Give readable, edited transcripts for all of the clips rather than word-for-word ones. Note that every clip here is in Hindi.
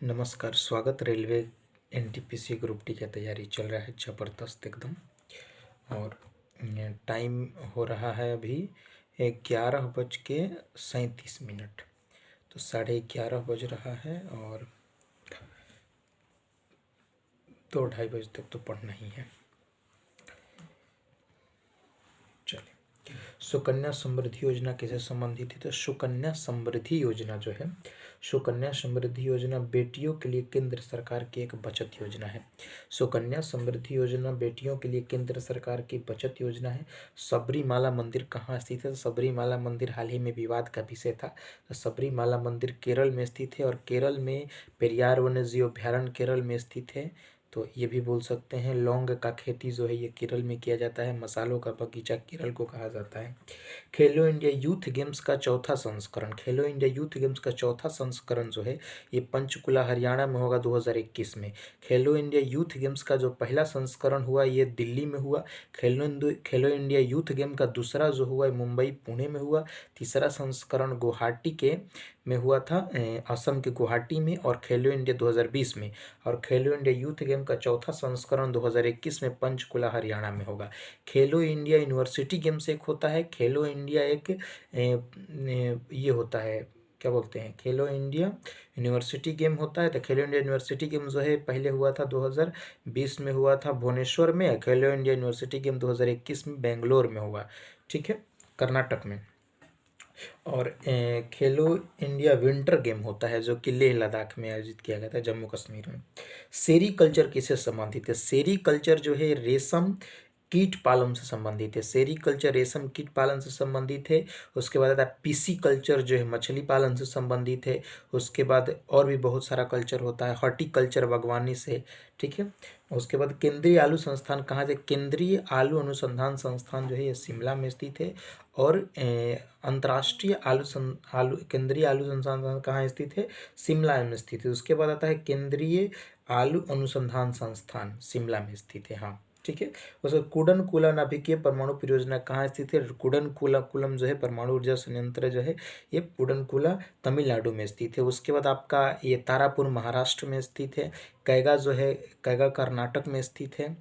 नमस्कार, स्वागत। रेलवे एनटीपीसी ग्रुप डी का तैयारी चल रहा है ज़बरदस्त एकदम। और टाइम हो रहा है अभी 11:37। तो 11:30 बज रहा है और 2-2:30 बजे तक तो पढ़ना ही है। चलिए, सुकन्या समृद्धि योजना किससे संबंधित है? तो सुकन्या समृद्धि योजना जो है, सुकन्या समृद्धि योजना बेटियों के लिए केंद्र सरकार की एक बचत योजना है। सुकन्या समृद्धि योजना बेटियों के लिए केंद्र सरकार की बचत योजना है। सबरीमाला मंदिर कहाँ स्थित है? सबरीमाला मंदिर हाल ही में विवाद का विषय था। तो सबरीमाला मंदिर केरल में स्थित है और केरल में पेरियार वन्यजीव अभ्यारण्य केरल में स्थित है। तो ये भी बोल सकते हैं लौंग का खेती जो है ये केरल में किया जाता है। मसालों का बगीचा केरल को कहा जाता है। खेलो इंडिया यूथ गेम्स का चौथा संस्करण, खेलो इंडिया यूथ गेम्स का चौथा संस्करण जो है ये पंचकुला हरियाणा में होगा 2021 में। खेलो इंडिया यूथ गेम्स का जो पहला संस्करण हुआ ये दिल्ली में हुआ। खेलो इंडिया यूथ गेम का दूसरा जो हुआ मुंबई पुणे में हुआ। तीसरा संस्करण गुवाहाटी के में हुआ था, असम के गुवाहाटी में, और खेलो इंडिया 2020 में। और खेलो इंडिया यूथ गेम का चौथा संस्करण 2021 में पंचकुला हरियाणा में होगा। खेलो इंडिया यूनिवर्सिटी गेम्स एक होता है। खेलो इंडिया एक ये होता है, क्या बोलते हैं, खेलो इंडिया यूनिवर्सिटी गेम होता है। तो खेलो इंडिया यूनिवर्सिटी गेम जो है पहले हुआ था 2020 में हुआ था भुवनेश्वर में। खेलो इंडिया यूनिवर्सिटी गेम 2021 में बेंगलोर में हुआ, ठीक है, कर्नाटक में। और खेलो इंडिया विंटर गेम होता है जो कि लेह लद्दाख में आयोजित किया गया था, जम्मू कश्मीर में। सेरीकल्चर किससे संबंधित है? सेरीकल्चर जो है रेशम कीट पालन से संबंधित है। सेरीकल्चर रेशम कीट पालन से संबंधित है। उसके बाद आता है पीसी कल्चर जो है मछली पालन से संबंधित है। उसके बाद और भी बहुत सारा कल्चर होता है, हॉर्टिकल्चर बागवानी से, ठीक है। उसके बाद केंद्रीय आलू संस्थान कहाँ से? केंद्रीय आलू अनुसंधान संस्थान जो है ये शिमला में स्थित है। और अंतर्राष्ट्रीय आलू केंद्रीय आलू संस्थान कहाँ स्थित है? शिमला में स्थित है। उसके बाद आता है केंद्रीय आलू अनुसंधान संस्थान शिमला में स्थित है, हाँ, ठीक है। उसके कुडनकुला नाभिकीय परमाणु परियोजना कहाँ स्थित है? कुडनकुलम जो है परमाणु ऊर्जा संयंत्र जो है ये कुडनकुला तमिलनाडु में स्थित है। उसके बाद आपका ये तारापुर महाराष्ट्र में स्थित है। कैगा जो है कैगा कर्नाटक में स्थित है,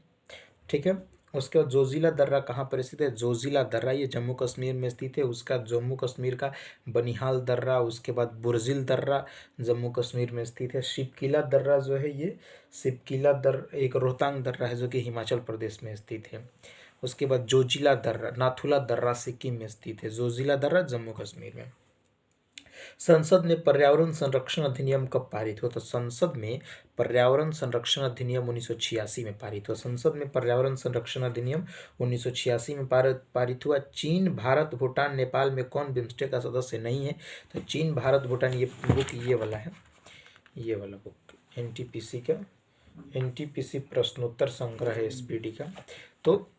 ठीक है। उसके बाद जोजिला दर्रा कहाँ पर स्थित है? जोजिला दर्रा ये जम्मू कश्मीर में स्थित है। उसका जम्मू कश्मीर का बनिहाल दर्रा, उसके बाद बुर्जिल दर्रा जम्मू कश्मीर में स्थित है। शिवकिला दर्रा जो है ये शिवकिला दर्रा एक रोहतांग दर्रा है जो कि हिमाचल प्रदेश में स्थित है। उसके बाद जोजिला दर्रा नाथुला दर्रा सिक्किम में स्थित है। जोजिला दर्रा जम्मू कश्मीर में। संसद में पर्यावरण संरक्षण अधिनियम कब पारित हुआ? तो संसद में पर्यावरण संरक्षण अधिनियम 1986 में पारित हुआ। संसद में पर्यावरण संरक्षण अधिनियम 1986 में पारित हुआ। चीन, भारत, भूटान, नेपाल में कौन बिम्स्टेक का सदस्य नहीं है? तो चीन, भारत, भूटान, ये बुक ये वाला है, ये वाला बुक एनटीपीसी का, एनटीपीसी प्रश्नोत्तर संग्रह है एसपीडी का। तो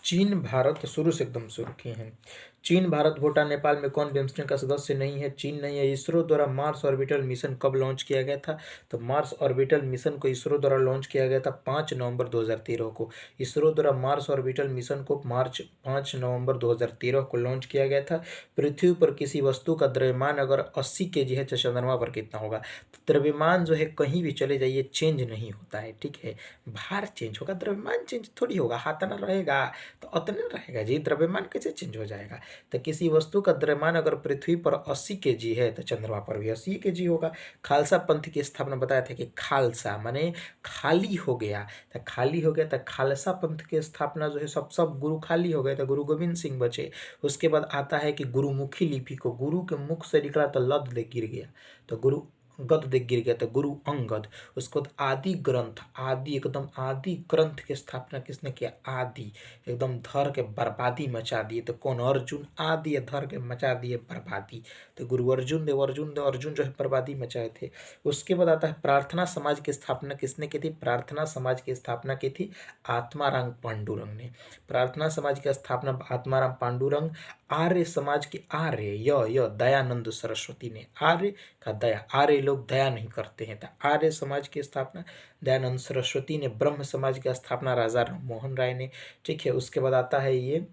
चीन, भारत शुरू से एकदम शुरू किए हैं। चीन, भारत, भूटान, नेपाल में कौन बिम्स्टेक का सदस्य नहीं है? चीन नहीं है। इसरो द्वारा मार्स ऑर्बिटल मिशन कब लॉन्च किया गया था? तो मार्स ऑर्बिटल मिशन को इसरो द्वारा लॉन्च किया गया था 5 नवंबर 2013 को। इसरो द्वारा मार्स ऑर्बिटल मिशन को 5 नवंबर 2013 को लॉन्च किया गया था। पृथ्वी पर किसी वस्तु का द्रव्यमान अगर 80 kg है तो चंद्रमा पर कितना होगा? तो द्रव्यमान जो है कहीं भी चले जाइए चेंज नहीं होता है, ठीक है। भार चेंज होगा, द्रव्यमान चेंज थोड़ी होगा। हाथ ना रहेगा तो उतना रहेगा जी, द्रव्यमान कैसे चेंज हो जाएगा? तो किसी वस्तु का द्रव्यमान अगर पृथ्वी पर 80 kg है तो चंद्रमा पर भी 80 kg होगा। खालसा पंथ की स्थापना बताया था कि खालसा माने खाली हो गया, तो खाली हो गया तो खालसा पंथ की स्थापना जो है सब गुरु खाली हो गए तो गुरु गोविंद सिंह बचे। उसके बाद आता है कि गुरुमुखी लिपि को गुरु के मुख से निकला तो लद दे गिर गया, तो गुरु गद दे गिर गया तो गुरु अंगद। उसके बाद आदि ग्रंथ, आदि एकदम आदि ग्रंथ की स्थापना किसने किया? आदि एकदम धर के बर्बादी मचा दिए तो कौन? अर्जुन। आदि धर के मचा दिए बर्बादी तो गुरु अर्जुन देव। अर्जुन जो है बर्बादी मचाए थे। उसके बाद आता है प्रार्थना समाज की स्थापना किसने की थी? प्रार्थना समाज की स्थापना की थी आत्माराम पांडुरंग ने। प्रार्थना समाज की स्थापना आत्माराम पांडुरंग। आर्य समाज के आर्य य दयानंद सरस्वती ने। आर्य का दया, आर्य लोग दया नहीं करते हैं तो आर्य समाज की स्थापना दयानंद सरस्वती ने। ब्रह्म समाज की स्थापना राजा राम मोहन राय ने, ठीक है। उसके बाद आता है ये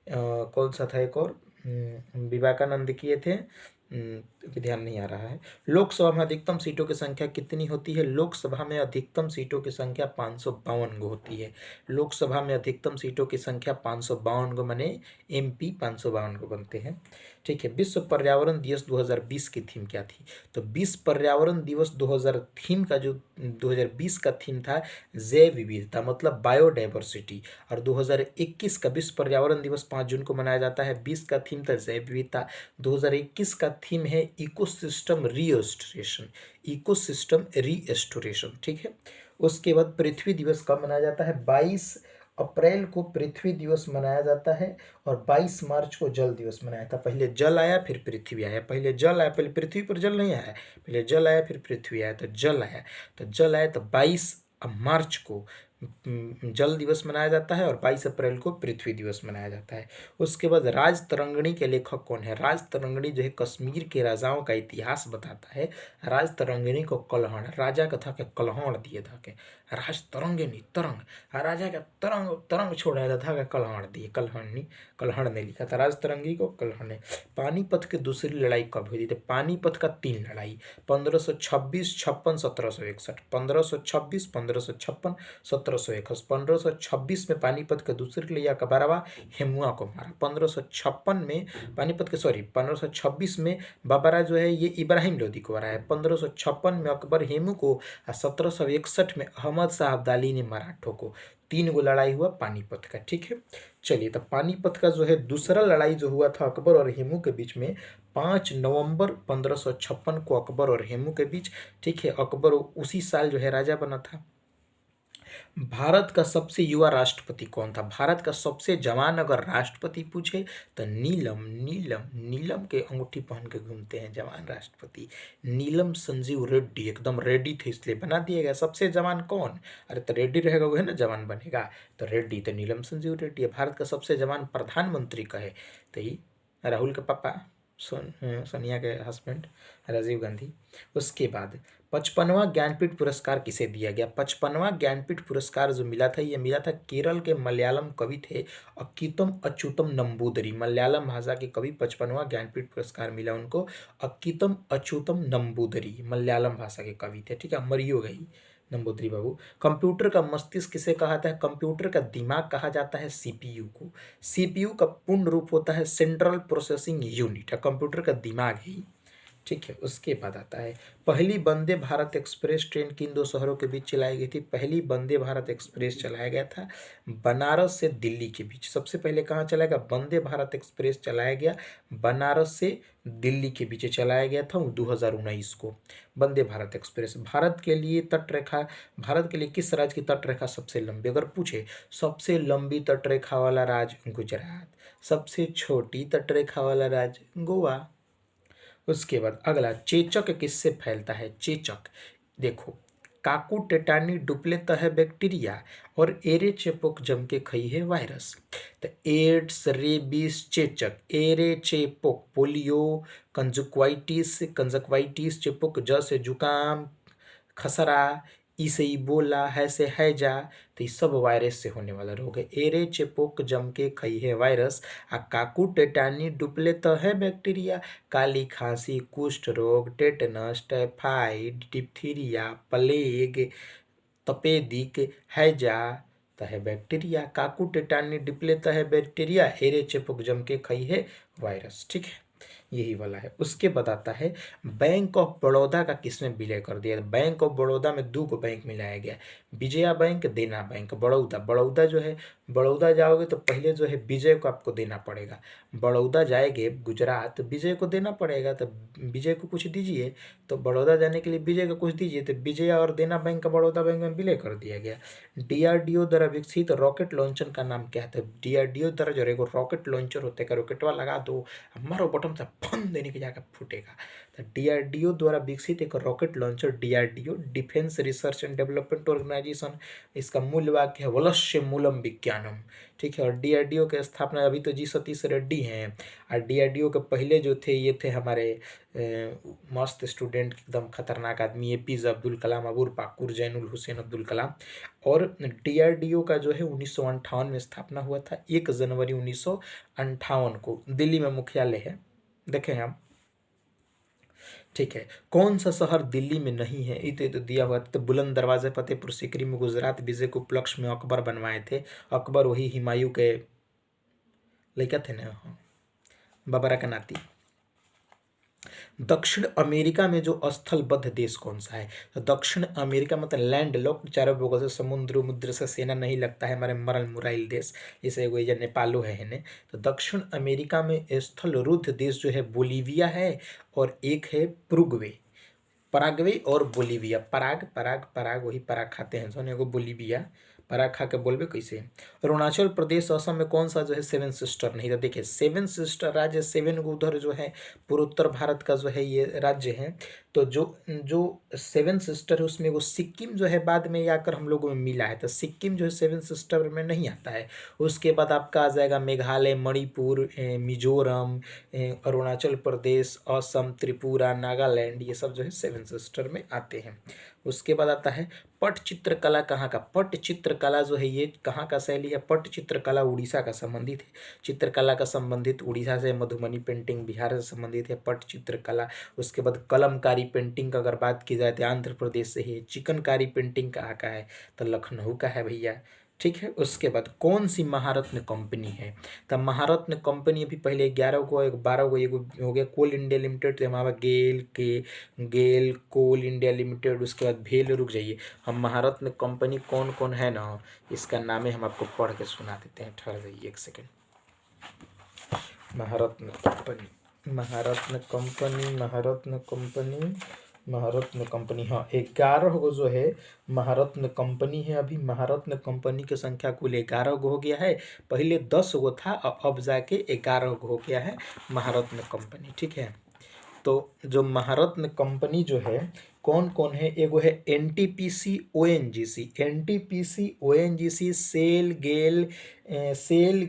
कौन सा था एक और, विवेकानंद किए थे। ध्यान नहीं आ रहा है। लोकसभा में अधिकतम सीटों की संख्या कितनी होती है? लोकसभा में अधिकतम सीटों की संख्या 552 गो होती है। लोकसभा में अधिकतम सीटों की संख्या 552 गो, माने MP 552 गो बनते हैं। ठीक है। विश्व पर्यावरण दिवस 2020 की थीम क्या थी? तो विश्व पर्यावरण दिवस 2020 का थीम था जैव विविधता, मतलब बायोडाइवर्सिटी। और 2021 का विश्व पर्यावरण दिवस 5 जून को मनाया जाता है। 20 का थीम था जैव विविधता, 2021 का थीम है इकोसिस्टम रीएस्टोरेशन। इकोसिस्टम रीएस्टोरेशन, ठीक है। उसके बाद पृथ्वी दिवस कब मनाया जाता है? 22 अप्रैल को पृथ्वी दिवस मनाया जाता है। और 22 मार्च को जल दिवस मनाया था। पहले जल आया फिर पृथ्वी आया, पहले जल आया, पहले पृथ्वी पर जल नहीं आया, पहले जल आया फिर पृथ्वी आया, तो जल आया, तो 22 मार्च को जल दिवस मनाया जाता है और 22 अप्रैल को पृथ्वी दिवस मनाया जाता है। उसके बाद राज तरंगिणी के लेखक कौन है? राज तरंगिणी जो है कश्मीर के राजाओं का इतिहास बताता है। राज तरंगिणी को कलहण, राजा का था के कलहण दिए था के राज तरंगिणी, तरंग, राजा का तरंग तरंग छोड़ा था के कलहण दिए, कलहण ने लिखा था राज तरंगी को, कलहण ने। पानीपत की दूसरी लड़ाई कब हुई थी? तो पानीपत का 3 लड़ाई, 1526, 56, 1761। 1526, 1556, 1761। 1526 में पानीपत के दूसरी लड़ाई अकबरवा हेमुआ को मारा। 1556 में पानीपत के 1526 में बाबरा जो है ये इब्राहिम लोदी को मारा है। 1556 में अकबर हेमू को, 1761 में अहमद शाह अब्दाली ने मराठों को। 3 गो लड़ाई हुआ पानीपत का, ठीक है। चलिए, तो पानीपत का जो है दूसरा लड़ाई जो हुआ था अकबर और हेमू के बीच में 5 नवंबर 1556 को अकबर और हेमू के बीच, ठीक है। अकबर उसी साल जो है राजा बना था। भारत का सबसे युवा राष्ट्रपति कौन था? भारत का सबसे जवान अगर राष्ट्रपति पूछे तो नीलम के अंगूठी पहन के घूमते हैं जवान राष्ट्रपति, नीलम संजीव रेड्डी। एकदम रेडी थे इसलिए बना दिया गया। सबसे जवान कौन? अरे तो रेड्डी रहेगा वो है ना जवान बनेगा, तो रेड्डी, तो नीलम संजीव रेड्डी है। भारत का सबसे जवान प्रधानमंत्री का है तो ये राहुल के पापा, सोनिया के हस्बैंड राजीव गांधी। उसके बाद 55वां ज्ञानपीठ पुरस्कार किसे दिया गया? 55वां ज्ञानपीठ पुरस्कार जो मिला था ये मिला था केरल के मलयालम कवि थे अक्कीतम अच्युतम नंबूदरी। मलयालम भाषा के कवि 55वां ज्ञानपीठ पुरस्कार मिला उनको, अक्कीतम अच्युतम नंबूदरी मलयालम भाषा के कवि थे, ठीक है। मरियो गई नंबूदरी बाबू। कंप्यूटर का मस्तिष्क किसे कहा जाता है? कंप्यूटर का दिमाग कहा जाता है CPU को। CPU का पूर्ण रूप होता है सेंट्रल प्रोसेसिंग यूनिट, कंप्यूटर का दिमाग ही, ठीक है। उसके बाद आता है पहली वंदे भारत एक्सप्रेस ट्रेन किन 2 शहरों के बीच चलाई गई थी? पहली वंदे भारत एक्सप्रेस चलाया गया था बनारस से दिल्ली के बीच। सबसे पहले कहाँ चलाया गया? वंदे भारत एक्सप्रेस चलाया गया बनारस से दिल्ली के बीच चलाया गया था 2019 को वंदे भारत एक्सप्रेस। भारत के लिए किस राज्य की तटरेखा सबसे लंबी? अगर पूछे सबसे लंबी तटरेखा वाला राज्य गुजरात, सबसे छोटी तटरेखा वाला राज्य गोवा। उसके बाद अगला, चेचक किससे फैलता है? चेचक देखो, काकू टेटानी डुप्लेता है बैक्टीरिया और एरे चेपोक जम के खई है वायरस। तो एड्स, रेबीज, चेचक, एरे चेपोक, पोलियो, कंजक्वाइटिस, चेपोक जैसे जुकाम, खसरा, ई से इबोला, है से हैजा, तो ये सब वायरस से होने वाला रोग है। एरे चेपोक जम के खई है वायरस, आ काकू टेटानी डुप्ले तो है बैक्टीरिया। काली खांसी, कुष्ठ रोग, टेटनस, टाइफाइड, डिप्थीरिया, प्लेग, तपेदिक, हैजा तो है बैक्टीरिया। काकू टेटानी डिप्ले तो है बैक्टीरिया, एरे चेपोक जम के खई है वायरस, ठीक है। यही वाला है। उसके बाद आता है बैंक ऑफ बड़ौदा का किसमें विलय कर दिया? बैंक ऑफ बड़ौदा में 2 बैंक मिलाया गया, विजया बैंक, देना बैंक। बड़ौदा जो है, बड़ौदा जाओगे तो पहले जो है विजय को आपको देना पड़ेगा। बड़ौदा जाएंगे गुजरात, विजय को देना पड़ेगा, तो विजय को कुछ दीजिए। तो बड़ौदा जाने के लिए विजय को कुछ दीजिए, तो विजय और देना बैंक का बड़ौदा बैंक में विलय कर दिया गया। DRDO द्वारा विकसित रॉकेट लॉन्चर का नाम क्या है? DRDO द्वारा जो एगो रॉकेट लॉन्चर होते हैं, रॉकेटवा लगा दो, मारो बटन से फन देने के जाकर फूटेगा। तो DRDO द्वारा विकसित एक rocket launcher, DRDO defence research and development organisation, इसका मूल वाक्य है वलस्य मूलम विज्ञानम, ठीक है। और DRDO के स्थापना अभी तो जी सतीश रेड्डी हैं, और DRDO के पहले जो थे ये थे हमारे मस्त स्टूडेंट, एकदम खतरनाक आदमी APJ अब्दुल कलाम, अबुल पाकुर जैनुल हुसैन अब्दुल कलाम। और DRDO का जो है 1958 में स्थापना हुआ था, 1 जनवरी 1958 को। दिल्ली में मुख्यालय है, देखें हम ठीक है। कौन सा शहर दिल्ली में नहीं है, ये तो दिया हुआ तो बुलंद दरवाजे फतेहपुर सीकरी में गुजरात विजय के उपलक्ष्य में अकबर बनवाए थे। अकबर वही हुमायूं के लड़का थे ना, हाँ, बाबरा का नाती। दक्षिण अमेरिका में जो स्थलबद्ध देश कौन सा है? तो दक्षिण अमेरिका मतलब लैंड लॉक, चारों बगल से समुद्र उमुद्र से सेना नहीं लगता है, हमारे मरल मुराइल देश, जैसे कोई जो नेपालो है ने। तो दक्षिण अमेरिका में स्थलरुद्ध देश जो है बोलीविया है, और एक है पुरुग्वे, पराग्वे और बोलीविया। पराग पराग पराग वही पराग खाते हैं जो एगो बोलीविया, पराग खा के बोलबे कैसे। अरुणाचल प्रदेश असम में कौन सा जो है सेवन सिस्टर नहीं? तो देखिए सेवन सिस्टर राज्य, सेवन को उधर जो है पूर्वोत्तर भारत का जो है ये राज्य है। तो जो जो सेवन सिस्टर है उसमें वो सिक्किम जो है बाद में आकर हम लोगों में मिला है, तो सिक्किम जो है सेवन सिस्टर में नहीं आता है। उसके बाद आपका आ जाएगा मेघालय, मणिपुर, मिजोरम, अरुणाचल प्रदेश, असम, त्रिपुरा, नागालैंड, ये सब जो है सेवन सिस्टर में आते हैं। उसके बाद आता है पट चित्रकला कहाँ का? पट चित्रकला जो है ये कहाँ का शैली है? पट चित्रकला उड़ीसा का संबंधित है। चित्रकला का संबंधित उड़ीसा से, मधुबनी पेंटिंग बिहार से संबंधित है पट चित्रकला। उसके बाद कलमकारी पेंटिंग का अगर बात की जाए तो आंध्र प्रदेश से है। चिकनकारी पेंटिंग कहाँ का है? तो लखनऊ का है भैया। ठीक है। उसके बाद कौन सी महारत्न कंपनी है? तब महारत्न कंपनी अभी पहले 11 को, 12 को, एगो हो गया कोल इंडिया लिमिटेड, तो हमारा गेल कोल इंडिया लिमिटेड। उसके बाद भेल, रुक जाइए, हम महारत्न कंपनी कौन कौन है ना, इसका नाम है, हम आपको पढ़ के सुना देते हैं, ठहर जाइए एक सेकेंड। महारत्न कंपनी, महारत्न कंपनी, महारत्न कंपनी, महारत्न कंपनी, हाँ 11 गो जो है महारत्न कंपनी है। अभी महारत्न कंपनी की संख्या कुल 11 गो हो गया है। पहले 10 गो था, अब जाके 11 गो हो गया है महारत्न कंपनी। ठीक है। तो जो महारत्न कंपनी जो है कौन कौन है? एगो है NTPC ONGC, NTPC ONGC, SAIL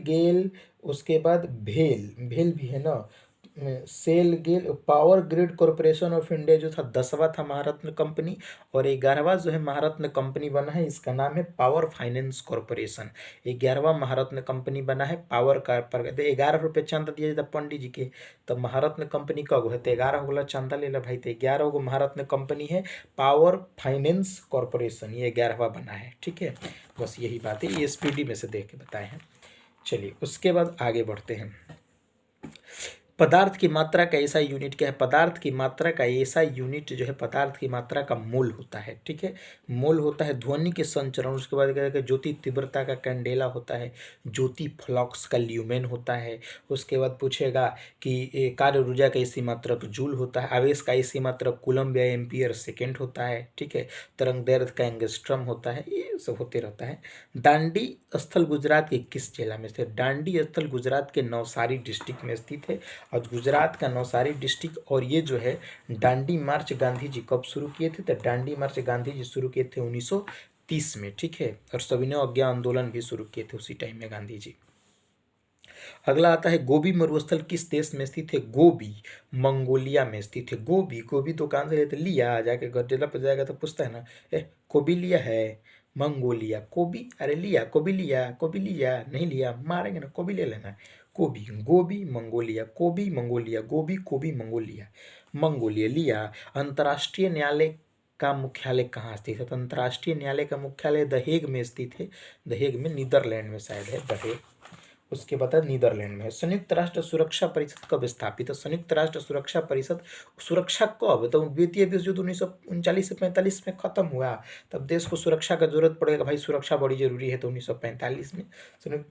GAIL, उसके बाद भेल, भेल भी है ना, SAIL GAIL, power grid corporation of India जो था 10वां था महारत्न कंपनी। और 11वां जो है महारत्न कंपनी बना है, इसका नाम है पावर फाइनेंस कॉरपोरेशन। 11वां महारत्न कंपनी बना है पावर का पर 11 रुपये चंदा दिया जाता पंडित जी के। तब महारत्न कंपनी कब है? तो 11 गोला चंदा ले ला भाई। तो 11 गो महारत्न कंपनी है, पावर फाइनेंस कॉरपोरेशन, ये 11वां बना है। ठीक है, बस यही बात है, ये स्पीडी में से देख के बताए हैं। चलिए उसके बाद आगे बढ़ते हैं। पदार्थ की मात्रा का ऐसा यूनिट क्या है? पदार्थ की मात्रा का ऐसा यूनिट जो है पदार्थ की मात्रा का मोल होता है। ठीक है, मोल होता है ध्वनि के संचरण। उसके बाद क्या है, ज्योति तीव्रता का कैंडेला होता है, ज्योति फ्लक्स का ल्यूमेन होता है। उसके बाद पूछेगा कि कार्य ऊर्जा का इसी मात्रक जूल होता है, आवेश का इसी मात्रक कूलम या एम्पियर सेकेंड होता है। ठीक है, तरंग दैर्ध्य का एंगस्ट्रम होता है, ये सब होते रहता है। दांडी स्थल गुजरात के किस जिला में स्थित? दांडी स्थल गुजरात के नवसारी डिस्ट्रिक्ट में स्थित है, और गुजरात का नवसारी डिस्ट्रिक्ट। और ये जो है दांडी मार्च गांधी जी कब शुरू किए थे? तो दांडी मार्च गांधी जी शुरू किए थे 1930 में। ठीक है, और सविनय अवज्ञा आंदोलन भी शुरू किए थे उसी टाइम में गांधी जी। अगला आता है गोबी मरुस्थल किस देश में स्थित है? गोबी मंगोलिया में स्थित है। गोबी, गोबी दुकान से लेते लिया, जाके गड्ढेला पर जाएगा तो पूछता है ना, गोबी लिया है? मंगोलिया, कोबी, अरे लिया, कोबी लिया, कोबी लिया, नहीं लिया मारेंगे ना, कोबी ले लेना। कोबी, गोबी मंगोलिया, कोबी मंगोलिया, गोबी कोबी मंगोलिया, मंगोलिया लिया। अंतर्राष्ट्रीय न्यायालय का मुख्यालय कहाँ स्थित है? तो अंतर्राष्ट्रीय न्यायालय का मुख्यालय द हेग में स्थित है। द हेग में, नीदरलैंड में शायद है द हेग। उसके बाद नीदरलैंड में है। संयुक्त राष्ट्र सुरक्षा परिषद कब स्थापित है? संयुक्त राष्ट्र सुरक्षा परिषद, सुरक्षा कब? तो द्वितीय विश्व युद्ध 1939 से 45 में खत्म हुआ, तब देश को सुरक्षा का जरूरत पड़ेगा भाई, सुरक्षा बड़ी जरूरी है, तो 1945 में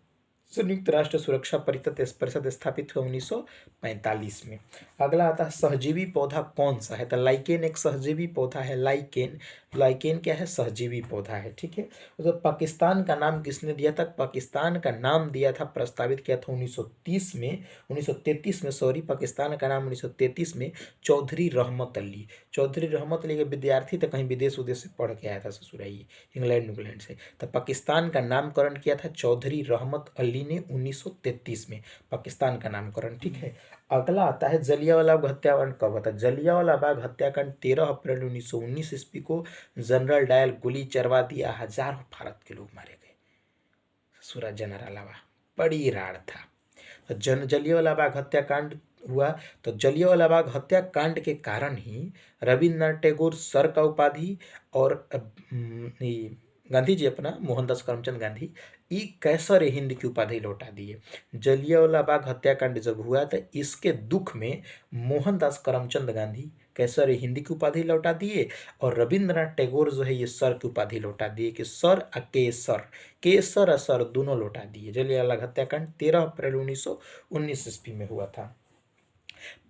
संयुक्त राष्ट्र सुरक्षा परिषद स्थापित हुआ 1945 में। अगला आता है सहजीवी पौधा कौन सा है? तो लाइकेन एक सहजीवी पौधा है। लाइकेन, लाइकेन क्या है? सहजीवी पौधा है। ठीक है, तो पाकिस्तान का नाम किसने दिया था? पाकिस्तान का नाम दिया था, प्रस्तावित किया था 1930 में, 1933 में, सॉरी, पाकिस्तान का नाम 1933 में चौधरी रहमत अली। चौधरी रहमत अली के विद्यार्थी थे, कहीं विदेश उदेश से पढ़ के आया था ससुराई, इंग्लैंड से। तो पाकिस्तान का नामकरण किया था चौधरी रहमत अली ने 1933 में, पाकिस्तान का नामकरण। ठीक है, अगला आता है जलियांवाला बाग हत्याकांड कब होता है? जलियांवाला बाग हत्याकांड 13 अप्रैल 1919 ईस्वी को जनरल डायल गोली चलवा दिया, हजारों भारत के लोग मारे गए। सूरज जनरल बड़ी राड़ था। जलियांवाला बाग हत्याकांड हुआ। तो जलियांवाला बाग हत्याकांड के कारण ही रविन्द्रनाथ टैगोर सर का उपाधि और गांधी जी अपना मोहनदास करमचंद गांधी ई कैसर हिंद की उपाधि लौटा दिए। जलियांवाला बाग हत्याकांड जब हुआ तो इसके दुख में मोहनदास करमचंद गांधी कैसर हिंद की उपाधि लौटा दिए और रविन्द्रनाथ टैगोर जो है ये सर की उपाधि लौटा दिए कि सर और केसर, केसर और सर दोनों लौटा दिए। जलियांवाला हत्याकांड 13 अप्रैल 1919 ईस्वी में हुआ था।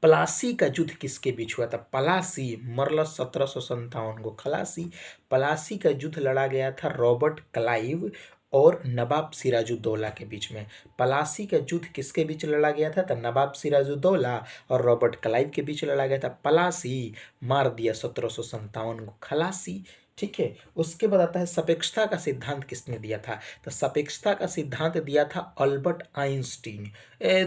प्लासी का युद्ध किसके बीच हुआ था? पलासी मरल 1757 को खलासी। प्लासी का युद्ध लड़ा गया था रॉबर्ट क्लाइव और नवाब सिराजुद्दौला के बीच में। प्लासी का युद्ध किसके बीच लड़ा गया था? तो नवाब सिराजुद्दौला और रॉबर्ट क्लाइव के बीच लड़ा गया था। प्लासी मार दिया 1757 को खलासी। ठीक है। उसके बाद आता है सापेक्षता का सिद्धांत किसने दिया था? तो सापेक्षता का सिद्धांत दिया था अल्बर्ट आइंस्टीन।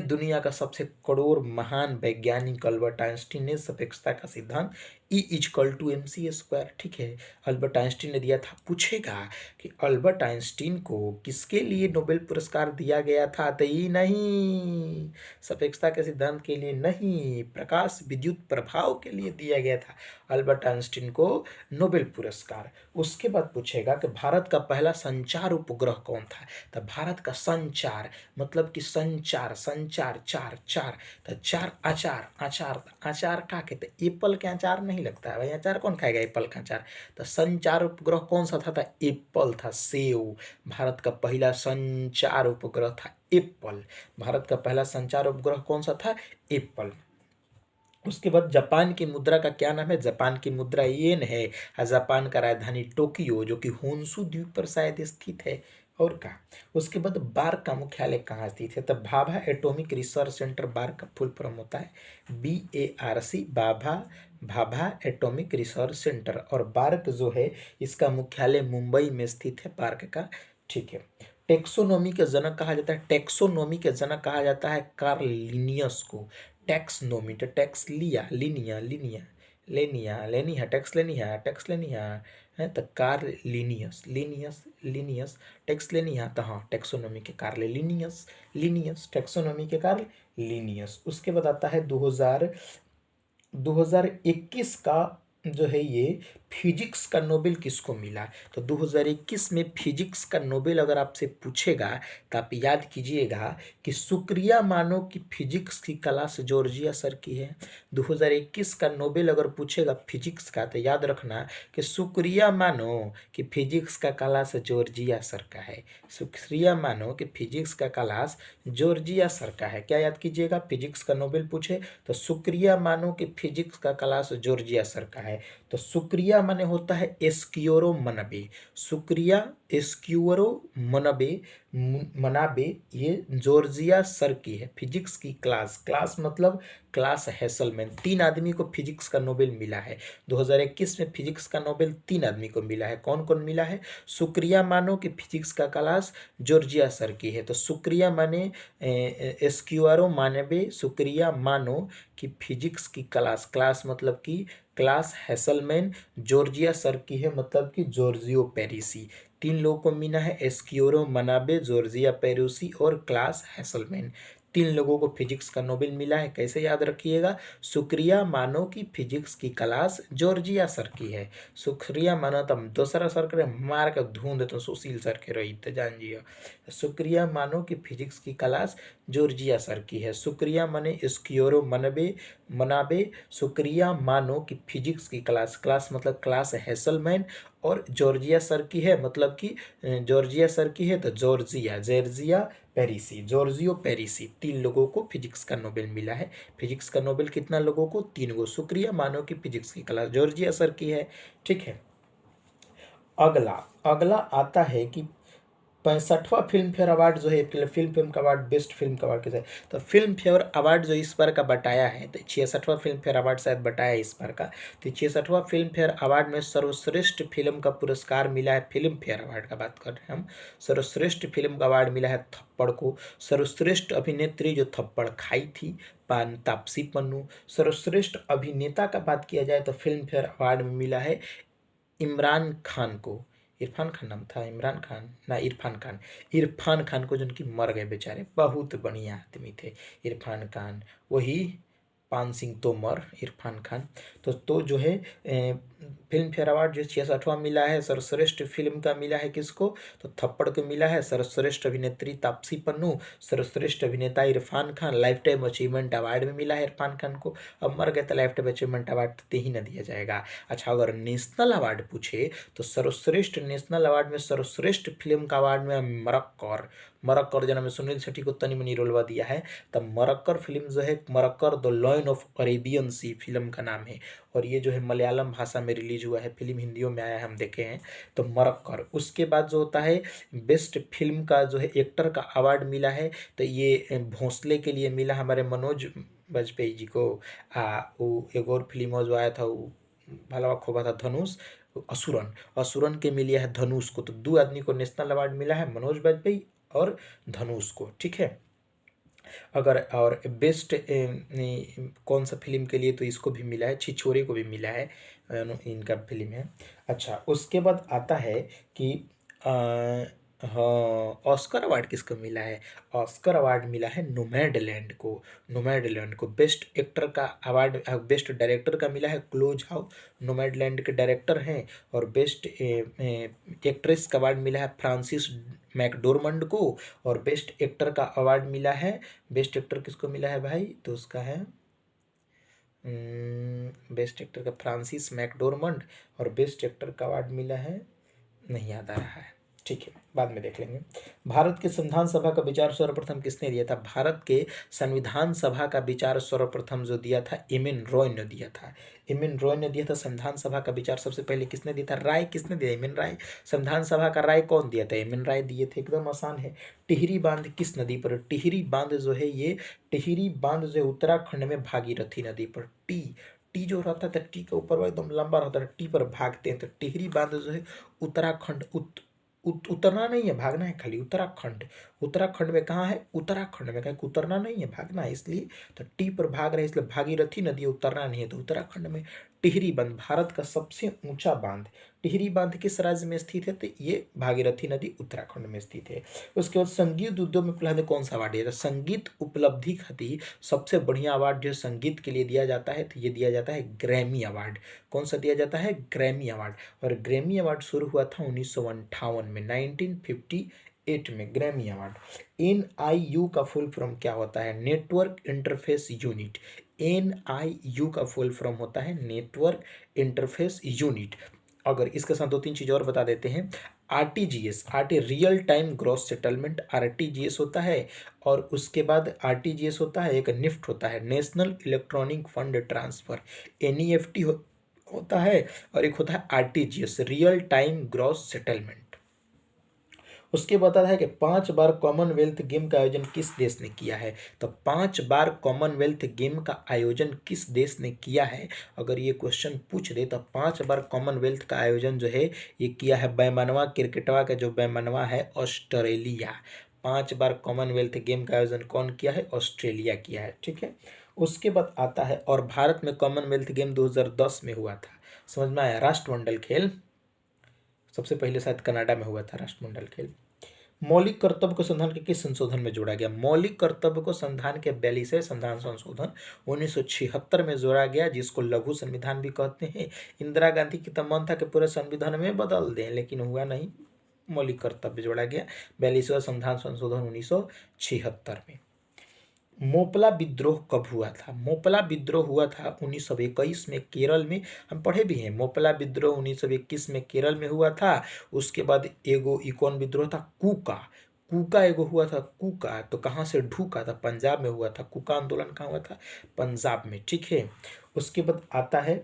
दुनिया का सबसे करोड़ महान वैज्ञानिक अल्बर्ट आइंस्टीन ने सापेक्षता का सिद्धांत E=mc²। ठीक है, अल्बर्ट आइंस्टीन ने दिया था। पूछेगा कि अल्बर्ट आइंस्टीन को किसके लिए नोबेल पुरस्कार दिया गया था? तो ये नहीं, सापेक्षता के सिद्धांत के लिए नहीं, प्रकाश विद्युत प्रभाव के लिए दिया गया था अल्बर्ट आइंस्टीन को नोबेल पुरस्कार। उसके बाद पूछेगा कि भारत का पहला संचार उपग्रह कौन था? तो भारत का संचार मतलब कि संचार संचार चार चार, तो चार अचार अचार अचार का कहते, एप्पल के अचार नहीं लगता है भाई, अचार कौन खाएगा एप्पल का अचार? तो संचार उपग्रह कौन सा था? एप्पल था, सेव। भारत का पहला संचार उपग्रह था एप्पल। भारत का पहला संचार उपग्रह कौन सा था? एप्पल। उसके बाद जापान की मुद्रा का क्या नाम है? जापान की मुद्रा येन है और जापान का राजधानी टोक्यो जो कि होन्शु द्वीप पर शायद स्थित है। और का उसके बाद बार्क का मुख्यालय कहाँ स्थित है? तो Bhabha atomic research centre, BARC का फुल फॉर्म होता है BARC, Bhabha atomic research centre. और बार्क जो है इसका मुख्यालय मुंबई में स्थित है, बार्क का। ठीक है। टेक्सोनोमी के जनक कहा जाता है, टेक्सोनोमी के जनक कहा जाता है कार्ल लिनियस को। टैक्सनोमी, तो टैक्स लिया, लिनिया लिनिया लेनिया लेनिया टैक्स लेनिया टैक्स लेनिया है, तो कार्ल लिनियस लिनियस लिनियस टैक्स लेनिया, तो हाँ टैक्सोनोमी के कार्ल लिनियस, लिनियस टैक्सोनोमी के कार्ल लिनियस। उसके बाद आता है 2021 का जो है ये फिजिक्स का नोबेल किसको मिला? तो 2021 में फिजिक्स का नोबेल अगर आपसे पूछेगा तो आप याद कीजिएगा कि शुक्रिया मानो कि फिजिक्स की क्लास जॉर्जिया सर की है। 2021 का नोबेल अगर पूछेगा फिजिक्स का तो याद रखना कि शुक्रिया मानो कि फिजिक्स का क्लास जॉर्जिया सर का है। शुक्रिया मानो कि फिजिक्स का क्लास जॉर्जिया सर का है। क्या याद कीजिएगा? फिजिक्स का नोबेल पूछे तो शुक्रिया मानो कि फिजिक्स का क्लास जॉर्जिया सर का है। तो शुक्रिया माने होता है एस्क्यूरो मनबे, शुक्रिया एस्क्यूरो मनबे मनाबे, ये जॉर्जिया सर की है। फिजिक्स की क्लास, क्लास मतलब क्लास हैसलमैन। 3 आदमी को फिजिक्स का नोबेल मिला है 2021 में। फिजिक्स का नोबेल 3 आदमी को मिला है। कौन कौन मिला है? शुक्रिया मानो कि फिजिक्स का क्लास जॉर्जिया सर की है। तो शुक्रिया माने एस्क्यूरो मानबे, शुक्रिया मानो कि फिजिक्स की क्लास, क्लास मतलब कि क्लास हैसलमैन जॉर्जिया सर की है, मतलब कि जॉर्जियो पेरिसी। 3 लोगों को मिला है, एस्क्यूरो मनाबे, जॉर्जिया पेरिसी और क्लास हैसलमैन। 3 लोगों को फिजिक्स का नोबेल मिला है। कैसे याद रखिएगा? शुक्रिया मानो कि फिजिक्स की क्लास जॉर्जिया सर की है। शुक्रिया मानो तब दूसरा सर करे मार के धूंध तो सुशील सर के रही तो जानिए। शुक्रिया मानो कि फिजिक्स की क्लास जॉर्जिया सर की है। शुक्रिया माने एस्क्यूरो मनबे मनाबे, शुक्रिया मानो कि फिजिक्स की क्लास, क्लास मतलब क्लास हैसलमैन और जॉर्जिया सर की है, मतलब कि जॉर्जिया सर की है तो जॉर्जिया पेरिसी, जॉर्जियो पेरिसी। 3 लोगों को फिजिक्स का नोबेल मिला है। फिजिक्स का नोबेल कितना लोगों को? 3 को। शुक्रिया मानो कि फिजिक्स की क्लास जॉर्जिया सर की है। ठीक है। अगला अगला आता है कि 65वां फिल्म फेयर अवार्ड जो है, फिल्म का अवार्ड, बेस्ट फिल्म का अवार्ड कैसे है? तो फिल्म फेयर अवार्ड जो इस बार का बटाया है, तो 66वां फिल्म फेयर अवार्ड शायद बटाया है इस बार का। तो 66वां फिल्म फेयर अवार्ड में सर्वश्रेष्ठ फिल्म का पुरस्कार मिला है। फिल्म फेयर अवार्ड का बात कर रहे हैं हम। सर्वश्रेष्ठ फिल्म का अवार्ड मिला है थप्पड़ को। सर्वश्रेष्ठ अभिनेत्री जो थप्पड़ खाई थी, तापसी पन्नू। सर्वश्रेष्ठ अभिनेता का बात किया जाए तो फिल्म फेयर अवार्ड में मिला है इमरान खान को। इरफान खान नाम था, इमरान खान ना इरफान खान, इरफान खान को, जिनकी मर गए बेचारे, बहुत बढ़िया आदमी थे इरफान खान। वही पान सिंह तोमर, इरफान खान। तो जो है फिल्म फेयर अवार्ड जो 66वां मिला है। सर्वश्रेष्ठ फिल्म का मिला है किसको? तो थप्पड़ को मिला है। सर्वश्रेष्ठ अभिनेत्री तापसी पन्नू, सर्वश्रेष्ठ अभिनेता Irfan Khan, life time achievement award में मिला है इरफान खान को। अब मर गए तो लाइफ टाइम अचीवमेंट अवार्ड तो ही ना दिया जाएगा। अच्छा, अगर नेशनल अवार्ड पूछे तो सर्वश्रेष्ठ नेशनल अवार्ड में सर्वश्रेष्ठ फिल्म का अवार्ड में मरक्कर, मरक्कर जना में सुनील शेट्टी को तनी मनी रोलवा दिया है। तब मरक्कर फिल्म जो है, Marakkar the lion of Arabian Sea film का नाम है। और ये जो है मलयालम भाषा में रिलीज हुआ है, फिल्म हिंदियों में आया है, हम देखे हैं। तो मरक्कर। उसके बाद जो होता है बेस्ट फिल्म का जो है एक्टर का अवार्ड मिला है, तो ये भोंसले के लिए मिला हमारे मनोज बाजपेयी जी को। वो एक और फिल्म जो आया था वो भलवा खोबा था, धनुष, असुरन, असुरन के मिला है धनुष को। तो दो आदमी को नेशनल अवार्ड मिला है, मनोज बाजपेयी और धनुष को, ठीक है। अगर और बेस्ट कौन सा फिल्म के लिए, तो इसको भी मिला है, छिछोरे को भी मिला है, इनका फिल्म है। अच्छा, उसके बाद आता है कि हाँ, ऑस्कर अवार्ड किसको मिला है? ऑस्कर अवार्ड मिला है नोमैडलैंड को। नोमैडलैंड को बेस्ट एक्टर का अवार्ड, बेस्ट डायरेक्टर का मिला है क्लोज हाउ, नोमैडलैंड के डायरेक्टर हैं। और बेस्ट एक्ट्रेस का अवार्ड मिला है फ्रांसिस मैकडोरमंड को। और बेस्ट एक्टर का अवार्ड मिला है, बेस्ट एक्टर किसको मिला है भाई? तो उसका है बेस्ट एक्टर का फ्रांसिस मैकडोरमंड। और बेस्ट एक्टर का अवार्ड मिला है, नहीं याद आ रहा है, ठीक है, बाद में देख लेंगे। भारत के संविधान सभा का विचार सर्वप्रथम किसने दिया था? भारत के संविधान सभा का विचार सर्वप्रथम जो दिया था, एम एन रॉय ने दिया था। एम एन रॉय ने दिया था संविधान सभा का विचार। सबसे पहले किसने दिया था? राय किसने दिया? एम एन राय। संविधान सभा का राय कौन दिया था? एम एन राय दिए थे। एकदम आसान है। टिहरी बांध किस नदी पर? टिहरी बांध जो है ये, टिहरी बांध जो है उत्तराखंड में भागीरथी नदी पर। टी जो रहता था, टी के ऊपर एकदम लंबा रहता है, टी पर भागते हैं। तो टिहरी बांध जो है उत्तराखंड, उतरना नहीं है, भागना है खाली। उत्तराखंड, उत्तराखंड में कहाँ है? उत्तराखंड में, कहीं उतरना नहीं है, भागना है, इसलिए तो टी पर भाग रहे हैं, इसलिए भागीरथी नदी उतरना नहीं है, तो उत्तराखंड में। टिहरी बांध भारत का सबसे ऊंचा बांध। टिहरी बांध किस राज्य में स्थित है? तो ये भागीरथी नदी उत्तराखंड में स्थित है। उसके बाद संगीत उद्योग में पहले कौन सा अवार्ड दिया था? संगीत उपलब्धि खातिर सबसे बढ़िया अवार्ड जो संगीत के लिए दिया जाता है, तो ये दिया जाता है ग्रैमी अवार्ड। कौन सा दिया जाता है? Grammy award. और ग्रैमी अवार्ड शुरू हुआ था 1958 में, 1958 में ग्रैमी अवार्ड। NIU का फुल फॉर्म क्या होता है? Network interface unit. NIU का फुल फॉर्म होता है नेटवर्क इंटरफेस यूनिट। अगर इसके साथ दो तीन चीज़ और बता देते हैं। RTGS, real time gross settlement, RTGS होता है। और उसके बाद RTGS होता है, एक निफ्ट होता है, national electronic fund transfer, NEFT होता है। और एक होता है RTGS, real time gross settlement. उसके बताता है कि 5 बार कॉमनवेल्थ गेम का आयोजन किस देश ने किया है? तो 5 बार कॉमनवेल्थ गेम का आयोजन किस देश ने किया है? अगर ये क्वेश्चन पूछ दे तो 5 बार कॉमनवेल्थ का आयोजन जो है ये किया है बैमनवा, क्रिकेटवा का जो बैमनवा है, ऑस्ट्रेलिया। 5 बार कॉमनवेल्थ गेम का आयोजन कौन किया है? ऑस्ट्रेलिया किया है, ठीक है। उसके बाद आता है, और भारत में कॉमनवेल्थ गेम 2010 में हुआ था, समझ में आया? राष्ट्रमंडल खेल सबसे पहले शायद कनाडा में हुआ था, राष्ट्रमंडल खेल। मौलिक कर्तव्य को संविधान के किस संशोधन में जोड़ा गया? मौलिक कर्तव्य को संविधान के 42वें संविधान संशोधन 1976 में जोड़ा गया, जिसको लघु संविधान भी कहते हैं। इंदिरा गांधी की तो मन था कि पूरे संविधान में बदल दें, लेकिन हुआ नहीं, मौलिक कर्तव्य जोड़ा गया 42वां संविधान संशोधन 1976 में। मोपला विद्रोह कब हुआ था? मोपला विद्रोह हुआ था 1921 में केरल में, हम पढ़े भी हैं। मोपला विद्रोह 1921 में केरल में हुआ था। उसके बाद एगो इकॉन विद्रोह था, कूका, कूका एगो हुआ था, कूका तो कहाँ से ढूका था? पंजाब में हुआ था। कूका आंदोलन कहाँ हुआ था? पंजाब में, ठीक है। उसके बाद आता है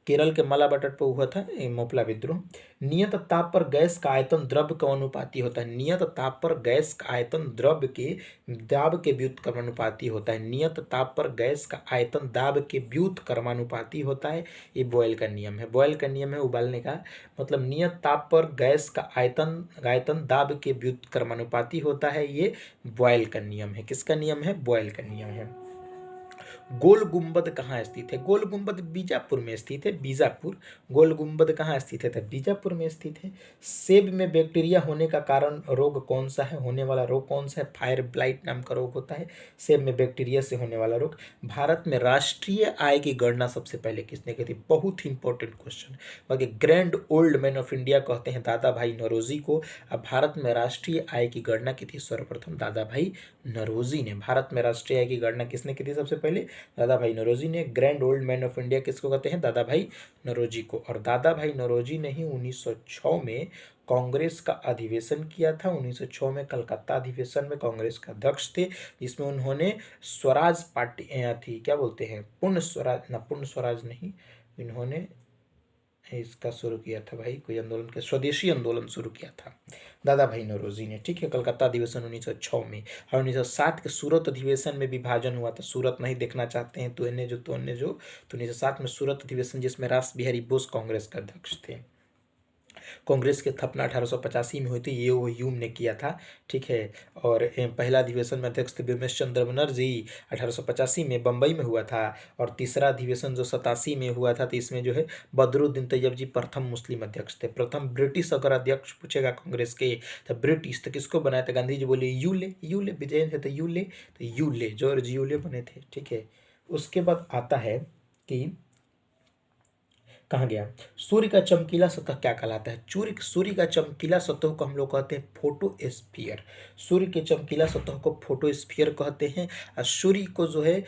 केरल के मलाबार पर हुआ था मोपला विद्रोह। नियत ताप पर गैस का आयतन द्रव्य का अनुपाती होता है। नियत ताप पर गैस का आयतन द्रव्य के दाब के व्युत्क्रमानुपाती होता है। नियत ताप पर गैस का आयतन दाब के व्युत्क्रमानुपाती होता है। ये बॉयल का नियम है। बॉयल का नियम है उबालने का, मतलब नियत ताप पर गैस का आयतन दाब के व्युत्क्रमानुपाती होता है। ये बॉयल का नियम है। किसका नियम है? बॉयल का नियम है। गोल गुंबद कहाँ स्थित है? गोल गुंबद बीजापुर में स्थित है, बीजापुर। गोल गुंबद कहाँ स्थित है? तो बीजापुर में स्थित है। सेब में बैक्टीरिया होने का कारण रोग कौन सा है? होने वाला रोग कौन सा है? फायर ब्लाइट नाम का रोग होता है सेब में बैक्टीरिया से होने वाला रोग। भारत में राष्ट्रीय आय की गणना सबसे पहले किसने की थी? बहुत ही इंपॉर्टेंट क्वेश्चन। बाकी grand old man of India कहते हैं दादा भाई नौरोजी को। अब भारत में राष्ट्रीय आय की गणना की थी सर्वप्रथम दादा भाई नौरोजी ने। भारत में राष्ट्रीय आय की गणना किसने की थी सबसे पहले? दादा भाई नौरोजी ने। Grand old man of India किसको कहते हैं? दादा भाई नौरोजी को। और दादा भाई नौरोजी ने ही 1906 में कांग्रेस का अधिवेशन किया था। 1906 में कलकत्ता अधिवेशन में कांग्रेस का अध्यक्ष थे, जिसमें उन्होंने स्वराज पार्टी थी, क्या बोलते हैं, पूर्ण स्वराज ना, पूर्ण स्वराज नहीं, इन्होंने इसका शुरू किया था भाई, कोई आंदोलन के स्वदेशी आंदोलन शुरू किया था दादा भाई नौरोजी ने। ठीक है, कलकत्ता अधिवेशन 1906 में। और 1907 के सूरत अधिवेशन में विभाजन हुआ था। सूरत नहीं देखना चाहते हैं तो अन्य जो तो 1907 में सूरत अधिवेशन, जिसमें रास बिहारी बोस कांग्रेस के अध्यक्ष थे। कांग्रेस की स्थापना 1885 में हुई थी, ये वो ह्यूम ने किया था। ठीक है, और पहला अधिवेशन में अध्यक्ष थे बिमलेश चंद्र बनर्जी, 1885 में बम्बई में हुआ था। और तीसरा अधिवेशन जो 87 में हुआ था, तो इसमें जो है बदरुद्दीन तैयब जी प्रथम मुस्लिम अध्यक्ष थे। प्रथम ब्रिटिश अगर अध्यक्ष पूछेगा कांग्रेस के, तो ब्रिटिश, तो किसको बनाया था? गांधी जी बोले यूले विजय थे, तो यूले जॉर्ज यूले बने थे। ठीक है, उसके बाद आता है कि कहाँ गया, सूर्य का चमकीला सतह क्या कहलाता है? सूर्य का चमकीला सतह को हम लोग कहते हैं फोटोस्फीयर। सूर्य के चमकीला सतह को फोटोस्फीयर कहते हैं। और सूर्य को जो है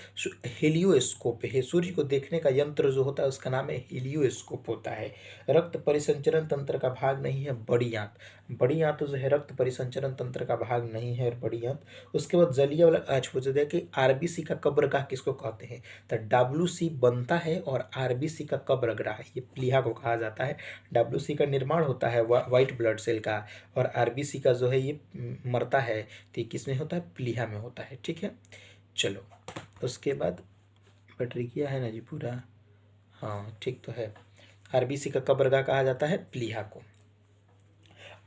हेलियोस्कोप है, सूर्य को देखने का यंत्र जो होता है उसका नाम है हेलियोस्कोप होता है। रक्त परिसंचरण तंत्र का भाग नहीं है बड़ी आंत। बड़ी आंत जो है रक्त परिसंचरण तंत्र का भाग नहीं है बड़ी आंत। उसके बाद जलीय वाला आज पूछ दिया कि आरबीसी का कब्रगाह किसको कहते हैं? तो WC बनता है और RBC का कब्रगाह ये प्लीहा को कहा जाता है। WC का निर्माण होता है व्हाइट ब्लड सेल का, और RBC का जो है ये मरता है, तो ये किस में होता है? प्लीहा में होता है। ठीक है, चलो उसके बाद बैटरी किया है ना जी पूरा, हाँ ठीक तो है। RBC का कब्रगाह कहा जाता है प्लीहा को।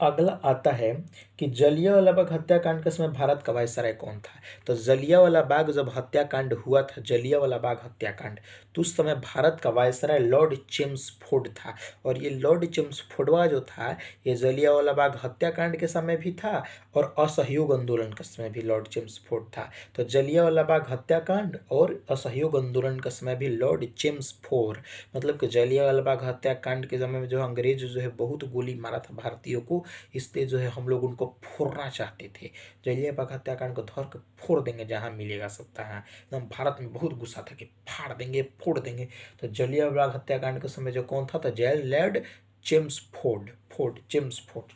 अगला आता है कि जलियांवाला बाग हत्याकांड के समय भारत का वायसराय कौन था? तो जलियांवाला बाग जब हत्याकांड हुआ था, जलियांवाला बाग हत्याकांड, तो उस समय भारत का वायसराय लॉर्ड चेम्सफोर्ड था। और ये लॉर्ड चेम्सफोर्डवा जो था, ये जलियांवाला बाग हत्याकांड के समय भी था और असहयोग आंदोलन के समय भी लॉर्ड चेम्सफोर्ड था। तो जलियांवाला बाग हत्याकांड और असहयोग आंदोलन के समय भी लॉर्ड चेम्सफोर्ड, मतलब कि जलियांवाला बाग हत्याकांड के समय में जो अंग्रेज जो है बहुत गोली मारा था भारतीयों को, इसलिए जो है हम लोग उनको फोड़ना चाहते थे। जलियांवाला बाग हत्याकांड को धर के फोड़ देंगे जहां मिलेगा सकता है। एकदम भारत में बहुत गुस्सा था कि फाड़ देंगे फोड़ देंगे। तो जलियांवाला बाग हत्याकांड के समय जो कौन था? तो लॉर्ड चेम्सफोर्ड।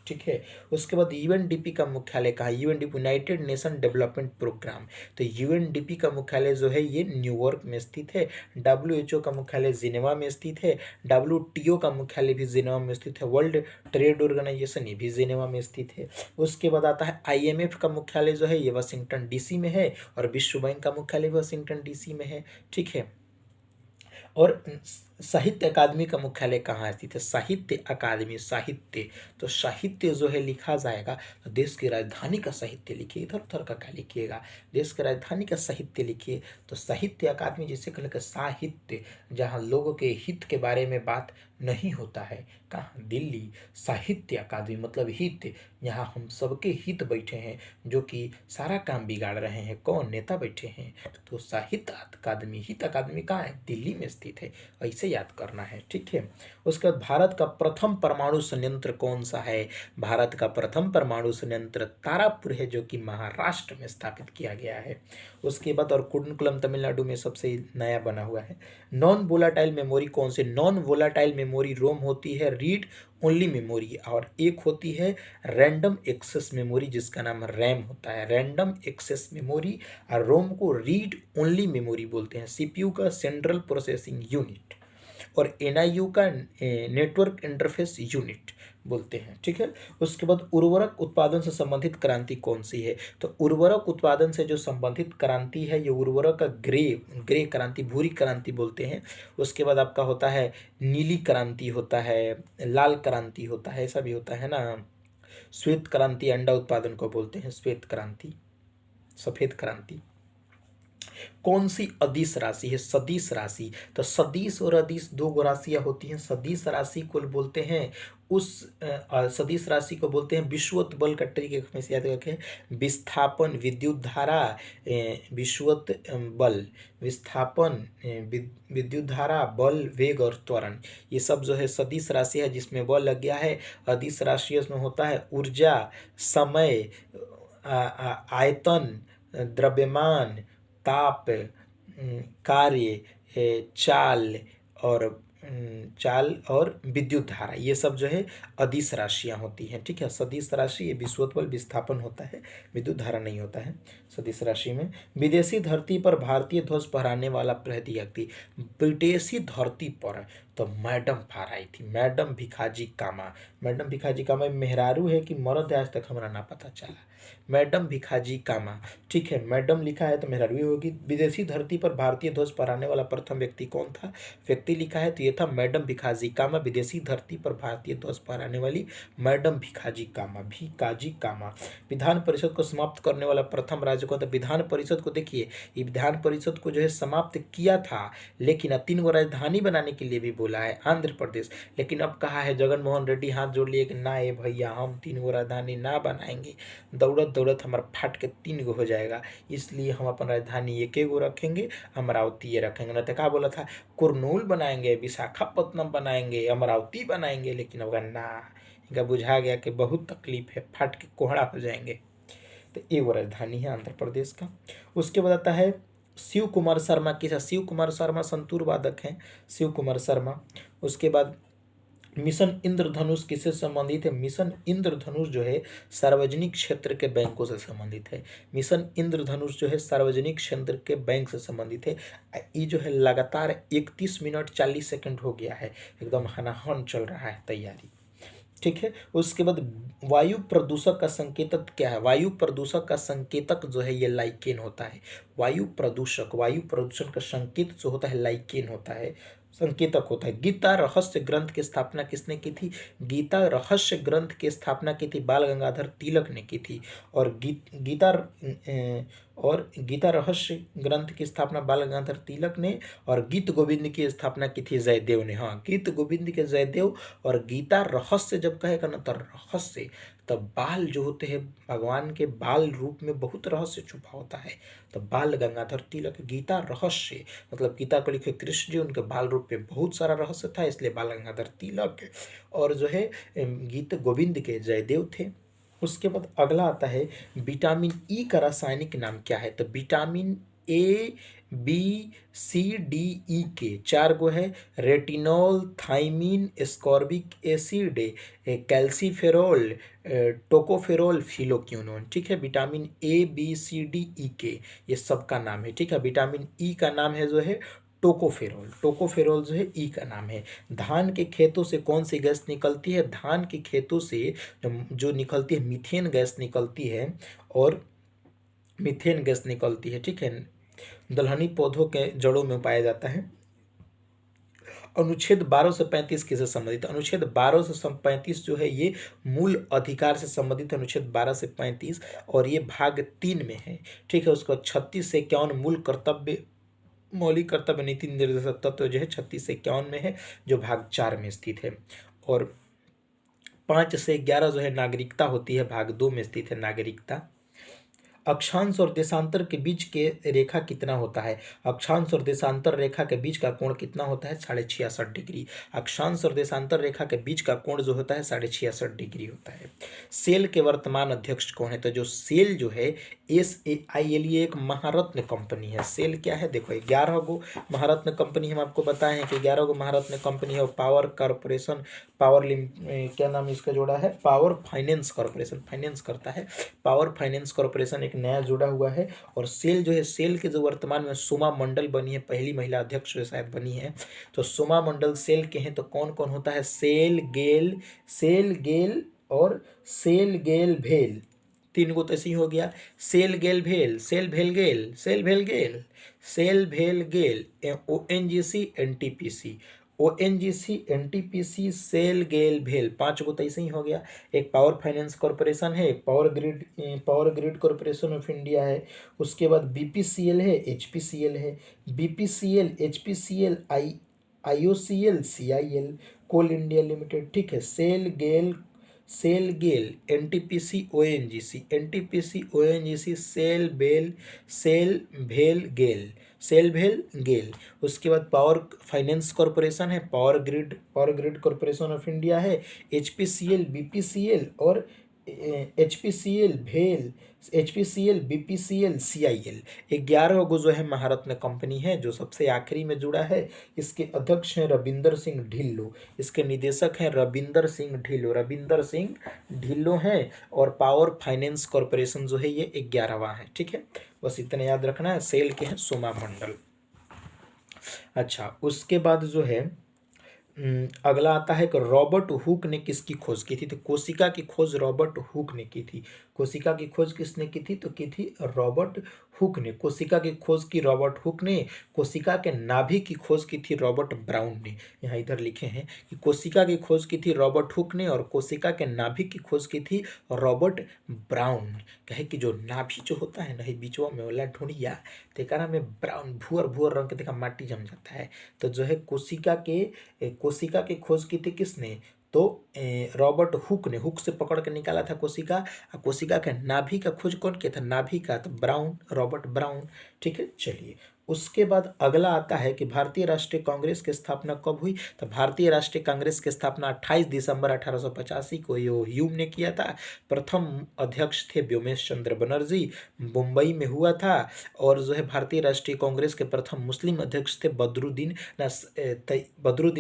ठीक है, उसके बाद UNDP का मुख्यालय कहाँ? UNDP United Nation Development Programme. तो UNDP का मुख्यालय जो है ये न्यूयॉर्क में स्थित है। WHO का मुख्यालय जिनेवा में स्थित है। WTO का मुख्यालय भी जिनेवा में स्थित है। वर्ल्ड ट्रेड ऑर्गेनाइजेशन ये भी जिनेवा में स्थित है। उसके बाद आता है IMF का मुख्यालय जो है ये वाशिंगटन DC में है, और विश्व बैंक का मुख्यालय वाशिंगटन DC में है। ठीक है, और साहित्य अकादमी का मुख्यालय कहाँ स्थित है? साहित्य अकादमी, साहित्य, तो साहित्य जो है लिखा जाएगा तो देश की राजधानी का साहित्य लिखिए, इधर उधर का क्या लिखिएगा, देश की राजधानी का साहित्य लिखिए। तो साहित्य अकादमी जिसे कहते साहित्य, जहाँ लोगों के हित के बारे में बात नहीं होता है, कहाँ? दिल्ली। साहित्य अकादमी मतलब हित, यहाँ हम सबके हित बैठे हैं, जो कि सारा काम बिगाड़ रहे हैं, कौन? नेता बैठे हैं। तो साहित्य अकादमी, हित अकादमी कहाँ है? दिल्ली में स्थित है, ऐसे याद करना है। ठीक है, उसके बाद भारत का प्रथम परमाणु संयंत्र कौन सा है? भारत का प्रथम परमाणु संयंत्र तारापुर है, जो कि महाराष्ट्र में स्थापित किया गया है। उसके बाद और कुडनकुलम तमिलनाडु में सबसे नया बना हुआ है। नॉन वोलाटाइल मेमोरी कौन से? नॉन वोलाटाइल मेमोरी रोम होती है रीड ओनली मेमोरी, और एक होती है रैंडम एक्सेस मेमोरी जिसका नाम रैम होता है, रैंडम एक्सेस मेमोरी। और रोम को रीड ओनली मेमोरी बोलते हैं। CPU का सेंट्रल प्रोसेसिंग यूनिट, और NIU का नेटवर्क इंटरफेस यूनिट बोलते हैं। ठीक है, उसके बाद उर्वरक उत्पादन से संबंधित क्रांति कौन सी है? तो उर्वरक उत्पादन से जो संबंधित क्रांति है ये उर्वरक का ग्रे क्रांति, भूरी क्रांति बोलते हैं। उसके बाद आपका होता है नीली क्रांति होता है, लाल क्रांति होता है, ऐसा भी होता है ना। श्वेत क्रांति अंडा उत्पादन को बोलते हैं, श्वेत क्रांति, सफेद क्रांति। कौन सी अदिश राशि है? सदिश राशि। तो सदिश और अदिश दो गो राशियां होती हैं। सदिश राशि को बोलते हैं उस सदिश राशि को बोलते हैं विषुवत बल का ट्रिक एक हमेशा याद रखें। विस्थापन, विद्युत धारा, विषुवत बल, विस्थापन, विद्युत धारा, बल, वेग और त्वरण, ये सब जो है सदिश राशि है जिसमें बल लग गया है। अदिश राशि उसमें होता है ऊर्जा, समय, आयतन, द्रव्यमान, ताप, कार्य, चाल और चाल और विद्युत धारा, ये सब जो है अदिश राशियां होती हैं। ठीक है, सदिश राशि ये विषुवत बल, विस्थापन होता है, विद्युत धारा नहीं होता है सदिश राशि में। विदेशी धरती पर भारतीय ध्वज फहराने वाला पहली व्यक्ति, विदेशी धरती पर तो मैडम फहराई थी, मैडम भिखाजी कामा। मैडम भिखाजी कामा मेहरारू है कि मर्द है आज तक हमारा ना पता चला। मैडम भिखाजी कामा, ठीक है, मैडम लिखा है तो मेहरारू ही होगी। विदेशी धरती पर भारतीय ध्वज फहराने वाला प्रथम व्यक्ति कौन था? व्यक्ति लिखा है तो ये था मैडम भिखाजी कामा। विदेशी धरती पर भारतीय ध्वज फहराने वाली मैडम भिखाजी कामा, भिखाजी कामा। विधान परिषद को समाप्त करने वाला प्रथम राज्य कौन था? विधान परिषद को देखिए, ये विधान परिषद को जो है समाप्त किया था, लेकिन 3 गो राजधानी बनाने के लिए भी बोला है, आंध्र प्रदेश। लेकिन अब कहा है जगन मोहन रेड्डी हाथ जोड़ लिए कि ना ये भैया हम 3 गो राजधानी ना बनाएंगे, दौड़त दौड़त हमारा फाट के 3 गो हो जाएगा, इसलिए हम अपन राजधानी 1 गो रखेंगे, अमरावती ये रखेंगे। ना तो क्या बोला था, कुरनूल बनाएंगे, विशाखापट्टनम बनाएंगे, अमरावती बनाएंगे, लेकिन अब ना, इनका बुझा गया कि बहुत तकलीफ है, फाट के कोहड़ा हो जाएंगे। तो ये वो राजधानी है आंध्र प्रदेश का। उसके बाद आता है शिव कुमार शर्मा की। शिव कुमार शर्मा संतूर वादक हैं, शिव कुमार शर्मा। उसके बाद मिशन इंद्रधनुष किससे संबंधित है? मिशन इंद्रधनुष जो है सार्वजनिक क्षेत्र के बैंकों से संबंधित है। मिशन इंद्रधनुष जो है सार्वजनिक क्षेत्र के बैंक से संबंधित है। ये जो है लगातार 31 मिनट 40 सेकंड हो गया है, एकदम हनाहन चल रहा है तैयारी। ठीक है, उसके बाद वायु प्रदूषक का संकेतक क्या है? वायु प्रदूषक का संकेतक जो है ये लाइकेन होता है। वायु प्रदूषण का संकेत जो होता है लाइकेन होता है, संकेतक होता है। गीता रहस्य ग्रंथ की स्थापना किसने की थी? गीता रहस्य ग्रंथ की स्थापना की थी बाल गंगाधर तिलक ने की थी। और गीता रहस्य ग्रंथ की स्थापना बाल गंगाधर तिलक ने, और गीत गोविंद की स्थापना की थी जयदेव ने। हाँ, गीत गोविंद के जयदेव। और गीता रहस्य जब कहेगा ना तो रहस्य, तब बाल जो होते हैं भगवान के बाल रूप में बहुत रहस्य छुपा होता है, तो बाल गंगाधर तिलक। गीता रहस्य मतलब गीता को लिखे कृष्ण जी, उनके बाल रूप में बहुत सारा रहस्य था, इसलिए बाल गंगाधर तिलक। और जो है गीत गोविंद के जयदेव थे। उसके बाद अगला आता है विटामिन ई का रासायनिक नाम क्या है? तो vitamin A, B, C, D, E के 4 गो है। Retinol, thiamine, ascorbic acid, calciferol, tocopherol, phylloquinone. ठीक है, vitamin A, B, C, D, E के ये सबका नाम है। ठीक है, विटामिन ई का नाम है जो है टोकोफेरोल। टोकोफेरोल जो है ई का नाम है। धान के खेतों से कौन सी गैस निकलती है? धान के खेतों से जो निकलती है मीथेन गैस निकलती है, और मीथेन गैस निकलती है। ठीक है, दलहनी पौधों के जड़ों में पाया जाता है। अनुच्छेद 12 से 35 किससे संबंधित? अनुच्छेद 12 से 35 जो है ये मूल अधिकार से संबंधित, अनुच्छेद 12 से 35, और ये भाग 3 में है। ठीक है, उसको 36 से 51 मूल कर्तव्य, मौलिक कर्तव्य नीति निर्देशक तत्व जो है 36 से 51 में है, जो भाग 4 में स्थित है। और 5 से 11 जो है नागरिकता होती है, भाग 2 में स्थित है नागरिकता। अक्षांश और देशांतर के बीच के रेखा कितना होता है? अक्षांश और देशांतर रेखा के बीच का कोण कितना होता है? 66.5 डिग्री। अक्षांश और देशांतर रेखा के बीच का कोण जो होता है 66.5 डिग्री होता है। सेल के वर्तमान अध्यक्ष कौन है? तो जो सेल जो है SAIL ये एक महारत्न कंपनी है। सेल क्या है? देखो 11 गो महारत्न कंपनी हम आपको बताए हैं कि 11 गो महारत्न कंपनी है। पावर कॉर्पोरेशन, क्या नाम इसका जोड़ा है? पावर फाइनेंस कॉर्पोरेशन, फाइनेंस करता है। पावर फाइनेंस कॉर्पोरेशन एक नया जुड़ा हुआ है। और सेल जो है, सेल के जो वर्तमान में सोमा मंडल बनी है, पहली महिला अध्यक्ष जो शायद बनी है, तो सोमा मंडल सेल के हैं। तो कौन कौन होता है? सेल गेल और सेल गेल भेल, 3 गो तो ऐसे ही हो गया। सेल गेल भेल, सेल भेल गेल, सेल भेल गेल, सेल भेल GAIL, ONGC NTPC, ONGC, NTPC, SAIL, GAIL, भेल, 5 गो तो ऐसे ही हो गया। एक पावर फाइनेंस कॉरपोरेशन है, एक Power grid corporation of India है। उसके बाद बीपीसीएल है, एचपीसीएल है। BPCL, HPCL, IOCL, CIL, Coal India Limited, ठीक है। SAIL GAIL, NTPC, ONGC, NTPC, ONGC, SAIL भेल गेल। उसके बाद पावर फाइनेंस कॉरपोरेशन है, Power grid corporation of India है, एचपीसीएल, बीपीसीएल और एचपीसीएल, बीपीसीएल, सीआईएल। 11 गो जो है महारत्न कंपनी है। जो सबसे आखिरी में जुड़ा है, इसके अध्यक्ष हैं रविंदर सिंह ढिल्लो, इसके निदेशक हैं रविंदर सिंह ढिल्लो हैं। और पावर फाइनेंस कॉरपोरेशन जो है ये 11वां है, ठीक है। बस इतना याद रखना है। सेल के हैं सोमा मंडल। अच्छा, उसके बाद जो है अगला आता है कि रॉबर्ट हुक ने किसकी खोज की थी। तो कोशिका की खोज रॉबर्ट हुक ने की थी। कोशिका की खोज किसने की थी? तो की थी रॉबर्ट हुक ने। कोशिका की खोज की रॉबर्ट हुक ने। कोशिका के नाभि की खोज की थी रॉबर्ट ब्राउन ने। यहाँ इधर लिखे हैं कि कोशिका की खोज की थी रॉबर्ट हुक ने और कोशिका के नाभि की खोज की थी रॉबर्ट ब्राउन। कहे कि जो नाभि जो होता है ना, बीचवा में वाला ढूंढिया, तेकरा में ब्राउन भूअर रंग के देखा माटी जम जाता है। तो जो है कोशिका की खोज की थी किसने? तो रॉबर्ट हुक ने। हुक से पकड़ के निकाला था कोशिका। और कोशिका के नाभि का खोज कौन किया था? नाभि का तो रॉबर्ट ब्राउन, ठीक है। चलिए, उसके बाद अगला आता है कि भारतीय राष्ट्रीय कांग्रेस की स्थापना कब हुई। तो भारतीय राष्ट्रीय कांग्रेस की स्थापना 28 दिसंबर 1885 को ह्यूम ने किया था। प्रथम अध्यक्ष थे व्योमेश चंद्र बनर्जी, मुंबई में हुआ था। और जो है भारतीय राष्ट्रीय कांग्रेस के प्रथम मुस्लिम अध्यक्ष थे बदरुद्दीन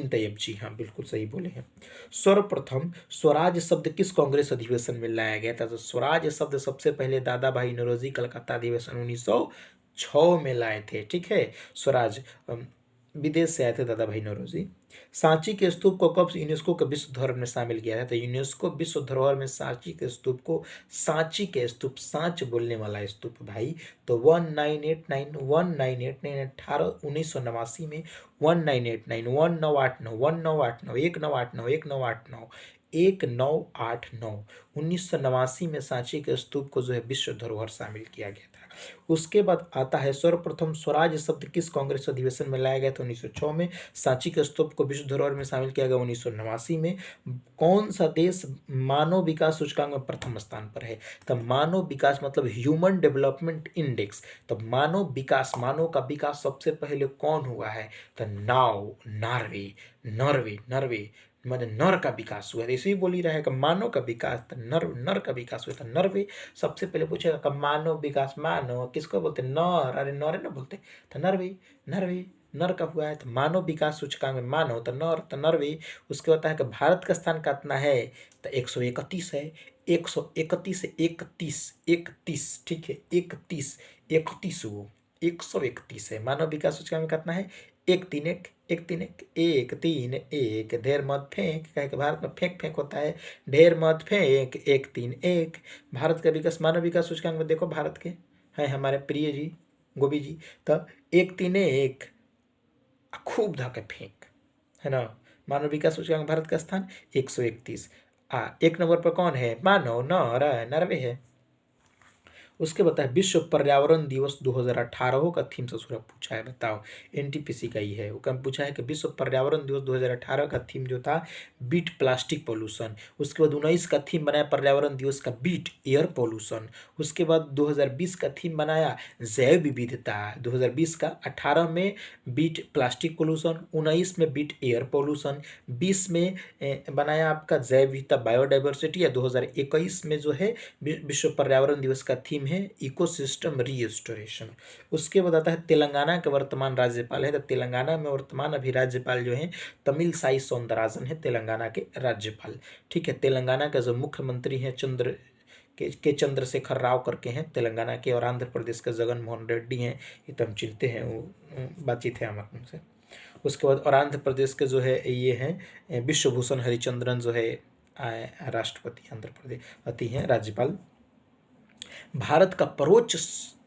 तैयब जी। हाँ, बिल्कुल सही बोले हैं। सर्वप्रथम स्वराज शब्द किस कांग्रेस अधिवेशन में लाया गया था? तो स्वराज शब्द सबसे पहले दादा भाई नौरोजी कलकत्ता अधिवेशन 1906 में लाए थे, ठीक है। स्वराज विदेश से आए थे दादा भाई नौरोजी। सांची के स्तूप को कब यूनेस्को के विश्व धरोहर में शामिल किया है? तो यूनेस्को विश्व धरोहर में सांची के स्तूप को, सांची के स्तूप, सांच बोलने वाला स्तूप भाई, तो 1989 1989 में 1989 में सांची के स्तूप को जो है विश्व धरोहर शामिल किया गया था। उसके बाद आता है सर्वप्रथम स्वराज शब्द किस कांग्रेस अधिवेशन में लाया गया था? 1906 में। सांची के स्तूप को विश्व धरोहर में शामिल किया गया 1989 में। कौन सा देश मानव विकास सूचकांक में प्रथम स्थान पर है? तो मानव विकास मतलब ह्यूमन डेवलपमेंट इंडेक्स। तो मानव का विकास सबसे पहले कौन हुआ है? तो नॉर्वे मैंने नर का विकास हुआ है। इसी बोली रहा है कि मानव का विकास, तो नर का विकास हुआ था। नॉर्वे सबसे पहले पूछेगा कि मानव विकास, मानव किसको बोलते? नर, अरे नर ना बोलते। तो नॉर्वे नर का हुआ है। तो मानव विकास सूचकांक में मानव तो नॉर्वे। उसके होता है कि भारत का स्थान कितना है? तो 131 है। 131 से 31, ठीक है। 131 है। मानव विकास सूचकांक में कितना है? 131। ढेर मत फेंक, कहे कि भारत में फेंक होता है। ढेर मत फेंक, 131। भारत का विकास, मानव विकास सूचकांक में देखो भारत के हैं हमारे प्रिय जी गोभी जी। तब 131 खूब धके फेंक, है ना। मानव विकास सूचकांक भारत का स्थान 131। 1 नंबर पर कौन है? मानव, नॉर्वे है। उसके बताए विश्व पर्यावरण दिवस 2018 का थीम ससुरा पूछा है, बताओ। एनटीपीसी का ही है। वो कम पूछा है कि विश्व पर्यावरण दिवस 2018 का थीम जो था बीट प्लास्टिक पोल्यूशन। उसके बाद 19 का थीम बनाया पर्यावरण दिवस का बीट एयर पोल्यूशन। उसके बाद 2020 का थीम बनाया जैव विविधता। 2020 का 18 में बीट प्लास्टिक पोल्यूशन, 19 में बीट एयर पोल्यूशन, 20 में बनाया आपका जैव विविधता बायोडाइवर्सिटी। या 2021 में जो है विश्व पर्यावरण दिवस का थीम है इकोसिस्टम रीस्टोरेशन। उसके बाद आता है तेलंगाना के वर्तमान राज्यपाल है। तो तेलंगाना में वर्तमान अभी राज्यपाल जो है तमिलसाई सौंदरराजन है, तेलंगाना के राज्यपाल, ठीक है। तेलंगाना का जो मुख्यमंत्री है चंद्रशेखर राव करके हैं तेलंगाना के। और आंध्र प्रदेश के जगन मोहन रेड्डी हैं, ये तो हम चिनते हैं, वो बातचीत है हमारे उनसे। उसके बाद और आंध्र प्रदेश के जो है ये हैं विश्वभूषण हरिचंद्रन जो है राष्ट्रपति आंध्र प्रदेश हैं, राज्यपाल। भारत का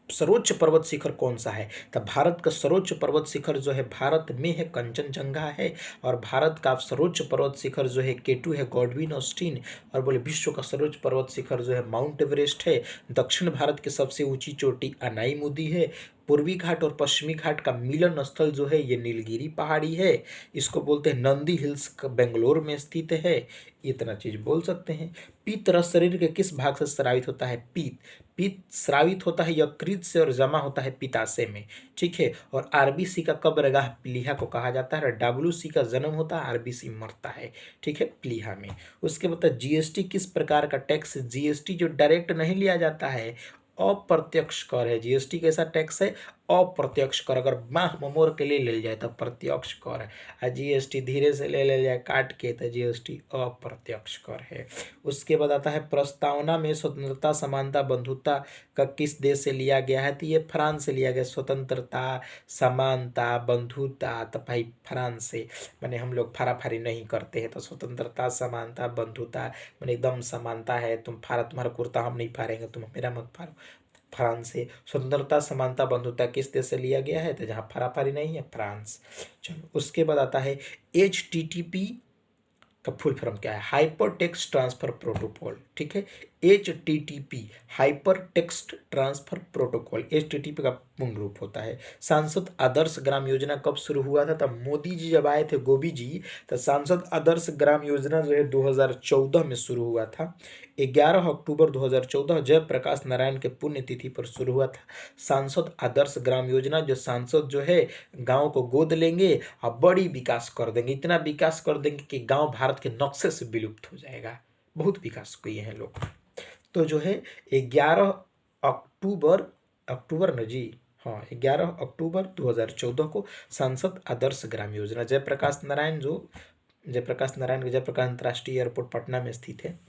सर्वोच्च पर्वत शिखर कौन सा है? तो भारत का सर्वोच्च पर्वत शिखर जो है भारत में है कंचनजंगा है, और भारत का सर्वोच्च पर्वत शिखर जो है केटू है, गॉडविन ऑस्टिन। और बोले विश्व का सर्वोच्च पर्वत शिखर जो है माउंट एवरेस्ट है। दक्षिण भारत की सबसे ऊंची चोटी अनाईमुदी है। पूर्वी घाट और पश्चिमी घाट का मिलन स्थल जो है ये नीलगिरी पहाड़ी है। इसको बोलते हैं नंदी हिल्स, बेंगलोर में स्थित है। इतना चीज बोल सकते हैं। पित्त रस शरीर के किस भाग से स्रावित होता है? पित्त। पित्त स्रावित होता है यकृत से और जमा होता है पित्ताशय में। ठीक है। और आरबीसी का कब्रगाह प्लीहा को कहा जाता है। डब्ल्यूसी का जन्म होता है, आरबीसी मरता है। ठीक है, प्लीहा में। उसके बाद जीएसटी किस प्रकार का टैक्स? जीएसटी जो डायरेक्ट नहीं लिया जाता है, अप्रत्यक्ष कर है। जीएसटी कैसा टैक्स है? अप्रत्यक्ष कर। अगर माह ममोर के लिए ले जाए तो प्रत्यक्ष कर है, और जीएसटी धीरे से ले जाए काट के तो जीएसटी अप्रत्यक्ष कर है। उसके बाद आता है प्रस्तावना में स्वतंत्रता, समानता, बंधुता का किस देश से लिया गया है? तो ये फ्रांस से लिया गया। स्वतंत्रता, समानता, बंधुता तो भाई फ्रांस से। मैंने हम लोग फाराफारी नहीं करते हैं, तो स्वतंत्रता, समानता, बंधुता मैंने एकदम समानता है। तुम फारा, तुम्हारा कुर्ता हम नहीं फाड़ेंगे, तुम मेरा मत फाड़ो। फ्रांस से स्वतंत्रता, समानता, बंधुता किस देश से लिया गया है? तो जहाँ फाराफारी नहीं है, फ्रांस। चलो उसके बाद आता है HTTP का फुल फॉर्म क्या है? Hyper text transfer protocol. ठीक है, HTTP hyper text transfer protocol HTTP का पूर्ण रूप होता है। सांसद आदर्श ग्राम योजना कब शुरू हुआ था? तब मोदी जी जब आए थे, गोभी जी, तो सांसद आदर्श ग्राम योजना जो है 2014 में शुरू हुआ था। 11 अक्टूबर 2014 जयप्रकाश नारायण के पुण्यतिथि पर शुरू हुआ था सांसद आदर्श ग्राम योजना। जो सांसद जो है गांव को गोद लेंगे और बड़ी विकास कर देंगे। इतना विकास कर देंगे कि गांव भारत के नक्शे से विलुप्त हो जाएगा। बहुत विकास किए हैं लोग। तो जो है 11 अक्टूबर, अक्टूबर न जी, हाँ 11 अक्टूबर 2014 को सांसद आदर्श ग्राम योजना, जयप्रकाश नारायण जो जयप्रकाश नारायण जयप्रकाश अंतर्राष्ट्रीय एयरपोर्ट पटना में स्थित है।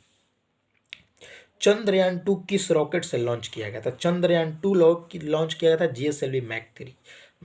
चंद्रयान 2 किस रॉकेट से लॉन्च किया गया था? चंद्रयान 2 लॉन्च किया गया था जीएसएलवी मैक 3।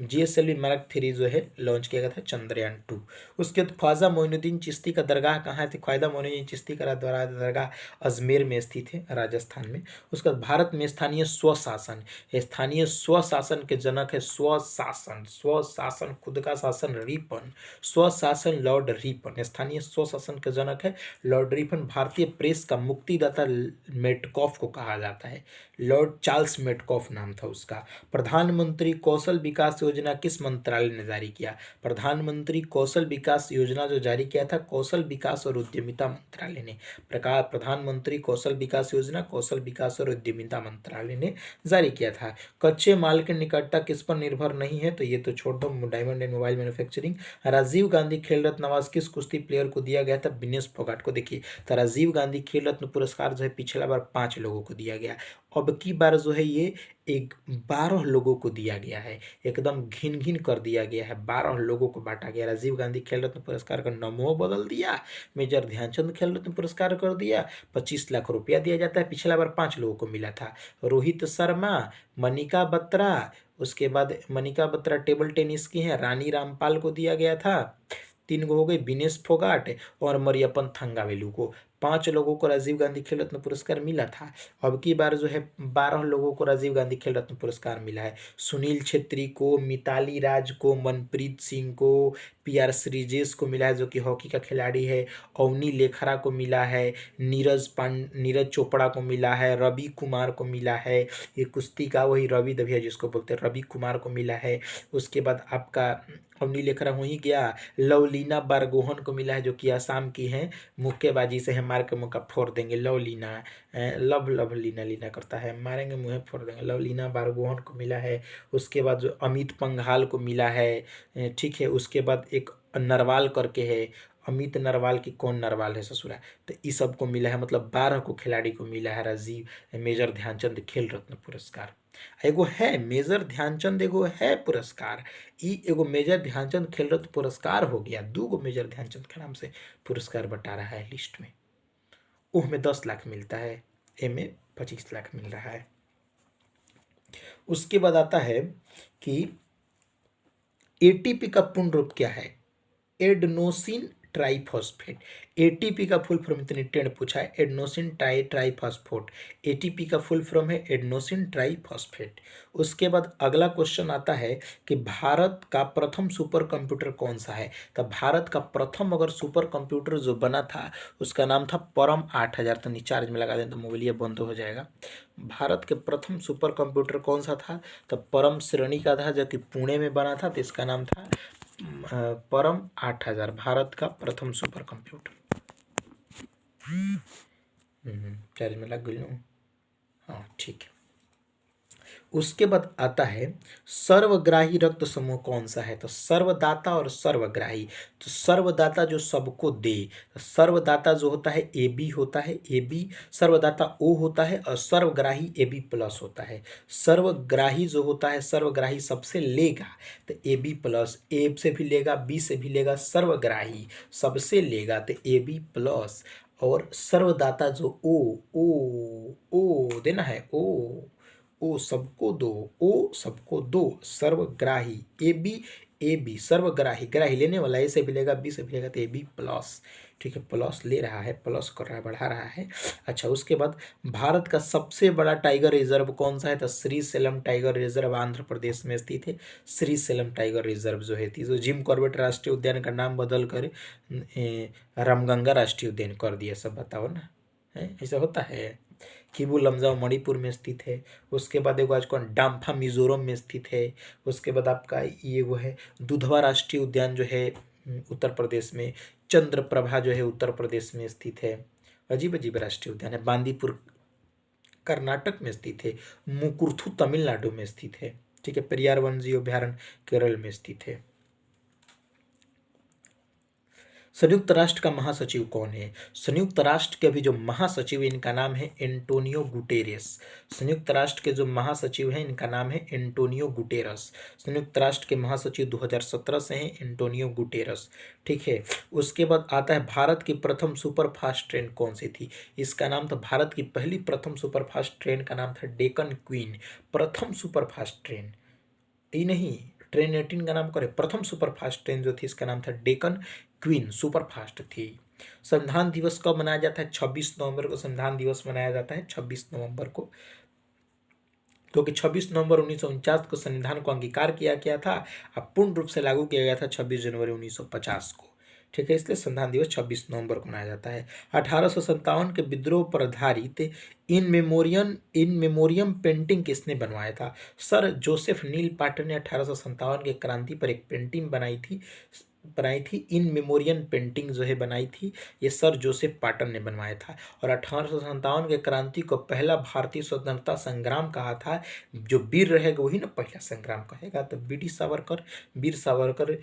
जीएसएलवी मैक 3 जो है लॉन्च किया गया था चंद्रयान 2। उसके बाद ख्वाजा मोइनुद्दीन चिश्ती का दरगाह कहाँ है? तो ख्वाजा मोइनुद्दीन चिश्ती का दरगाह अजमेर में स्थित है, राजस्थान में। उसके बाद भारत में स्थानीय स्वशासन, स्थानीय स्वशासन के जनक है स्वशासन। स्वशासन, खुद का शासन, रिपन। स्वशासन लॉर्ड रिपन स्थानीय स्वशासन के जनक है लॉर्ड रिपन। भारतीय प्रेस का मुक्तिदाता मेटकॉफ को कहा जाता है। लॉर्ड चार्ल्स मेटकॉफ नाम था उसका। प्रधानमंत्री कौशल विकास योजना किस मंत्रालय ने जारी किया? प्रधानमंत्री कौशल विकास योजना जो जारी किया था कौशल विकास और उद्यमिता मंत्रालय ने। प्रधानमंत्री कौशल विकास योजना कौशल विकास और उद्यमिता मंत्रालय ने जारी किया था। कच्चे माल की निकटता किस पर निर्भर नहीं है? तो ये तो छोड़ दो, diamond and mobile manufacturing. Rajiv Gandhi Khel Ratna award किस कुश्ती प्लेयर को दिया गया था? विनेश फोगाट को। देखिए, तो राजीव गांधी खेल रत्न पुरस्कार जो है पिछला बार 5 लोगों को दिया गया, अब की बार जो है ये 12 लोगों को दिया गया है। एकदम घिन घिन कर दिया गया है, 12 लोगों को बांटा गया। राजीव गांधी खेल रत्न पुरस्कार का नमो बदल दिया, मेजर ध्यानचंद खेल रत्न पुरस्कार कर दिया। 25 लाख रुपया दिया जाता है, पिछला बार 5 लोगों को मिला था। रोहित शर्मा, मनिका बत्रा, उसके बाद मनिका बत्रा टेबल टेनिस की है, रानी रामपाल को दिया गया था। 3 गो हो गए, विनेश फोगाट और मरियप्पन थंगावेलु को। 5 लोगों को राजीव गांधी खेल रत्न पुरस्कार मिला था। अब की बार जो है 12 लोगों को राजीव गांधी खेल रत्न पुरस्कार मिला है। सुनील छेत्री को, मिताली राज को, मनप्रीत सिंह को, PR श्रीजेश को मिला है जो कि हॉकी का खिलाड़ी है। अवनी लेखरा को मिला है। नीरज चोपड़ा को मिला है। रवि कुमार को मिला है। ये कुश्ती का वही रवि दभिया जिसको बोलते हैं, रवि कुमार को मिला है। उसके बाद आपका अवनी लेखरा हो ही गया। लवलीना बारगोहन को मिला है जो कि आसाम की है, मुक्केबाजी से है, मार के मुक्का फोड़ देंगे। लवलीना, लव लव लीना लीना करता है, मारेंगे मुँह फोड़ देंगे। लवलीना बारगोहन को मिला है। उसके बाद जो अमित पंघाल को मिला है, ठीक है। उसके बाद एक नरवाल करके है, अमित नरवाल की कौन नरवाल है ससुरा, तो इस सब को मिला है। मतलब 12 को खिलाड़ी को मिला है राजीव मेजर ध्यानचंद खेल रत्न पुरस्कार। एगो है मेजर ध्यानचंद, एगो है पुरस्कार। ई एगो मेजर ध्यानचंद खेल रत्न पुरस्कार हो गया, 2 गो मेजर ध्यानचंद के नाम से पुरस्कार बटा रहा है लिस्ट में। ओह में 10 लाख मिलता है, ए में 25 लाख मिल रहा है। उसके बाद आता है कि ATP का पूर्ण रूप क्या है? Adenosine triphosphate. एटीपी का फुल फॉर्म इतनी टेढ़ पूछा है, एडेनोसिन ट्राइफॉस्फेट। एटीपी का फुल फॉर्म है एडेनोसिन ट्राइफॉस्फेट। उसके बाद अगला क्वेश्चन आता है कि भारत का प्रथम सुपर कंप्यूटर कौन सा है। तो भारत का प्रथम अगर सुपर कंप्यूटर जो बना था उसका नाम था परम 8000। तो चार्ज में लगा दें तो मोबाइल ये बंद हो जाएगा। भारत के प्रथम सुपर कंप्यूटर कौन सा था, तो परम श्रेणी का था जो कि पुणे में बना था, तो इसका नाम था परम 8000। भारत का प्रथम सुपर कंप्यूटर। चार्ज में लग गई। हाँ ठीक है। उसके बाद आता है सर्वग्राही रक्त समूह कौन सा है। तो सर्वदाता और सर्वग्राही। तो सर्वदाता जो सबको दे, तो सर्वदाता जो होता है ए बी होता है, ए बी। सर्वदाता ओ होता है और सर्वग्राही ए बी प्लस होता है। सर्वग्राही जो होता है, सर्वग्राही सबसे लेगा तो ए बी प्लस, ए से भी लेगा बी से भी लेगा, सर्वग्राही सबसे लेगा तो ए बी प्लस। और सर्वदाता जो ओ देना है, ओ सबको दो, ओ सबको दो, सर्वग्राही ए बी सर्वग्राही, ग्राही लेने वाला ए से भी लेगा बी से भी लेगा तो ए बी प्लस। ठीक है, प्लस ले रहा है, प्लस कर रहा है, बढ़ा रहा है। अच्छा, उसके बाद भारत का सबसे बड़ा टाइगर रिजर्व कौन सा है। तो श्रीशैलम टाइगर रिजर्व आंध्र प्रदेश में स्थित है। श्रीशैलम टाइगर रिजर्व जो है जो जिम कॉर्बेट राष्ट्रीय उद्यान का नाम बदल कर रामगंगा राष्ट्रीय उद्यान कर दिया। सब बताओ ना, है ऐसा होता है। किबू लमजाओ मणिपुर में स्थित है। उसके बाद एगो आज कौन डाम्फा मिजोरम में स्थित है। उसके बाद आपका ये वो है दुधवा राष्ट्रीय उद्यान जो है उत्तर प्रदेश में। चंद्रप्रभा जो है उत्तर प्रदेश में स्थित है। अजीब अजीब राष्ट्रीय उद्यान है। बांदीपुर कर्नाटक में स्थित है। मुकुर्थु तमिलनाडु में स्थित है। ठीक है, पेरियार वन्यजीव अभ्यारण्य केरल में स्थित है। संयुक्त राष्ट्र का महासचिव कौन है। संयुक्त राष्ट्र के अभी जो महासचिव इनका नाम है एंटोनियो गुटेरेस। संयुक्त राष्ट्र के जो महासचिव हैं इनका नाम है एंटोनियो गुटेरस। संयुक्त राष्ट्र के महासचिव 2017 से हैं एंटोनियो गुटेरस। ठीक है, उसके बाद आता है भारत की प्रथम सुपर फास्ट ट्रेन कौन सी थी। इसका नाम था, भारत की पहली प्रथम सुपर फास्ट ट्रेन का नाम था डेक्कन क्वीन। प्रथम सुपर फास्ट ट्रेन ये नहीं, ट्रेन 18 का नाम करे, प्रथम सुपर फास्ट ट्रेन जो थी इसका नाम था डेक्कन क्वीन, सुपर फास्ट थी। संविधान दिवस कब मनाया जाता है। 26 नवंबर को संविधान दिवस मनाया जाता है, 26 नवंबर को। क्योंकि 26 नवंबर 1949 को संविधान को अंगीकार किया गया था, अब पूर्ण रूप से लागू किया गया था 26 जनवरी 1950 को। ठीक है, इसलिए संविधान दिवस 26 नवंबर को मनाया जाता है। 1857 के विद्रोह पर आधारित इन मेमोरियम पेंटिंग किसने बनवाया था। सर जोसेफ नील पाटन ने 1857 के क्रांति पर एक पेंटिंग बनाई थी। इन मेमोरियम पेंटिंग जो है बनाई थी, ये सर जोसेफ पाटन ने बनवाया था। और 1857 के क्रांति को पहला भारतीय स्वतंत्रता संग्राम कहा था। जो वीर रहेगा वही ना पहला संग्राम कहेगा। तो बीडी सावरकर, वीर सावरकर,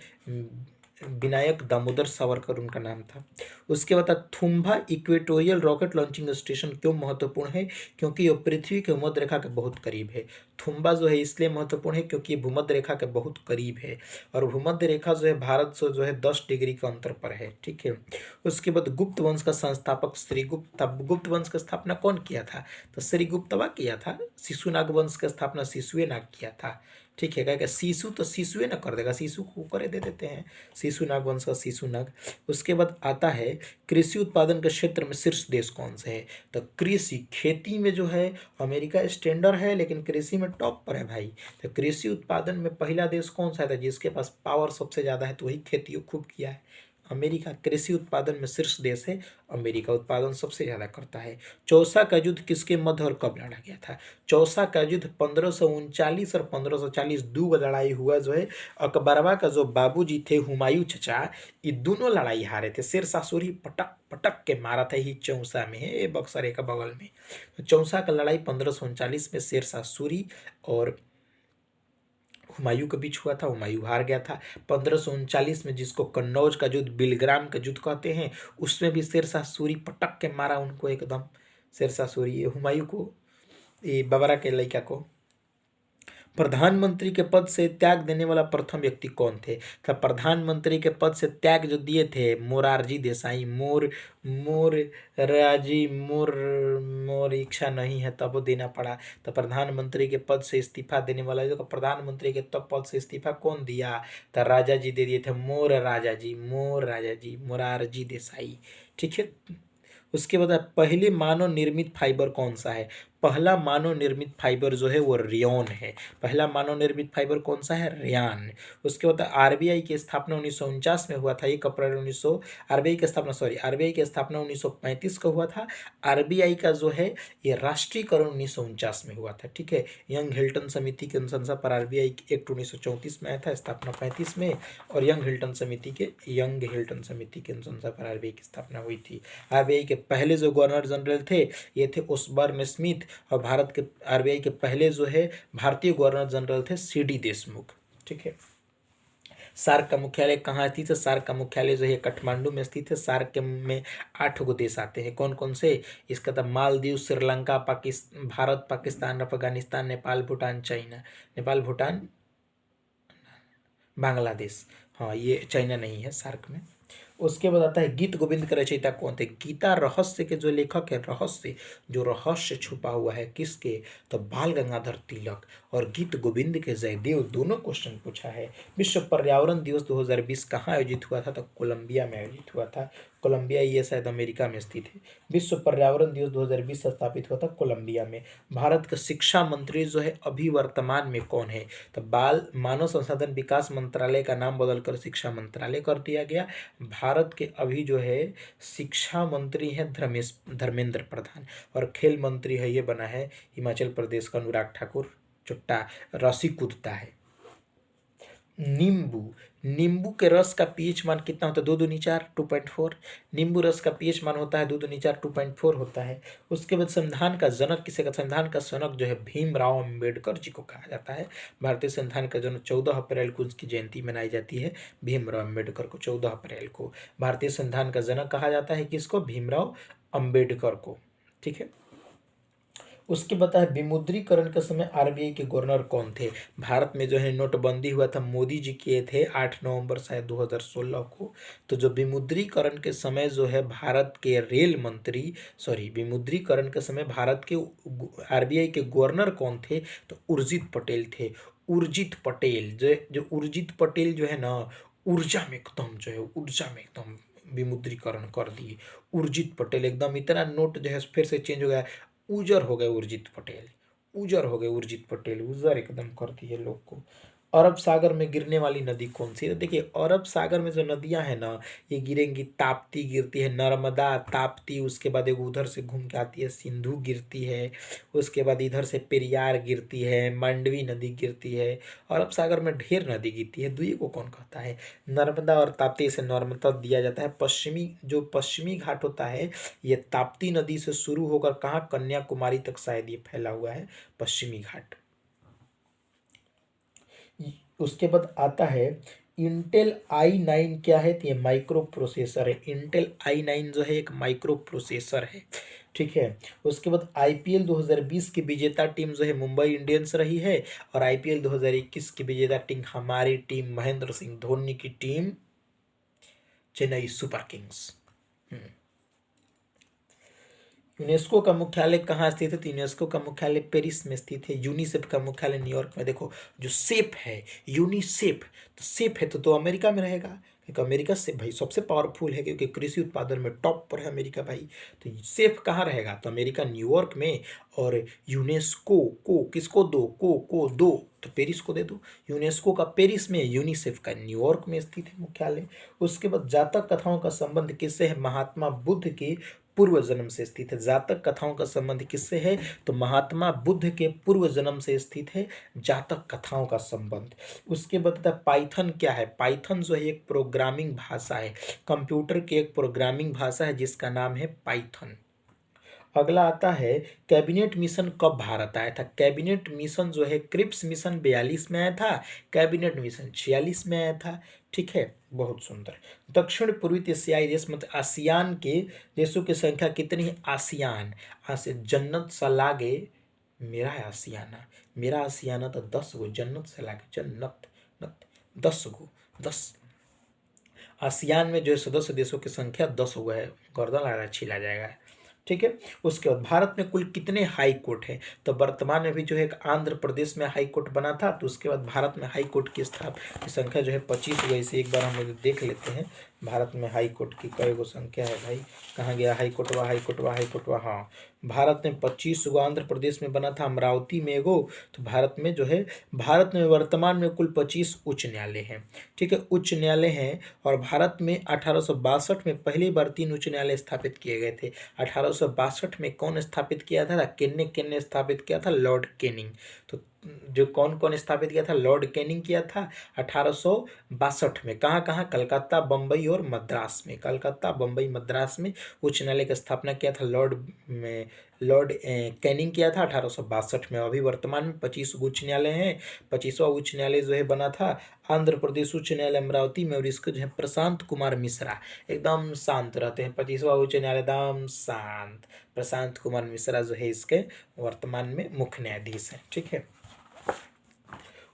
विनायक दामोदर सावरकर उनका नाम था। उसके बाद Thumba equatorial rocket launching station क्यों महत्वपूर्ण है, क्योंकि यह पृथ्वी के भूमध्य रेखा के बहुत करीब है। थुम्बा जो है इसलिए महत्वपूर्ण है क्योंकि ये भूमध्य रेखा के बहुत करीब है, और भूमध्य रेखा जो है भारत से जो है 10 डिग्री के अंतर पर है। ठीक है, उसके बाद गुप्त वंश का संस्थापक श्रीगुप्त। गुप्त वंश की स्थापना कौन किया था, तो श्रीगुप्तवा किया था। शिशुनाग वंश की स्थापना शिशुनाग किया था। ठीक है, क्या शिशु तो शिशुए ना कर देगा, शिशु को करे दे देते हैं, शिशुनाग वंश का शिशुनाग। उसके बाद आता है कृषि उत्पादन के क्षेत्र में शीर्ष देश कौन से है। तो कृषि खेती में जो है अमेरिका स्टैंडर्ड है, लेकिन कृषि में टॉप पर है भाई। तो कृषि उत्पादन में पहला देश कौन सा है, जिसके पास पावर सबसे ज़्यादा है, तो वही खेती खूब किया है अमेरिका। कृषि उत्पादन में शीर्ष देश है अमेरिका, उत्पादन सबसे ज़्यादा करता है। चौसा का युद्ध किसके मध्य और कब लड़ा गया था। चौसा का युद्ध 1539 और 1540 दो लड़ाई हुआ जो है। अकबरवा का जो बाबूजी थे हुमायूं चचा, ये दोनों लड़ाई हारे थे। शेरशाह सूरी पटक पटक के मारा था, ही चौसा में है, बक्सर का बगल में। तो चौसा का लड़ाई 1539 में शेरशाह सूरी और हुमायूं के बीच हुआ था। हुमायूं हार गया था। 1539 में जिसको कन्नौज का युद्ध, बिलग्राम का युद्ध कहते हैं, उसमें भी शेरशाह सूरी पटक के मारा उनको एकदम। शेरशाह सूरी हुमायूं को, ये बाबरा के लड़का को। प्रधानमंत्री के पद से त्याग देने वाला प्रथम व्यक्ति कौन थे? तो प्रधानमंत्री के पद से त्याग जो दिए थे मोरारजी देसाई। मोर राजी मोर इच्छा नहीं है तब वो देना पड़ा। तो प्रधानमंत्री के पद से इस्तीफा देने वाला जो प्रधानमंत्री के तब पद से इस्तीफा कौन दिया? तो राजा जी दे दिए थे। मोर राजा जी मोरारजी देसाई। ठीक है। उसके बाद पहले मानव निर्मित फाइबर कौन सा है? पहला मानव निर्मित फाइबर जो है वो रेयॉन है। पहला मानव निर्मित फाइबर कौन सा है? रेयान। उसके बाद आरबीआई की स्थापना 1949 में हुआ था। 1 अप्रैल 1900 आरबीआई की स्थापना 1935 को हुआ था। आरबीआई का जो है ये राष्ट्रीयकरण 1949 में हुआ था। ठीक है। यंग हिल्टन समिति के अनुशंसा पर आरबीआई एक्ट 1934 में आया था, स्थापना 35 में। और यंग हिल्टन समिति के अनुशंसा पर आरबीआई की स्थापना हुई थी। आरबीआई के पहले जो गवर्नर जनरल थे ये थे ओसबर्न स्मिथ। और भारत के आरबीआई के पहले जो है भारतीय गवर्नर जनरल थे सीडी देशमुख। ठीक है। सार्क का मुख्यालय कहाँ स्थित है? सार्क का मुख्यालय जो है काठमांडू में स्थित है। सार्क के में 8 गो देश आते हैं। कौन कौन से? इसका तो मालदीव, श्रीलंका, भारत, पाकिस्तान, अफगानिस्तान, नेपाल, भूटान, चाइना। नेपाल, भूटान, बांग्लादेश। हाँ, ये चाइना नहीं है सार्क में। उसके बाद आता है गीत गोविंद के रचयिता कौन थे? गीता रहस्य के जो लेखक है, रहस्य छुपा हुआ है किसके? तो बाल गंगाधर तिलक। और गीत गोविंद के जयदेव। दोनों क्वेश्चन पूछा है। विश्व पर्यावरण दिवस 2020 कहाँ आयोजित हुआ था? तो कोलंबिया में आयोजित हुआ था। कोलंबिया ये शायद अमेरिका में स्थित है। विश्व पर्यावरण दिवस 2020 स्थापित हुआ था कोलंबिया में। भारत के शिक्षा मंत्री जो है अभी वर्तमान में कौन है? तो मानव संसाधन विकास मंत्रालय का नाम बदलकर शिक्षा मंत्रालय कर दिया गया। भारत के अभी जो है शिक्षा मंत्री हैं धर्मेंद्र प्रधान। और खेल मंत्री है ये बना है हिमाचल प्रदेश का अनुराग ठाकुर, चुट्टा रस्सी कूदता है। नींबू के रस का पीएच मान कितना होता है? 2 दूनी 4 2.4। नींबू रस का पीएच मान होता है 2 दूनी 4 2.4 होता है। उसके बाद संविधान का जनक किसे का? संविधान का जनक जो है भीमराव अंबेडकर जी को कहा जाता है। भारतीय संविधान का जन्म 14 अप्रैल को उसकी जयंती मनाई जाती है। भीमराव अंबेडकर को 14 अप्रैल को भारतीय संविधान का जनक कहा जाता है। किसको? भीमराव अंबेडकर को। ठीक है। उसके बता है विमुद्रीकरण के समय आरबीआई के गवर्नर कौन थे? भारत में जो है नोटबंदी हुआ था, मोदी जी किए थे 8 नवंबर शायद 2016 को। तो जो विमुद्रीकरण के समय जो है भारत के विमुद्रीकरण के समय भारत के आरबीआई के गवर्नर कौन थे? तो उर्जित पटेल थे। उर्जित पटेल जो है ना, ऊर्जा में एकदम विमुद्रीकरण कर दिए। उर्जित पटेल एकदम इतना नोट जो है फिर से चेंज हो गया। उजर हो गए उर्जित पटेल उजर एकदम कर दिए लोग को। अरब सागर में गिरने वाली नदी कौन सी है? देखिए अरब सागर में जो नदियां हैं ना ये गिरेंगी। ताप्ती गिरती है, नर्मदा, ताप्ती। उसके बाद एक उधर से घूम के आती है सिंधु गिरती है। उसके बाद इधर से पेरियार गिरती है, मांडवी नदी गिरती है। अरब सागर में ढेर नदी गिरती है। दुई को कौन कहता है? नर्मदा और ताप्ती से नर्मदा दिया जाता है। पश्चिमी घाट होता है ये ताप्ती नदी से शुरू होकर कहाँ? कन्याकुमारी तक शायद ये फैला हुआ है पश्चिमी घाट। उसके बाद आता है इंटेल i9 क्या है? तो ये माइक्रो प्रोसेसर है। इंटेल i9 जो है एक माइक्रो प्रोसेसर है। ठीक है। उसके बाद आईपीएल 2020 की विजेता टीम जो है मुंबई इंडियंस रही है। और आईपीएल 2021 की विजेता टीम हमारी टीम महेंद्र सिंह धोनी की team Chennai super Kings. UNESCO का मुख्यालय कहाँ स्थित है? तो यूनेस्को का मुख्यालय पेरिस में स्थित है। यूनिसेफ का मुख्यालय न्यूयॉर्क में। देखो जो सेफ है यूनिसेफ, तो सेफ है तो अमेरिका में रहेगा, क्योंकि अमेरिका से भाई सबसे पावरफुल है, क्योंकि कृषि उत्पादन में टॉप पर है अमेरिका भाई। तो सेफ कहाँ रहेगा? तो अमेरिका न्यूयॉर्क में। और यूनेस्को को किसको दो? को दो तो पेरिस को दे दो। यूनेस्को का पेरिस में, यूनिसेफ का न्यूयॉर्क में स्थित है मुख्यालय। उसके बाद जातक कथाओं का संबंध किससे है? महात्मा बुद्ध के पूर्व जन्म से स्थित है। जातक कथाओं का संबंध किससे है? तो महात्मा बुद्ध के पूर्व जन्म से स्थित है जातक कथाओं का संबंध। उसके बाद पाइथन क्या है? पाइथन जो है एक प्रोग्रामिंग भाषा है, कंप्यूटर की एक प्रोग्रामिंग भाषा है जिसका नाम है पाइथन। अगला आता है कैबिनेट मिशन कब भारत आया था? कैबिनेट मिशन जो है क्रिप्स मिशन 42 में आया था, कैबिनेट मिशन 46 में आया था। ठीक है, बहुत सुंदर। दक्षिण पूर्वी एशियाई देश मतलब आसियान के देशों की संख्या कितनी है? आसियान से जन्नत सा लागे मेरा आसियाना, मेरा आसियाना तो 10 गो, जन्नत से लाके जन्नत नत 10 गो, 10। आसियान में जो है सदस्य देशों की संख्या 10 गो है, गर्दन लगा छीला जाएगा। ठीक है। उसके बाद भारत में कुल कितने हाई कोर्ट हैं? तो वर्तमान में भी जो है एक आंध्र प्रदेश में हाई कोर्ट बना था, तो उसके बाद भारत में हाई कोर्ट की की संख्या जो है 25 गई। इसे एक बार हम लोग देख लेते हैं, भारत में हाई कोर्ट की कई गो संख्या है भाई। कहाँ गया हाई कोर्ट? वह हाई कोर्ट, वह हाई कोर्ट, वह, हाँ, भारत में 25 गो। आंध्र प्रदेश में बना था, अमरावती में एगो। तो भारत में जो है, भारत में वर्तमान में कुल 25 उच्च न्यायालय हैं। ठीक है, उच्च न्यायालय हैं। और भारत में 1862 में पहली बार 3 उच्च न्यायालय स्थापित किए गए थे। 1862 में कौन स्थापित किया था? केन ने स्थापित किया था, लॉर्ड कैनिंग। तो जो कौन कौन स्थापित किया था? लॉर्ड कैनिंग किया था 1862 में। कहाँ कहाँ? कलकत्ता, बम्बई और मद्रास में। कलकत्ता, बम्बई, मद्रास में उच्च न्यायालय की स्थापना किया था लॉर्ड कैनिंग किया था 1862 में। अभी वर्तमान में 25 उच्च न्यायालय हैं। 25वां उच्च न्यायालय जो है बना था आंध्र प्रदेश उच्च न्यायालय अमरावती में, और इसको जो है प्रशांत कुमार मिश्रा, एकदम शांत रहते हैं। 25वां उच्च न्यायालय एकदम शांत, प्रशांत कुमार मिश्रा जो है इसके वर्तमान में मुख्य न्यायाधीश हैं। ठीक है।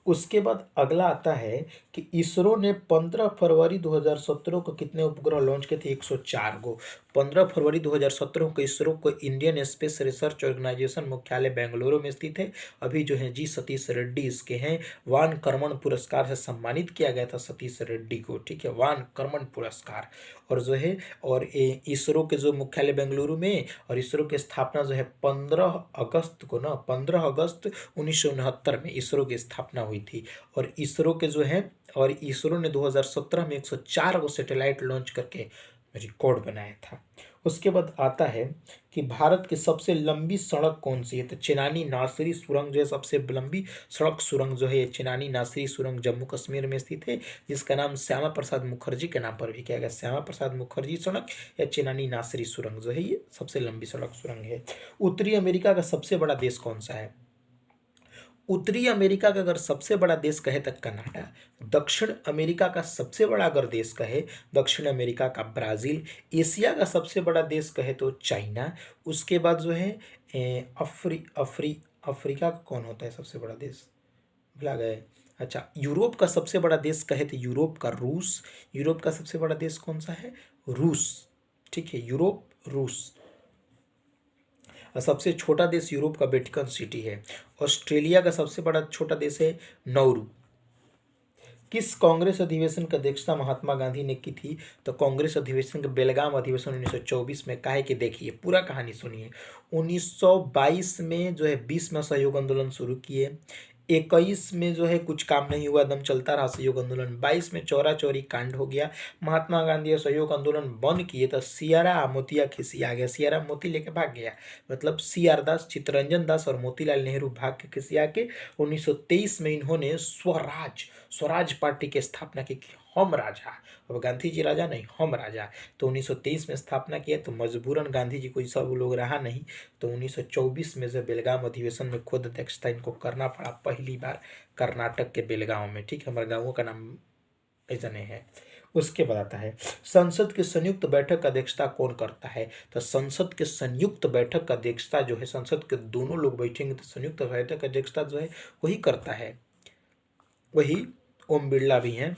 उसके बाद अगला आता है कि इसरो ने 15 फरवरी 2017 को कितने उपग्रह लॉन्च किए थे? 104 गो। 15 फरवरी 2017 को इसरो को इंडियन स्पेस रिसर्च ऑर्गेनाइजेशन मुख्यालय बेंगलुरु में स्थित है। अभी जो है जी सतीश रेड्डी इसके हैं। वान कर्मण पुरस्कार से सम्मानित किया गया था सतीश रेड्डी को। ठीक है, वान कर्मण पुरस्कार। और जो है, और इसरो के जो मुख्यालय बेंगलुरु में, और इसरो की स्थापना जो है 15 अगस्त को ना, 15 अगस्त 1969 में इसरो की स्थापना हुई थी। और इसरो के जो है, और इसरो ने 2017 में 104 को सैटेलाइट लॉन्च करके रिकॉर्ड बनाया था। उसके बाद आता है कि भारत की सबसे लंबी सड़क कौन सी है? तो चेनानी नासरी सुरंग जो है सबसे लंबी सड़क सुरंग जो है, चेनानी नासरी सुरंग जम्मू कश्मीर में स्थित है, जिसका नाम श्यामा प्रसाद मुखर्जी के नाम पर भी किया गया। श्यामा प्रसाद मुखर्जी सड़क या चेनानी नासरी सुरंग जो है, ये सबसे लंबी सड़क सुरंग है। उत्तरी अमेरिका का सबसे बड़ा देश कौन सा है? उत्तरी अमेरिका का अगर सबसे बड़ा देश कहे तो कनाडा। दक्षिण अमेरिका का सबसे बड़ा अगर देश कहे, दक्षिण अमेरिका का ब्राज़ील। एशिया का सबसे बड़ा देश कहे तो चाइना। उसके बाद जो है अफ्रीका का कौन होता है सबसे बड़ा देश? भुला गए। अच्छा, यूरोप का सबसे बड़ा देश कहे तो यूरोप का रूस। यूरोप का सबसे बड़ा देश कौन सा है? रूस। ठीक है, यूरोप, रूस। और सबसे छोटा देश यूरोप का वेटिकन सिटी है। ऑस्ट्रेलिया का सबसे बड़ा छोटा देश है नौरू। किस कांग्रेस अधिवेशन की अध्यक्षता महात्मा गांधी ने की थी? तो कांग्रेस अधिवेशन के बेलगाम अधिवेशन 1924 में। काहे कि देखिए पूरा कहानी सुनिए। 1922 में जो है 20 में असहयोग आंदोलन शुरू किए। 21 में जो है कुछ काम नहीं हुआ, दम चलता रहा असहयोग आंदोलन। 22 में चौरा चौरी कांड हो गया। महात्मा गांधी असहयोग आंदोलन बंद किए तो सियारा मोतिया खिसिया गया, सियारा मोती लेके भाग गया। मतलब सीआर दास, चित्तरंजन दास और मोतीलाल नेहरू भाग के खिसिया के 1923 में इन्होंने स्वराज पार्टी की स्थापना की। हम राजा, अब गांधी जी राजा नहीं, हम राजा। तो 1923 में स्थापना किया, तो मजबूरन गांधी जी को सब लोग रहा नहीं, तो 1924 में से बेलगाम अधिवेशन में खुद अध्यक्षता इनको करना पड़ा पहली बार, कर्नाटक के बेलगांव में। ठीक है, हमारे गाँवों का नाम ऐसा नहीं है। उसके बाद आता है संसद की संयुक्त बैठक का अध्यक्षता कौन करता है? तो संसद के संयुक्त बैठक का अध्यक्षता जो है, संसद के दोनों लोग बैठेंगे तो संयुक्त बैठक का अध्यक्षता जो है वही करता है, वही ओम बिरला भी हैं,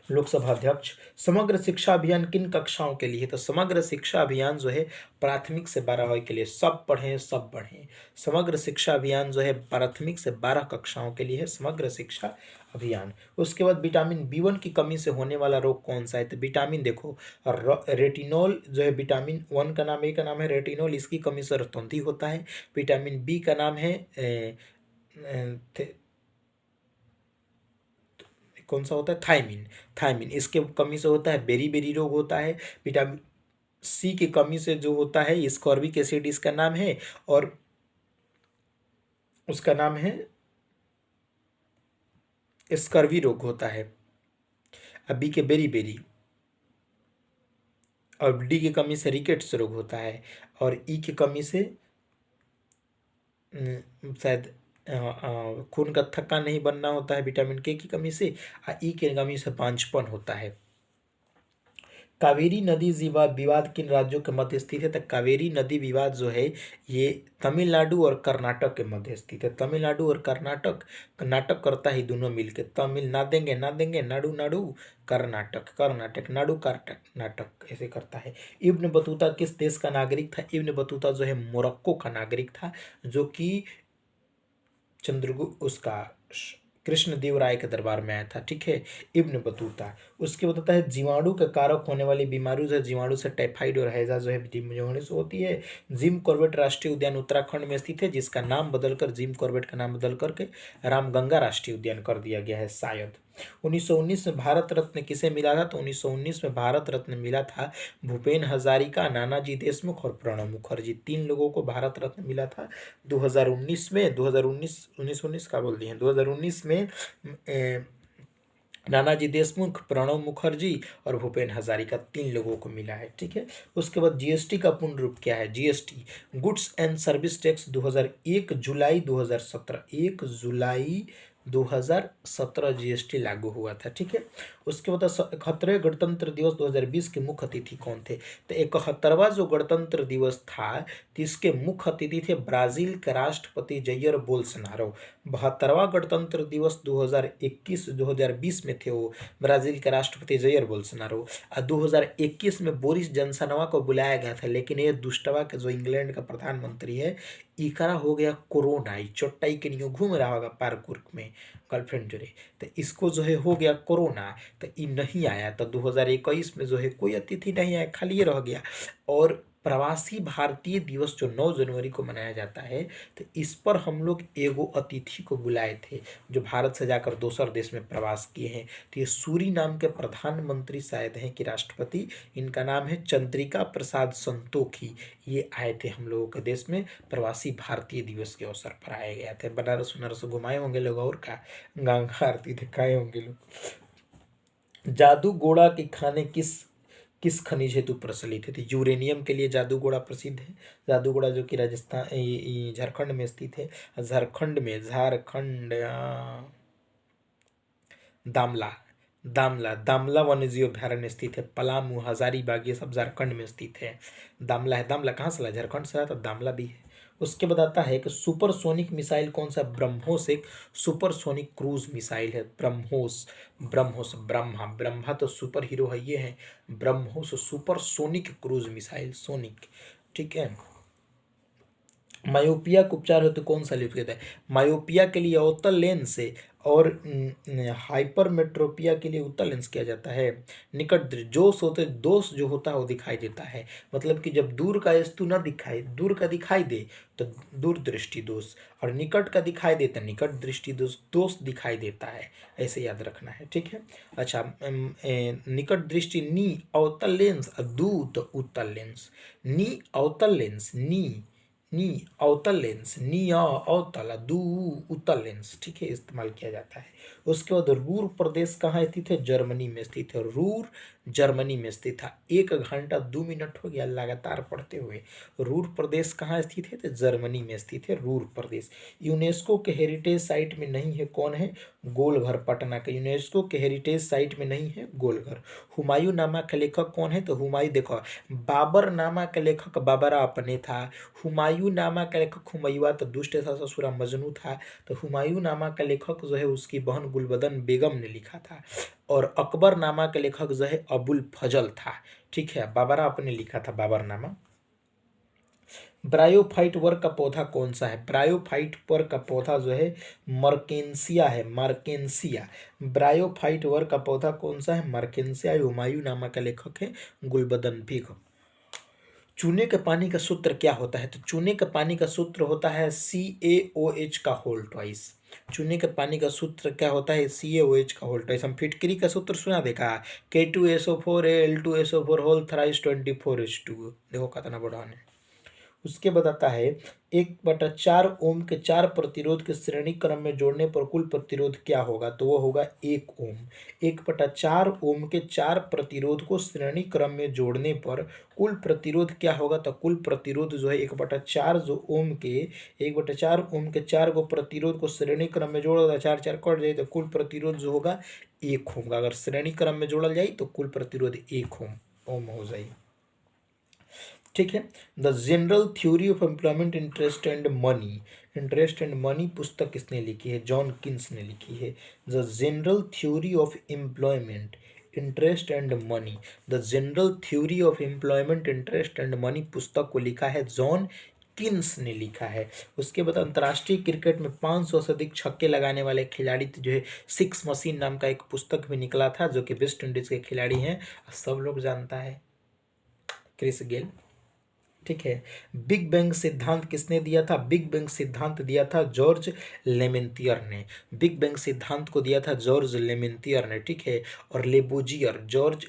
लोकसभा अध्यक्ष। समग्र शिक्षा अभियान किन कक्षाओं के लिए है? तो समग्र शिक्षा अभियान जो है प्राथमिक से 12वीं के लिए, सब पढ़ें सब बढ़ें। समग्र शिक्षा अभियान जो है प्राथमिक से 12 कक्षाओं के लिए है समग्र शिक्षा अभियान। उसके बाद विटामिन B1 की कमी से होने वाला रोग कौन सा है? तो विटामिन देखो, रेटिनॉल जो है विटामिन 1 का नाम, ए का नाम है रेटिनॉल, इसकी कमी से रतौंधी होता है। विटामिन बी का नाम है कौन सा होता है? थायमिन। थायमिन, इसके कमी से होता है बेरी बेरी रोग होता है। विटामिन सी की कमी से जो होता है स्कॉर्बिक एसिड इसका नाम है, और उसका नाम है स्कर्वी रोग होता है। अब बी के बेरी बेरी, और डी की कमी से रिकेट्स रोग होता है, और ई की कमी से शायद खून का थक्का नहीं बनना होता है विटामिन के की कमी से, और ई की कमी से बांझपन होता है। कावेरी नदी विवाद किन राज्यों के मध्य स्थित है? तो कावेरी नदी विवाद जो है ये तमिलनाडु और कर्नाटक के मध्य स्थित है। तमिलनाडु और कर्नाटक, नाटक करता है दोनों मिलके, तमिल ना देंगे ना देंगे, नाडु नाडु, कर्नाटक कर्नाटक, नाडु कर्नाटक नाटक, ऐसे करता है। इब्न बतूता किस देश का नागरिक था? इब्न बतूता जो है मोरक्को का नागरिक था, जो कि चंद्रगुप्त उसका कृष्णदेव राय के दरबार में आया था। ठीक है, इब्न बतूता। उसके बताता है जीवाणु के कारक होने वाली बीमारी जो है, जीवाणु से टाइफाइड और हैजा जो है जीवाणु से होती है। जिम कॉर्बेट राष्ट्रीय उद्यान उत्तराखंड में स्थित है, जिसका नाम बदलकर जिम कॉर्बेट का नाम बदल करके रामगंगा राष्ट्रीय उद्यान कर दिया गया है शायद। 1919 में भारत रत्न किसे मिला था? तो 1919 में भारत रत्न मिला था भूपेन हजारिका, नानाजी देशमुख और प्रणब मुखर्जी, 3 लोगों को भारत रत्न मिला था 2019 में। 2019 का बोल दिए हैं, 2019 में नानाजी देशमुख, प्रणब मुखर्जी और भूपेन हजारिका, 3 लोगों को मिला है। ठीक है, उसके बाद जीएसटी का पूर्ण रूप क्या है? GST goods and service tax 2001 July 2017, 1 July 2017 GST लागू हुआ था। ठीक है, उसके बाद 71वें गणतंत्र दिवस 2020 के मुख्य अतिथि कौन थे? तो 71वां जो गणतंत्र दिवस था, तो इसके मुख्य अतिथि थे ब्राजील के राष्ट्रपति जैयर बोल्सोनारो। 72वां गणतंत्र दिवस 2021-2020 में थे वो ब्राजील के राष्ट्रपति जैयर बोल्सोनारो। और 2021 में बोरिस जॉनसनवा को बुलाया गया था, लेकिन ये दुष्टवा के जो इंग्लैंड का प्रधानमंत्री है, इकरा हो गया कोरोना, चोटाई के नहीं घूम रहा होगा पार्क उर्क में गर्लफ्रेंड जो है, तो इसको जो है हो गया कोरोना, तो ये नहीं आया। तो 2021 में जो है कोई अतिथि नहीं आया, खाली ये रह गया। और प्रवासी भारतीय दिवस जो 9 जनवरी को मनाया जाता है, तो इस पर हम लोग एगो अतिथि को बुलाए थे जो भारत से जाकर दूसर देश में प्रवास किए हैं। तो ये सूरी नाम के प्रधानमंत्री शायद हैं कि राष्ट्रपति, इनका नाम है चंद्रिका प्रसाद संतोखी। ये आए थे हम लोगों के देश में, प्रवासी भारतीय दिवस के अवसर पर आए गए थे। बनारस वनारस घुमाए होंगे लोग, और का गंगा आरती दिखाए होंगे लोग। जादू गोड़ा के खाने किस किस खनिज हेतु प्रचलित है? तो यूरेनियम के लिए जादूगोड़ा प्रसिद्ध है। जादूगोड़ा जो कि राजस्थान झारखंड में स्थित है। झारखंड दामला दामला दामला वन्यजीव अभ्यारण्य स्थित है। पलामू, हजारीबाग, ये सब झारखंड में स्थित है। दामला है, दामला कहाँ से ला? झारखंड से आया, तो दामला भी है। उसके बाद आता है कि सुपरसोनिक मिसाइल कौन सा? ब्रह्मोस एक सुपरसोनिक क्रूज मिसाइल है। ब्रह्मोस, ब्रह्मोस, ब्रह्मा तो सुपर हीरो है, ये है BrahMos supersonic cruise missile, sonic. ठीक है, मायोपिया का उपचार हेतु कौन सा लिप है? मायोपिया के लिए अवतल लेंस से, और हाइपरमेट्रोपिया के लिए उत्तल लेंस किया जाता है। निकट दृष्टि जोश होते, दोष जो होता है वो दिखाई देता है, मतलब कि जब दूर का वस्तु न दिखाई, दूर का दिखाई दे तो दूर दृष्टि दोष, और निकट का दिखाई देता है निकट दृष्टि दोष, दोष दिखाई देता है, ऐसे याद रखना है। ठीक है, अच्छा, निकट दृष्टि नी अवतल लेंस, दू तो उत्तल लेंस। नी अवतल लेंस, नी अवतल लेंस, नी अवतल, दू उत्तल लेंस। ठीक है, इस्तेमाल किया जाता है। उसके बाद रूर प्रदेश कहाँ स्थित है? जर्मनी में स्थित है। रूर जर्मनी में स्थित है। 1 घंटा 2 मिनट हो गया लगातार पढ़ते हुए। रूर प्रदेश कहाँ स्थित है? तो जर्मनी में स्थित है रूर प्रदेश। यूनेस्को के हेरिटेज साइट में नहीं है, कौन है? गोलघर पटना का यूनेस्को के हेरिटेज साइट में नहीं है, गोलघर। हुमायूं नामा का लेखक कौन है? तो हुमायूं, देखो बाबर नामा का लेखक बाबरा अपने था। हुमायूं नामा का लेखक हुमायूं तो दुष्ट था, ससुरा मजनू था। तो हुमायूं नामा का लेखक जो है उसकी बहन गुलबदन बेगम ने लिखा था। और अकबर नामा के लेखक जो है अबुल फजल था। ठीक है, बाबरा अपने लिखा था बाबर नामा। ब्रायोफाइट वर्ग का पौधा कौन सा है? ब्रायोफाइट वर्ग का पौधा जो है मर्केंसिया है, मर्केंसिया। ब्रायोफाइट वर्ग का पौधा कौन सा है? मर्केंसिया। हुमायूं नामा का लेखक है गुलबदन बेगम। चूने के पानी का सूत्र क्या होता है? तो चूने के पानी का सूत्र होता है CaOH का होल ट्वाइस। चूने के पानी का सूत्र क्या होता है? CaOH का होल ट्वाइस। हम फिटकरी का सूत्र सुना देखा, K2SO4 Al2SO4 whole thrice 24H2। देखो कितना बड़ा है। उसके बाद आता है 1/4 ओम के 4 प्रतिरोध के श्रेणी क्रम में जोड़ने पर कुल प्रतिरोध क्या होगा? तो वो होगा 1 ओम। 1/4 ओम के 4 प्रतिरोध को श्रेणी क्रम में जोड़ने पर कुल प्रतिरोध क्या होगा? तो कुल प्रतिरोध जो है 1/4 जो ओम के 1/4 ओम के 4 को प्रतिरोध को श्रेणी क्रम में जोड़ा, 4 4 कट जाए तो कुल प्रतिरोध जो होगा 1 ओम। अगर श्रेणी क्रम में जोड़ल जाए तो कुल प्रतिरोध 1 ओम। ओम हो जाए। ठीक है। The general theory of employment interest and money पुस्तक किसने लिखी है? जॉन किन्स ने लिखी है। The general theory of employment interest and money, the general theory of employment interest and money पुस्तक को लिखा है जॉन किन्स ने लिखा है। उसके बाद अंतर्राष्ट्रीय क्रिकेट में 500 से अधिक छक्के लगाने वाले खिलाड़ी जो है सिक्स मशीन नाम का एक पुस्तक भी निकला था, जो कि वेस्ट इंडीज के खिलाड़ी हैं, सब लोग जानता है, क्रिस गेल। ठीक है। बिग बैंग सिद्धांत किसने दिया था? बिग बैंग सिद्धांत दिया था जॉर्ज लेमेंतियर ने। बिग बैंग सिद्धांत को दिया था जॉर्ज लेमेंतियर ने। ठीक है। और लेबोजियर जॉर्ज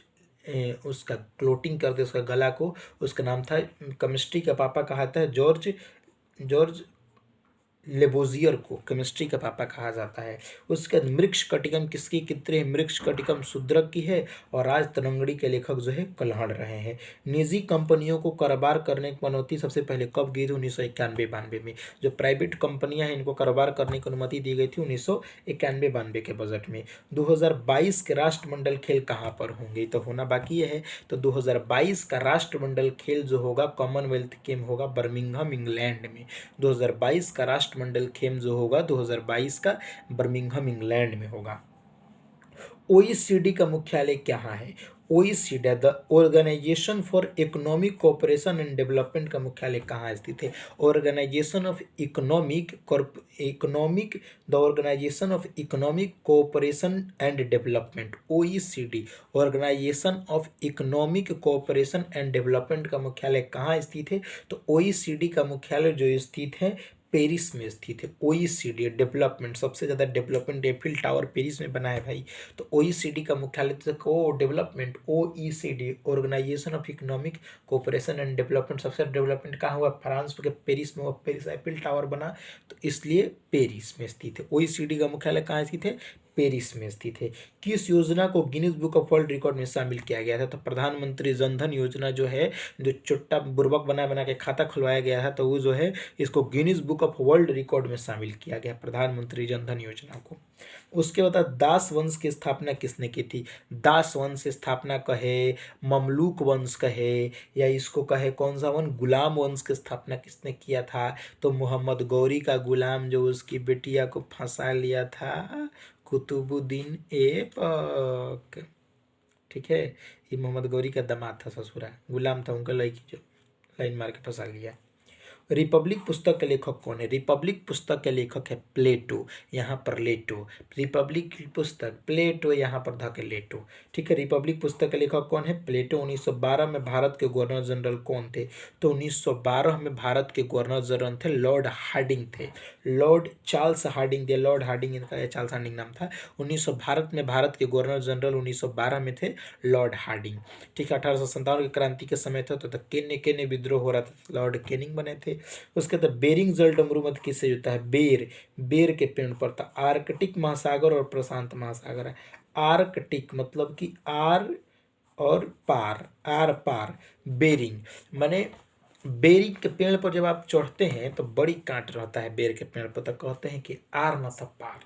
उसका क्लोटिंग कर दे उसका गला को, उसका नाम था, केमिस्ट्री का पापा कहा है जॉर्ज जॉर्ज लेबोजियर को केमिस्ट्री का पापा कहा जाता है। उसके बाद मृक्ष कटिकम किसकी कितने? मृक्ष कटिकम शूद्रक की है। और आज तरंगड़ी के लेखक जो है कल्हड़ रहे हैं। निजी कंपनियों को कारोबार करने की अनुमति सबसे पहले कब दी थी? 1991-92 में। जो प्राइवेट कंपनियां हैं इनको कारोबार करने की अनुमति दी गई थी 1991-92 के बजट में। 2022 के राष्ट्रमंडल खेल कहाँ पर होंगे? तो होना बाकी है। तो 2022 का राष्ट्रमंडल खेल जो होगा कॉमनवेल्थ गेम होगा बर्मिंघम इंग्लैंड में। 2022 का राष्ट्रमंडल खेल जो होगा 2022 का बर्मिंघम इंग्लैंड में होगा। ओईसीडी का मुख्यालय कहाँ है? OECD the organisation for economic cooperation and development का मुख्यालय कहाँ स्थित है? Organisation of economic the organisation of economic cooperation and development, OECD organisation of economic cooperation and development का मुख्यालय कहाँ स्थित है? तो ओईसीडी का मुख्यालय जो स्थित है पेरिस में स्थित है। ओईसीडी डेवलपमेंट, सबसे ज़्यादा डेवलपमेंट एफिल टावर पेरिस में बना है भाई। तो ओईसीडी का मुख्यालय को development, OECD organisation of economic cooperation and development, सबसे डेवलपमेंट कहाँ हुआ? फ्रांस के पेरिस में हुआ। पेरिस एफिल टावर बना, तो इसलिए पेरिस में स्थित है। ओईसीडी का मुख्यालय कहाँ स्थित है? पेरिस में स्थित है। किस योजना को Guinness book of world record में शामिल किया गया था? तो प्रधानमंत्री जनधन योजना जो है, जो चुट्टा बुर्बक बना बना के खाता खुलवाया गया था, तो वो जो है इसको Guinness book of world record में शामिल किया गया, प्रधानमंत्री जनधन योजना को। उसके बाद दास वंश की स्थापना किसने की थी? दास वंश स्थापना कहे, ममलूक वंश कहे, या इसको कहे कौन सा वंश? गुलाम वंश की स्थापना किसने किया था? तो मोहम्मद गौरी का गुलाम जो उसकी बेटिया को फंसा लिया था, कुतुबुद्दीन ऐबक। ठीक है। ये मोहम्मद गौरी का दामाद था, ससुरा गुलाम था उनका, लड़की जो लाइन मार के फंसा लिया। रिपब्लिक पुस्तक के लेखक कौन है? रिपब्लिक पुस्तक के लेखक है प्लेटो, यहाँ पर लेटो। रिपब्लिक पुस्तक प्लेटो, यहाँ पर धके लेटो। ठीक है। रिपब्लिक पुस्तक के लेखक कौन है? प्लेटो। 1912 में भारत के गवर्नर जनरल कौन थे? तो 1912 में भारत के गवर्नर जनरल थे लॉर्ड हार्डिंग थे, लॉर्ड चार्ल्स हार्डिंग थे। लॉर्ड हार्डिंग इनका चार्ल्स हार्डिंग नाम था। भारत के गवर्नर जनरल 1912 में थे लॉर्ड हार्डिंग। ठीक है। 1857 की क्रांति के समय था, तो केने विद्रोह हो रहा था, लॉर्ड केनिंग बने थे। उसके बाद बेरिंग जल डमरू मध्य किससे जुड़ता है? बेर के पेड़ पर था। आर्कटिक महासागर और प्रशांत महासागर है। आर्कटिक मतलब कि आर और पार, आर पार, बेरिंग माने बेरी के पेड़ पर जब आप चढ़ते हैं तो बड़ी कांट रहता है बेर के पेड़ पर, तो कहते हैं कि आर न पार,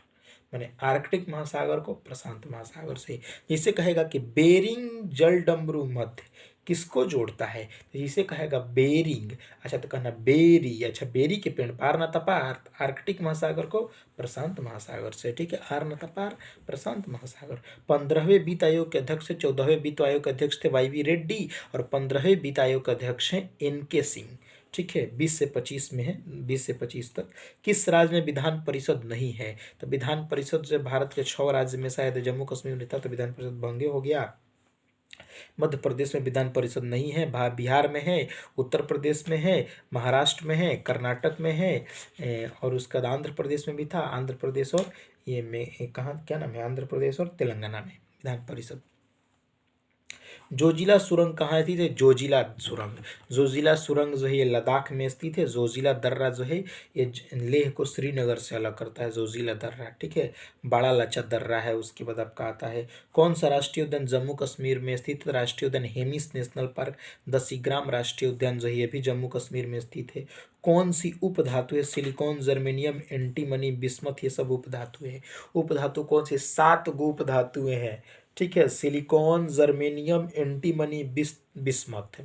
माने आर्कटिक महासागर को प्रशांत महासागर से। जिसे कहेगा कि बेरिंग जल डमरू मध्य किसको जोड़ता है? तो जिसे कहेगा बेरिंग। अच्छा, तो कहना बेरी, अच्छा बेरी के पेड़ पार न पार, आर्कटिक महासागर को प्रशांत महासागर से। ठीक है। आर न पार, प्रशांत महासागर। 15वें वित्त आयोग के अध्यक्ष, 14वें वित्त आयोग के अध्यक्ष थे वाई.वी. रेड्डी, और 15वें वित्त आयोग के अध्यक्ष हैं एन.के. सिंह। ठीक है। 20 से 25 में है, 20 से 25 तक। किस राज्य में विधान परिषद नहीं है? तो विधान परिषद जो भारत के 6 राज्य में शायद जम्मू कश्मीर में था, तो विधान परिषद भंगे हो गया। मध्य प्रदेश में विधान परिषद नहीं है, बिहार में है, उत्तर प्रदेश में है, महाराष्ट्र में है, कर्नाटक में है, और उसका आंध्र प्रदेश में भी था। आंध्र प्रदेश और ये में कहाँ, क्या नाम है, आंध्र प्रदेश और तेलंगाना में विधान परिषद। जोजिला सुरंग कहाँ थी? जोजिला सुरंग, जोजिला सुरंग जो है ये लद्दाख में स्थित है। जोजिला दर्रा जो है ये लेह को श्रीनगर से अलग करता है, जोजिला दर्रा। ठीक है। बड़ा लच्चा दर्रा है। उसके बाद आपका आता है कौन सा राष्ट्रीय उद्यान जम्मू कश्मीर में स्थित है? राष्ट्रीय उद्यान हेमिस नेशनल पार्क। दसीग्राम राष्ट्रीय उद्यान जो है ये भी जम्मू कश्मीर में स्थित है। कौन सी उपधातु है? सिलिकॉन, जर्मेनियम, एंटीमनी, बिस्मथ, ये सब उपधातु है। उपधातु कौन सी? 7 गो उपधातुएं हैं। ठीक है, सिलिकॉन, जर्मेनियम, एंटीमनी, बिस्मथ,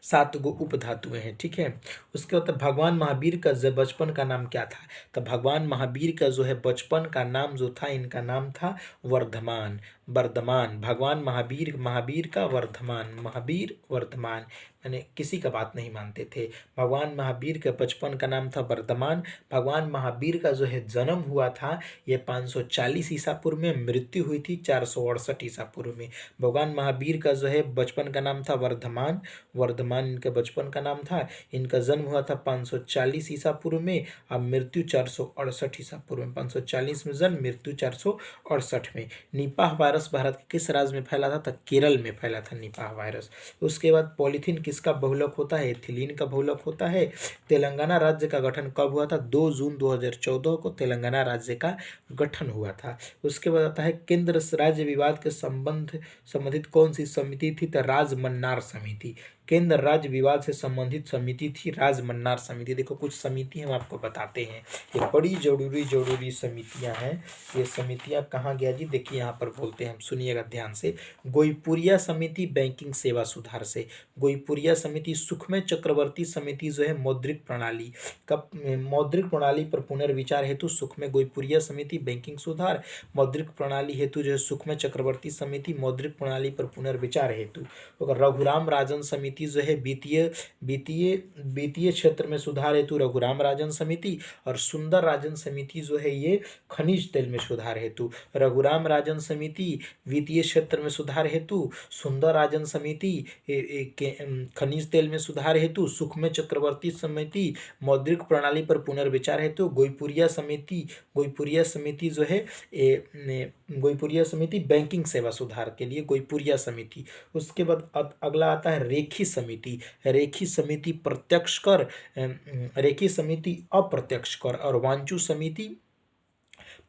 7 गो उपधातुएं हैं। ठीक है, उसके बाद भगवान महावीर का बचपन का नाम क्या था? तो भगवान महावीर का जो है बचपन का नाम जो था, इनका नाम था वर्धमान, वर्धमान। भगवान महावीर, महावीर का वर्धमान, महावीर वर्धमान, यानी किसी का बात नहीं मानते थे। भगवान महावीर के बचपन का नाम था वर्धमान। भगवान महावीर का जो है जन्म हुआ था ये 540 ईसा पूर्व में, मृत्यु हुई थी 468 ईसा पूर्व में। भगवान महावीर का जो है बचपन का नाम था वर्धमान, वर्धमान इनके बचपन का नाम था। इनका जन्म हुआ था 540 ईसा पूर्व में और मृत्यु 468 ईसा पूर्व में। 540 में जन्म, मृत्यु 468 में। निपाह वायरस भारत के किस राज्य में फैला था? तो केरल में फैला था निपाह वायरस। उसके बाद पॉलीथीन किसका बहुलक होता है? एथिलीन का बहुलक होता है। तेलंगाना राज्य का गठन कब हुआ था? 2 जून 2014 को तेलंगाना राज्य का गठन हुआ था। उसके बाद आता है केंद्र राज्य विवाद के संबंधित कौन सी समिति थी? तो राजमन्नार समिति। केंद्र राज्य विवाद से संबंधित समिति थी राजमन्नार समिति। देखो कुछ समिति हम आपको बताते हैं, ये बड़ी जरूरी समितियां हैं। ये समितियां कहाँ गया जी? देखिए यहाँ पर बोलते हैं हम, सुनिएगा ध्यान से। गोईपुरिया समिति बैंकिंग सेवा सुधार से, गोईपुरिया समिति। सुखमय चक्रवर्ती समिति जो है मौद्रिक प्रणाली का, मौद्रिक प्रणाली पर पुनर्विचार हेतु सुखमय गोईपुरिया समिति बैंकिंग सुधार। मौद्रिक प्रणाली हेतु जो है सुखमय चक्रवर्ती समिति मौद्रिक प्रणाली पर पुनर्विचार हेतु। रघुराम राजन समिति जो है वित्तीय क्षेत्र में सुधार हेतु रघुराम राजन समिति। और सुंदर राजन समिति जो है ये खनिज तेल में सुधार हेतु। रघुराम राजन समिति वित्तीय क्षेत्र में सुधार हेतु, सुंदर राजन समिति खनिज तेल में सुधार हेतु, सुखमय चक्रवर्ती समिति मौद्रिक प्रणाली पर पुनर्विचार हेतु, गोईपुरिया समिति जो है गोईपुरिया समिति बैंकिंग सेवा सुधार के लिए गोईपुरिया समिति। उसके बाद अगला आता है रेखी समिति। रेखी समिति प्रत्यक्ष कर, रेखी समिति अप्रत्यक्ष कर और वांचू समिति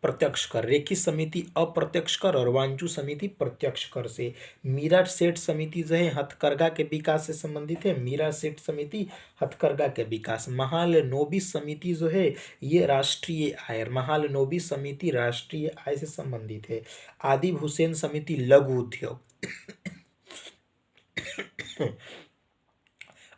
प्रत्यक्ष कर। रेखी समिति अप्रत्यक्ष कर और वांचू समिति प्रत्यक्ष कर से। मीरा सेठ समिति जो है हथकरघा के विकास से संबंधित है। मीरा सेठ समिति हथकरघा के विकास। महालनोबिस समिति जो है ये राष्ट्रीय आय, महालनोबिस समिति राष्ट्रीय आय से संबंधित है। आदिब हुसैन समिति लघु उद्योग।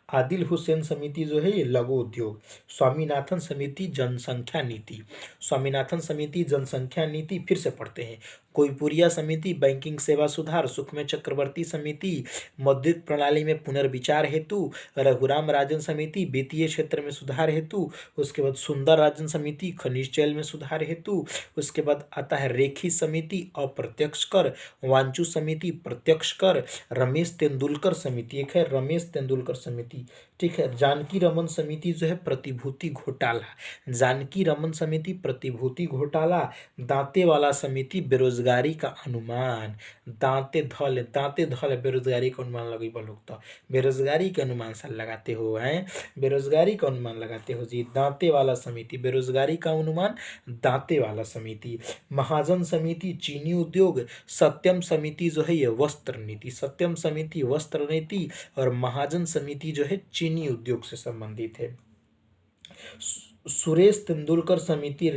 आदिल हुसैन समिति जो है ये लघु उद्योग। स्वामीनाथन समिति जनसंख्या नीति, स्वामीनाथन समिति जनसंख्या नीति फिर से पढ़ते हैं। गोईपुरिया समिति बैंकिंग सेवा सुधार, सुखमय चक्रवर्ती समिति मौद्रिक प्रणाली में पुनर्विचार हेतु, रघुराम राजन समिति वित्तीय क्षेत्र में सुधार हेतु, उसके बाद सुंदर राजन समिति खनिज तेल में सुधार हेतु, उसके बाद आता है रेखी समिति अप्रत्यक्ष कर, वांचू समिति प्रत्यक्ष कर, रमेश तेंदुलकर समिति एक है, रमेश तेंदुलकर समिति। ठीक है, जानकी रमन समिति जो है प्रतिभूति घोटाला, जानकी रमन समिति प्रतिभूति घोटाला। दांतेवाला समिति बेरोजगारी का अनुमान, दांते धल बेरोजगारी का अनुमान लगी लोग तो बेरोजगारी के अनुमान सर लगाते हो हैं, बेरोजगारी का अनुमान लगाते हो जी। दांते वाला समिति बेरोजगारी का अनुमान, दांते वाला समिति। महाजन समिति चीनी उद्योग, सत्यम समिति जो है ये वस्त्र नीति, सत्यम समिति वस्त्र नीति और महाजन समिति जो है चीनी उद्योग से संबंधित है। सुरेश तेंदुलकर समिति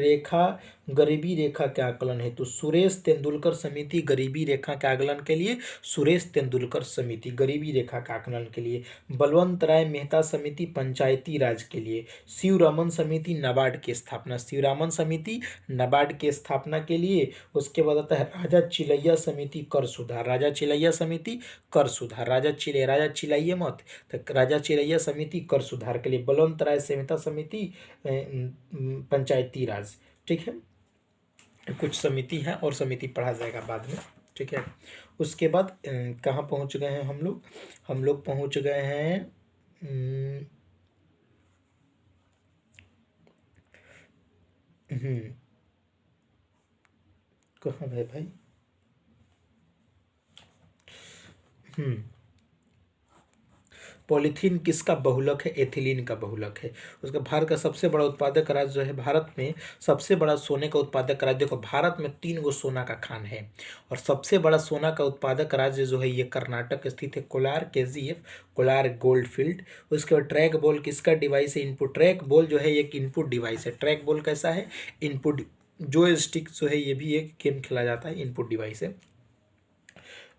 गरीबी रेखा के आकलन हेतु, सुरेश तेंदुलकर समिति गरीबी रेखा के आकलन के लिए, सुरेश तेंदुलकर समिति गरीबी रेखा के आकलन के लिए। बलवंत राय मेहता समिति पंचायती राज के लिए। शिवरामन समिति नाबार्ड की स्थापना, शिवरामन समिति नाबार्ड की स्थापना के लिए। उसके बाद आता है राजा चिलैया समिति कर सुधार, राजा चिलैया समिति कर सुधार, राजा चिलैया मत, तो राजा चिलैया समिति कर सुधार के लिए। बलवंत राय मेहता समिति पंचायती राज। ठीक है, कुछ समिति है और समिति पढ़ा जाएगा बाद में। ठीक है, उसके बाद कहाँ पहुँच गए हैं हम लोग पहुँच गए हैं कहाँ भाई पॉलीथीन किसका बहुलक है? एथिलीन का बहुलक है। उसका भारत का सबसे बड़ा उत्पादक राज्य जो है, भारत में सबसे बड़ा सोने का उत्पादक राज्य, देखो भारत में 3 गो सोना का खान है और सबसे बड़ा सोना का उत्पादक राज्य जो है ये कर्नाटक स्थित है। Kolar KGF, Kolar gold field. उसके बाद ट्रैक बॉल किसका डिवाइस है? इनपुट। ट्रैक बॉल जो है एक इनपुट डिवाइस है। ट्रैक बॉल कैसा है? इनपुट जॉयस्टिक जो है ये भी एक गेम खेला जाता है, इनपुट डिवाइस है।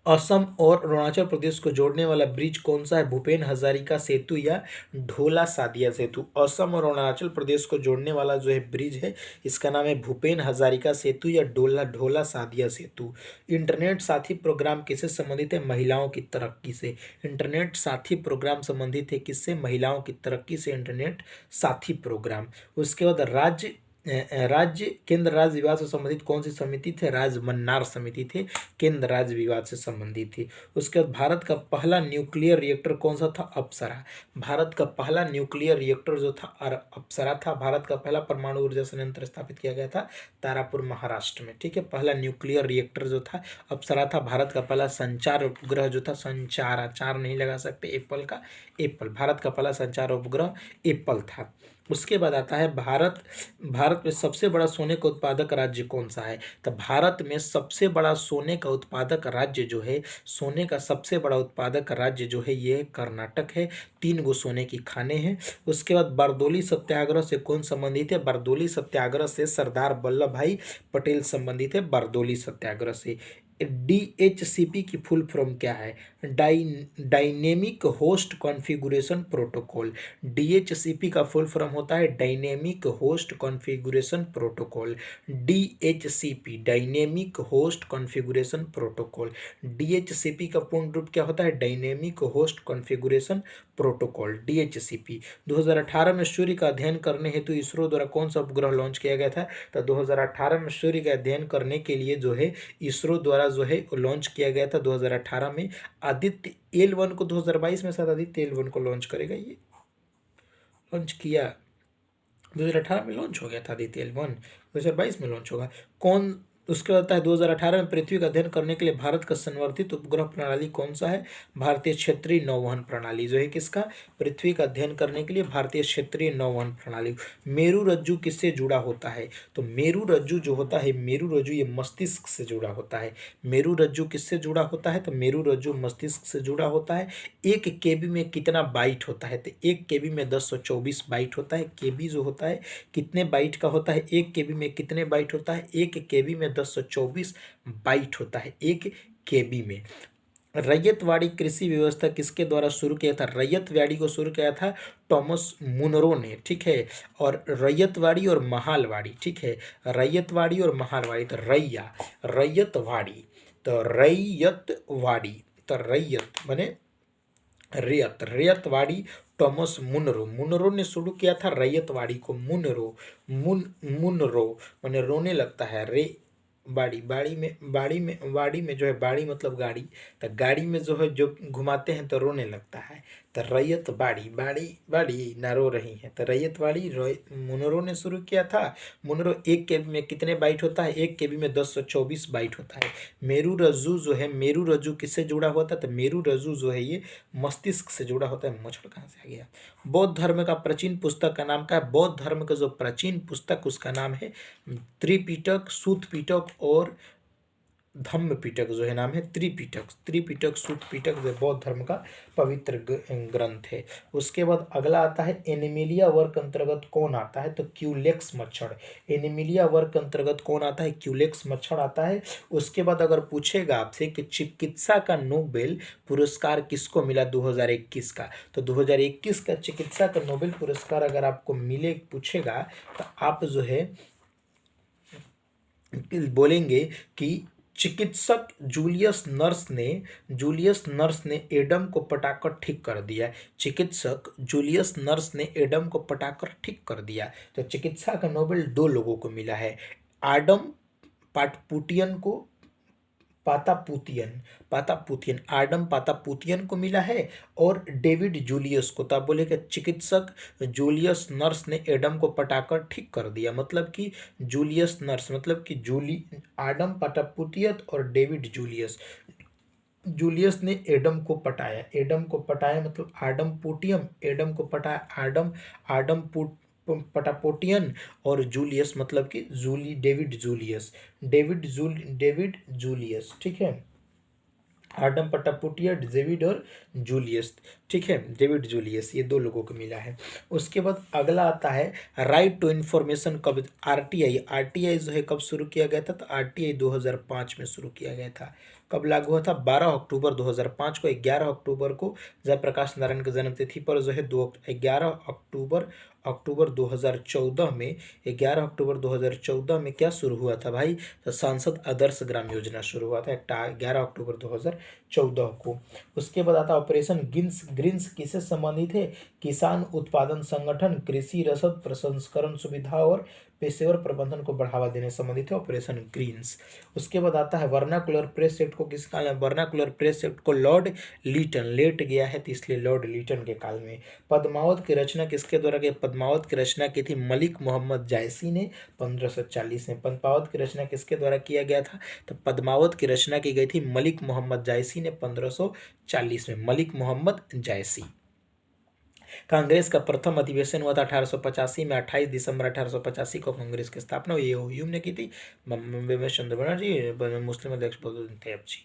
असम और अरुणाचल प्रदेश को जोड़ने वाला ब्रिज कौन सा है? भूपेन हजारिका सेतु या ढोला सादिया सेतु। असम और अरुणाचल प्रदेश को जोड़ने वाला जो है ब्रिज है, इसका नाम है भूपेन हजारिका सेतु या ढोला सादिया सेतु। इंटरनेट साथी प्रोग्राम किससे संबंधित है? महिलाओं की तरक्की से। इंटरनेट साथी प्रोग्राम संबंधित है किससे? महिलाओं की तरक्की से इंटरनेट साथी प्रोग्राम। उसके बाद राज्य केंद्र राज्य विवाद से संबंधित कौन सी समिति थे? राजमन्नार समिति थे, केंद्र राज्य विवाद से संबंधित थी। उसके बाद भारत का पहला न्यूक्लियर रिएक्टर कौन सा था? अप्सरा। भारत का पहला न्यूक्लियर रिएक्टर जो था अप्सरा था। भारत का पहला परमाणु ऊर्जा संयंत्र स्थापित किया गया था तारापुर महाराष्ट्र में। ठीक है, पहला न्यूक्लियर रिएक्टर जो था अप्सरा था। भारत का पहला संचार उपग्रह जो था, संचार आचार नहीं लगा सकते एप्पल का, एप्पल, भारत का पहला संचार उपग्रह एप्पल था। उसके बाद आता है भारत में सबसे बड़ा सोने का उत्पादक राज्य कौन सा है? तो भारत में सबसे बड़ा सोने का उत्पादक राज्य जो है, सोने का सबसे बड़ा उत्पादक राज्य जो है ये कर्नाटक है। 3 गो सोने की खाने हैं। उसके बाद बारदोली सत्याग्रह से कौन संबंधित है? बारदोली सत्याग्रह से सरदार वल्लभ भाई पटेल संबंधित है, बारदोली सत्याग्रह से। DHCP की फुल फॉर्म क्या है? Dynamic host configuration protocol. DHCP का फुल फॉर्म होता है dynamic host configuration protocol. DHCP dynamic host configuration protocol. DHCP का पूर्ण रूप क्या होता है? Dynamic host configuration protocol, DHCP। 2018 में सूर्य का अध्ययन करने हेतु इसरो द्वारा कौन सा उपग्रह लॉन्च किया गया था? तो 2018 में सूर्य का अध्ययन करने के लिए जो है इसरो द्वारा जो है लॉन्च किया गया था 2018 में आदित्य L1 को। 2022 में शायद आदित्य L1 को लॉन्च करेगा, ये लॉन्च किया 2018 में लॉन्च हो गया था आदित्य L1, 2022 में लॉन्च होगा। कौन उसके बाद आता है 2018 में पृथ्वी का अध्ययन करने के लिए भारत का संवर्धित उपग्रह प्रणाली कौन सा है? भारतीय क्षेत्रीय नौवहन प्रणाली जो है किसका? पृथ्वी का अध्ययन करने के लिए भारतीय क्षेत्रीय नौवहन प्रणाली। मेरू रज्जु किससे जुड़ा होता है? तो मेरू रज्जु जो होता है, मेरू रज्जु ये मस्तिष्क से जुड़ा होता है। मेरू रज्जु किससे जुड़ा होता है? तो मेरू रज्जु मस्तिष्क से जुड़ा होता है। 1 KB में कितना बाइट होता है? तो 1 KB में 1024 बाइट होता है। KB जो होता है कितने बाइट का होता है? 1 KB में कितने बाइट होता है? 1 KB में 1024 बाइट होता है 1 KB में। रैयतवाड़ी कृषि व्यवस्था किसके द्वारा शुरू किया था? रैयतवाड़ी को शुरू किया था टॉमस मुनरो ने। ठीक है, और रैयतवाड़ी और महालवाड़ी, ठीक है, रैयतवाड़ी और महालवाड़ी। तो रैयतवाड़ी, तो रैयतवाड़ी, तो रैयत माने रैयतवाड़ी टॉमस मुनरो ने शुरू किया था रैयतवाड़ी को। मुनरो माने रोने लगता है, रे बाड़ी में जो है, बाड़ी मतलब गाड़ी, तो गाड़ी में जो है जो घुमाते हैं तो रोने लगता है। तो रैयत बाड़ी ना रो रही है, तो रैयत बाड़ी मुनरो ने शुरू किया था। मुनरो 1 KB में कितने बाइट होता है? 1 KB में 1024 बाइट होता है। मेरू रज्जु जो है, मेरू रज्जु किससे जुड़ा होता है? तो मेरू रज्जु जो है ये मस्तिष्क से जुड़ा होता है। मच्छर कहाँ से आ गया? बौद्ध धर्म का प्राचीन पुस्तक का नाम क्या है? बौद्ध धर्म का जो प्राचीन पुस्तक उसका नाम है त्रिपिटक, सूत पिटक और धम्म पिटक जो है नाम है त्रिपिटक सूत पिटक जो बौद्ध धर्म का पवित्र ग्रंथ है। उसके बाद अगला आता है एनिमिलिया वर्ग अंतर्गत कौन आता है? तो क्यूलेक्स मच्छर। एनिमिलिया वर्ग अंतर्गत कौन आता है? क्यूलेक्स मच्छर आता है। उसके बाद अगर पूछेगा आपसे कि चिकित्सा का नोबेल पुरस्कार किसको मिला 2021 का, तो 2021 का चिकित्सा का नोबेल पुरस्कार अगर आपको मिले पूछेगा तो आप जो है बोलेंगे कि चिकित्सक जूलियस नर्स ने एडम को पटाकर ठीक कर दिया। चिकित्सक जूलियस नर्स ने एडम को पटाकर ठीक कर दिया। तो चिकित्सा का नोबेल 2 लोगों को मिला है, आडम पाटपुटियन को आडम पातापुतियन को मिला है और डेविड जूलियस को। तो आप बोले कि चिकित्सक जूलियस नर्स ने एडम को पटाकर ठीक कर दिया, मतलब कि जूलियस नर्स मतलब कि आडम पातापुतियन और डेविड जूलियस ने एडम को पटाया मतलब एडम को पटाया, आडम पटापोटियन और जूलियस मतलब कि डेविड जूलियस, ठीक है। आडम पटापुटिया, डेविड और जूलियस, ठीक है, डेविड जूलियस, ये दो लोगों को मिला है। उसके बाद अगला आता है राइट टू इन्फॉर्मेशन। कब आरटीआई, आरटीआई जो है कब शुरू किया गया था? तो आरटीआई 2005 में शुरू किया गया था। कब लागू हुआ था? 12 अक्टूबर 2005 को। 11 अक्टूबर को जयप्रकाश नारायण की जन्मतिथि पर जो है 11 अक्टूबर अक्टूबर 2014 में, 11 अक्टूबर 2014 में क्या शुरू हुआ था भाई? तो सांसद आदर्श ग्राम योजना शुरू हुआ था 11 अक्टूबर 2014 को। उसके बाद आता ऑपरेशन ग्रीन्स। ग्रीन्स किससे संबंधित है? किसान उत्पादन संगठन, कृषि रसद प्रसंस्करण सुविधा और पेशेवर प्रबंधन को बढ़ावा देने संबंधित है ऑपरेशन ग्रीन्स। उसके बाद आता है वर्नाकुलर प्रेस एक्ट को किस काल में? वर्नाकुलर प्रेस एक्ट को लॉर्ड लीटन, लेट गया है तो इसलिए लॉर्ड लीटन के काल में। पद्मावत की रचना किसके द्वारा की? पद्मावत की रचना की थी मलिक मोहम्मद जायसी ने 1540 में। पद्मावत की रचना किसके द्वारा किया गया था? तो पद्मावत की रचना की गई थी मलिक मोहम्मद जायसी ने 1540 में। मलिक मोहम्मद जायसी। कांग्रेस का प्रथम अधिवेशन हुआ था 1885 में। 28 दिसंबर 1885 को कांग्रेस की स्थापना हुई, ह्यूम ने की थी। बम्बे में चंद्र बनर्जी मुस्लिम अध्यक्ष थे अब जी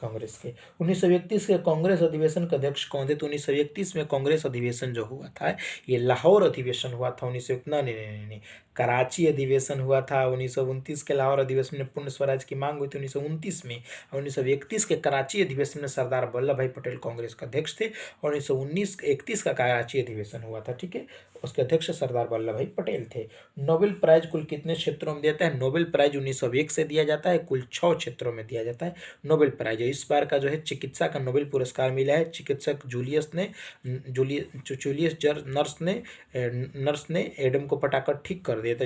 कांग्रेस के। 1931 के कांग्रेस अधिवेशन के अध्यक्ष कौन थे? तो 1931 में कांग्रेस अधिवेशन जो हुआ था ये लाहौर अधिवेशन हुआ था। 19 नहीं नहीं नहीं, कराची अधिवेशन हुआ था 1929 के। लाहौर अधिवेशन में पूर्ण स्वराज की मांग हुई थी 1929 में। 1931 के कराची अधिवेशन में सरदार वल्लभ भाई पटेल कांग्रेस के अध्यक्ष थे। और 1931 का कराची अधिवेशन हुआ था, ठीक है, उसके अध्यक्ष सरदार वल्लभ भाई पटेल थे। नोबेल प्राइज कुल कितने क्षेत्रों में देता है? नोबेल प्राइज 1901 से दिया जाता है, कुल 6 क्षेत्रों में दिया जाता है नोबेल प्राइज। इस बार का जो है चिकित्सा का नोबेल पुरस्कार मिला है चिकित्सक जूलियस नर्स ने एडम को पटाकर ठीक कर दिया था।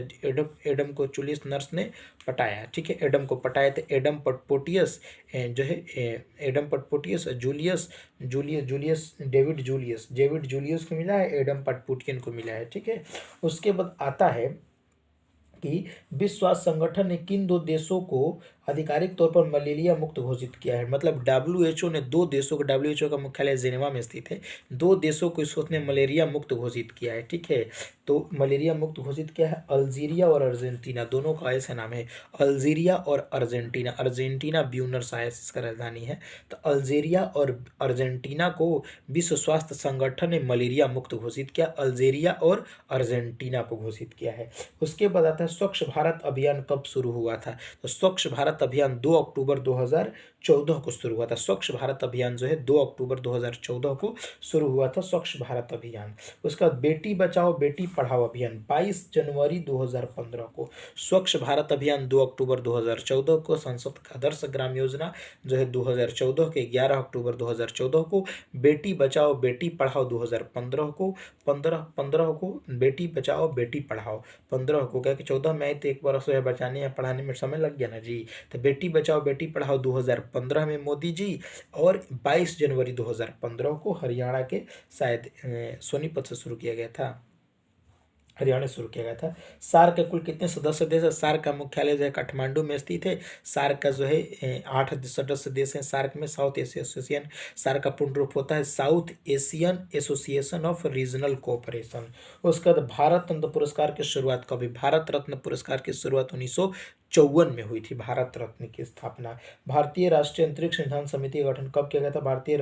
एडम को जूलियस नर्स ने पटाया, ठीक है, एडम को पटाया तो एडम पटपोटियस जो है एडम पटपोटियस Julius Julius Julius David Julius को मिला है, एडम पटपुटियन को मिला है, ठीक है। उसके बाद आता है कि विश्व स्वास्थ्य संगठन ने किन दो देशों को आधिकारिक तौर पर मलेरिया मुक्त घोषित किया है? मतलब डब्ल्यूएचओ ने दो देशों को, डब्ल्यूएचओ का मुख्यालय जेनेवा में स्थित है, दो देशों को इसने मलेरिया मुक्त घोषित किया है, ठीक है। तो मलेरिया मुक्त घोषित किया है अल्जीरिया और अर्जेंटीना, दोनों का ऐसा नाम है अल्जीरिया और अर्जेंटीना। अर्जेंटीना ब्यूनस आयर्स इसका राजधानी है। तो अल्जीरिया और अर्जेंटीना को विश्व स्वास्थ्य संगठन ने मलेरिया मुक्त घोषित किया, अल्जीरिया और अर्जेंटीना को घोषित किया है। उसके बाद आता है स्वच्छ भारत अभियान कब शुरू हुआ था? तो स्वच्छ भारत अभियान 2 अक्टूबर 2014 को शुरू हुआ था। स्वच्छ भारत अभियान जो है 2 अक्टूबर 2014 को शुरू हुआ था स्वच्छ भारत अभियान। उसका बेटी बचाओ बेटी पढ़ाओ अभियान 22 जनवरी 2015 को। स्वच्छ भारत अभियान 2 अक्टूबर 2014 को। संसद का आदर्श ग्राम योजना जो है 2014 के 11 अक्टूबर 2014 को। बेटी बचाओ बेटी पढ़ाओ 2015 को। 15 को बेटी बचाओ बेटी पढ़ाओ 15 को, क्या कि 14 में आई तो एक बार उसे बचाने या पढ़ाने में समय लग गया ना जी। तो बेटी बचाओ बेटी पढ़ाओ 2015 में मोदी जी, और 22 जनवरी 2015 को हरियाणा के शायद सोनीपत से शुरू किया गया था, हरियाणा शुरू किया गया था। सार्क के कुल कितने सदस्य देश है? सार्क का मुख्यालय जो है काठमांडू में स्थित है। सार्क का जो है 8 सदस्य देश हैं सार्क में। साउथ एशिया एसोसिएशन, सार्क का पूर्ण रूप होता है south Asian association of regional cooperation. उसके बाद भारत रत्न पुरस्कार की शुरुआत कभी? भारत रत्न पुरस्कार की शुरुआत 1954 में हुई थी। भारत रत्न की स्थापना। भारतीय राष्ट्रीय अंतरिक्ष अनुसंधान समिति का गठन कब किया गया था? भारतीय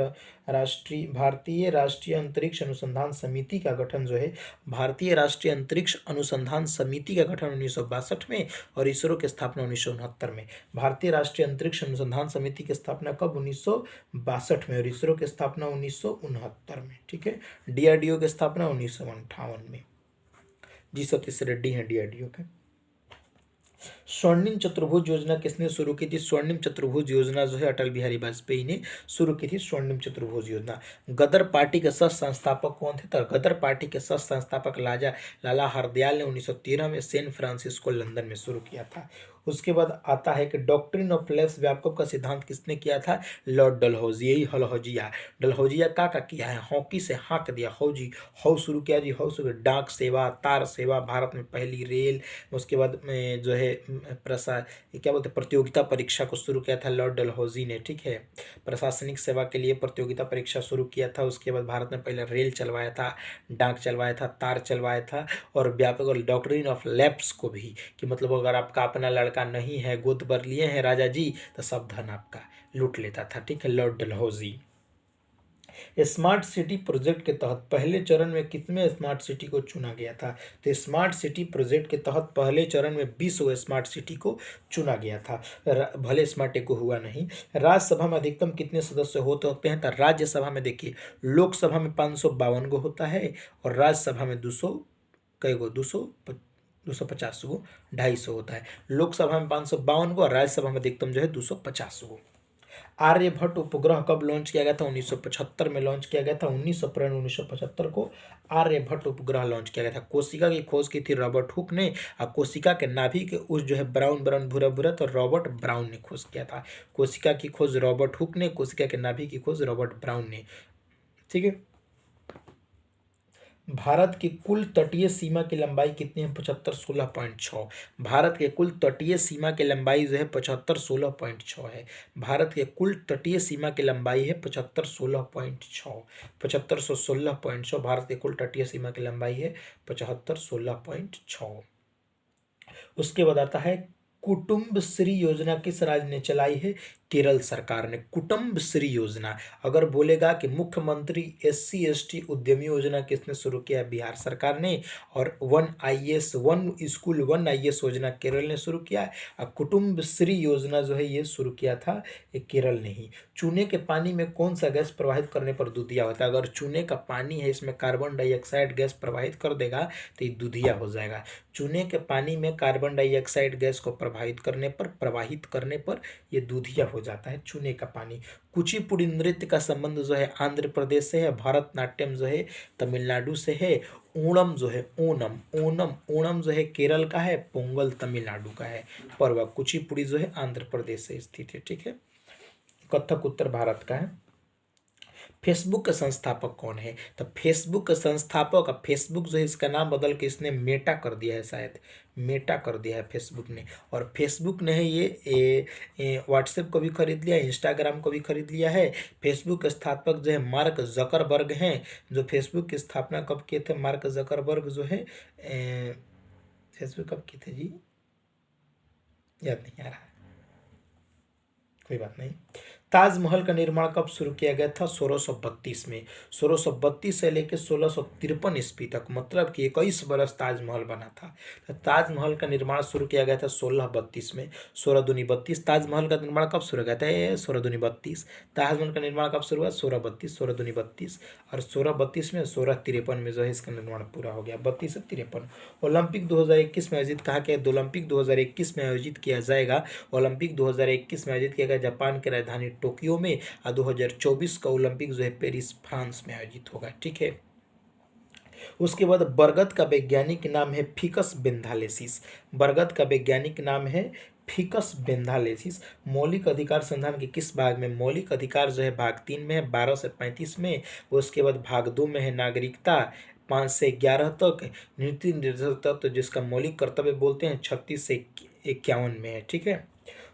राष्ट्रीय अंतरिक्ष अनुसंधान समिति का गठन जो है, भारतीय राष्ट्रीय अंतरिक्ष अनुसंधान समिति का गठन 1962 में, और इसरो की स्थापना 1969 में। भारतीय राष्ट्रीय अंतरिक्ष अनुसंधान समिति की स्थापना कब? 1962 में, और इसरो की स्थापना 1969 में, ठीक है। डीआरडीओ की स्थापना 1958 में। जी सतीश रेड्डी हैं डीआरडीओ के। स्वर्णिम चतुर्भुज योजना किसने शुरू की थी? स्वर्णिम चतुर्भुज योजना जो है अटल बिहारी वाजपेयी ने शुरू की थी, स्वर्णिम चतुर्भुज योजना। गदर पार्टी के सह संस्थापक कौन थे? तो गदर पार्टी के सह संस्थापक लाला हरदयाल ने 1913 में सैन फ्रांसिस्को लंदन में शुरू किया था। उसके बाद आता है कि डॉक्ट्रिन ऑफ लेफ्ट व्यापक का सिद्धांत किसने किया था? लॉर्ड डलहौजी, यही हलहौजिया। डलहौजिया का किया है? हॉकी से हाँक दिया, हौजी हौ शुरू किया जी, हौ शुरू। डाक सेवा, तार सेवा, भारत में पहली रेल। उसके बाद में जो है क्या बोलते प्रतियोगिता परीक्षा को शुरू किया था लॉर्ड डलहौजी ने, ठीक है। प्रशासनिक सेवा के लिए प्रतियोगिता परीक्षा शुरू किया था। उसके बाद भारत में पहले रेल चलवाया था, डाक चलवाया था, तार चलवाया था, और व्यापक और डॉक्ट्रिन ऑफ लैप्स को भी, कि मतलब अगर आपका अपना लड़का नहीं है, गोद भर लिए हैं राजा जी, तो सब धन आपका, लूट लेता था। ठीक है, Lord Dalhousie. Smart city project के तहत पहले चरण में कितने स्मार्ट सिटी को चुना गया था? तो स्मार्ट सिटी प्रोजेक्ट के तहत पहले चरण में 20 स्मार्ट सिटी को चुना गया था। भले स्मार्ट को हुआ नहीं। राज्यसभा में अधिकतम कितने सदस्य हो सकते हैं? तो राज्यसभा में देखिए, लोकसभा में 552 गो होता है और राज्यसभा में 200 कई गो 250 गो, 250 होता है। लोकसभा में 552 गो और राज्यसभा में अधिकतम जो है 250 गो। आर्यभट्ट उपग्रह कब लॉन्च किया गया था? 1975 में लॉन्च किया गया था। 19 अप्रैल 1975 को आर्यभट्ट उपग्रह लॉन्च किया गया था। कोशिका की खोज की थी रॉबर्ट हुक ने, और कोशिका के नाभि के उस जो है ब्राउन ब्राउन भूरा भूरा, तो रॉबर्ट ब्राउन ने खोज किया था। कोशिका की खोज रॉबर्ट हुक ने, कोशिका के नाभि की खोज रॉबर्ट ब्राउन ने। ठीक है। भारत की कुल तटीय सीमा की लंबाई कितनी है? 7516.6। भारत के कुल तटीय सीमा की लंबाई जो है 7516.6 है। भारत के कुल तटीय सीमा की लंबाई है 7516.6। 7516.6 भारत के कुल तटीय सीमा की लंबाई है 7516.6। उसके बाद आता है कुटुंबश्री योजना किस राज्य ने चलाई है? केरल सरकार ने। कुटुंबश्री योजना, अगर बोलेगा कि मुख्यमंत्री SC ST उद्यमी योजना किसने शुरू किया? बिहार सरकार ने। और 1 स्कूल 1 IS योजना केरल ने शुरू किया है। और कुटुंबश्री योजना जो है ये शुरू किया था ये केरल ने ही। चूने के पानी में कौन सा गैस प्रवाहित करने पर दूधिया होता है? अगर चूने का पानी है, इसमें कार्बन डाइऑक्साइड गैस प्रवाहित कर देगा तो ये दूधिया हो जाएगा। चूने के पानी में कार्बन डाइऑक्साइड गैस को प्रवाहित करने पर ये दूधिया हो जाता है चूने का पानी। कुचिपुड़ी नृत्य का संबंध जो है आंध्र प्रदेश से है। भरतनाट्यम जो है तमिलनाडु से है। ओणम जो है ओणम जो है केरल का है। पोंगल तमिलनाडु का है। पर कुचिपुड़ी जो है आंध्र प्रदेश से स्थित है। ठीक है। कथक उत्तर भारत का है। फेसबुक का संस्थापक कौन है? तो फेसबुक का संस्थापक, फेसबुक जो है इसका नाम बदल के इसने मेटा कर दिया है, शायद मेटा कर दिया है फेसबुक ने। और फेसबुक ने है ये व्हाट्सएप को भी खरीद लिया, इंस्टाग्राम को भी खरीद लिया है। फेसबुक के स्थापक जो है मार्क जकरबर्ग हैं। जो फेसबुक की स्थापना कब किए थे? मार्क जकरबर्ग जो है फेसबुक कब किए थे जी? याद नहीं आ रहा, कोई बात नहीं। ताजमहल का निर्माण कब शुरू किया गया था? 1632 में। 1632 से लेकर 1653 ईस्वी तक, मतलब कि 21 बरस ताजमहल बना था। तो ताजमहल का निर्माण शुरू किया गया था 1632 में। 16 दूनी 32। ताजमहल का निर्माण कब शुरू किया था? 16 दूनी 32। ताजमहल का निर्माण कब शुरू हुआ? 1632। 16 दूनी 32 और 1632 में 1653 में जो है इसका निर्माण पूरा हो गया। 32 से 53। ओलंपिक 2021 में आयोजित कहा गया, ओलंपिक 2021 में आयोजित किया जाएगा। ओलंपिक 2021 में आयोजित किया गया जापान की राजधानी टोक्यो में। और 2024 का ओलंपिक जो है पेरिस फ्रांस में आयोजित होगा। ठीक है। उसके बाद बरगद का वैज्ञानिक नाम है फिकस बेंथालेसिस। बरगद का वैज्ञानिक नाम है फिकस बेंथालेसिस। मौलिक अधिकार संविधान के किस भाग में? मौलिक अधिकार जो है भाग 3 में है, 12 से 35 में। उसके बाद भाग 2 में है नागरिकता, 5 से 11 तक। नीति निर्देशक तत्व जिसका मौलिक कर्तव्य बोलते हैं, 36 से 51 में है। ठीक है।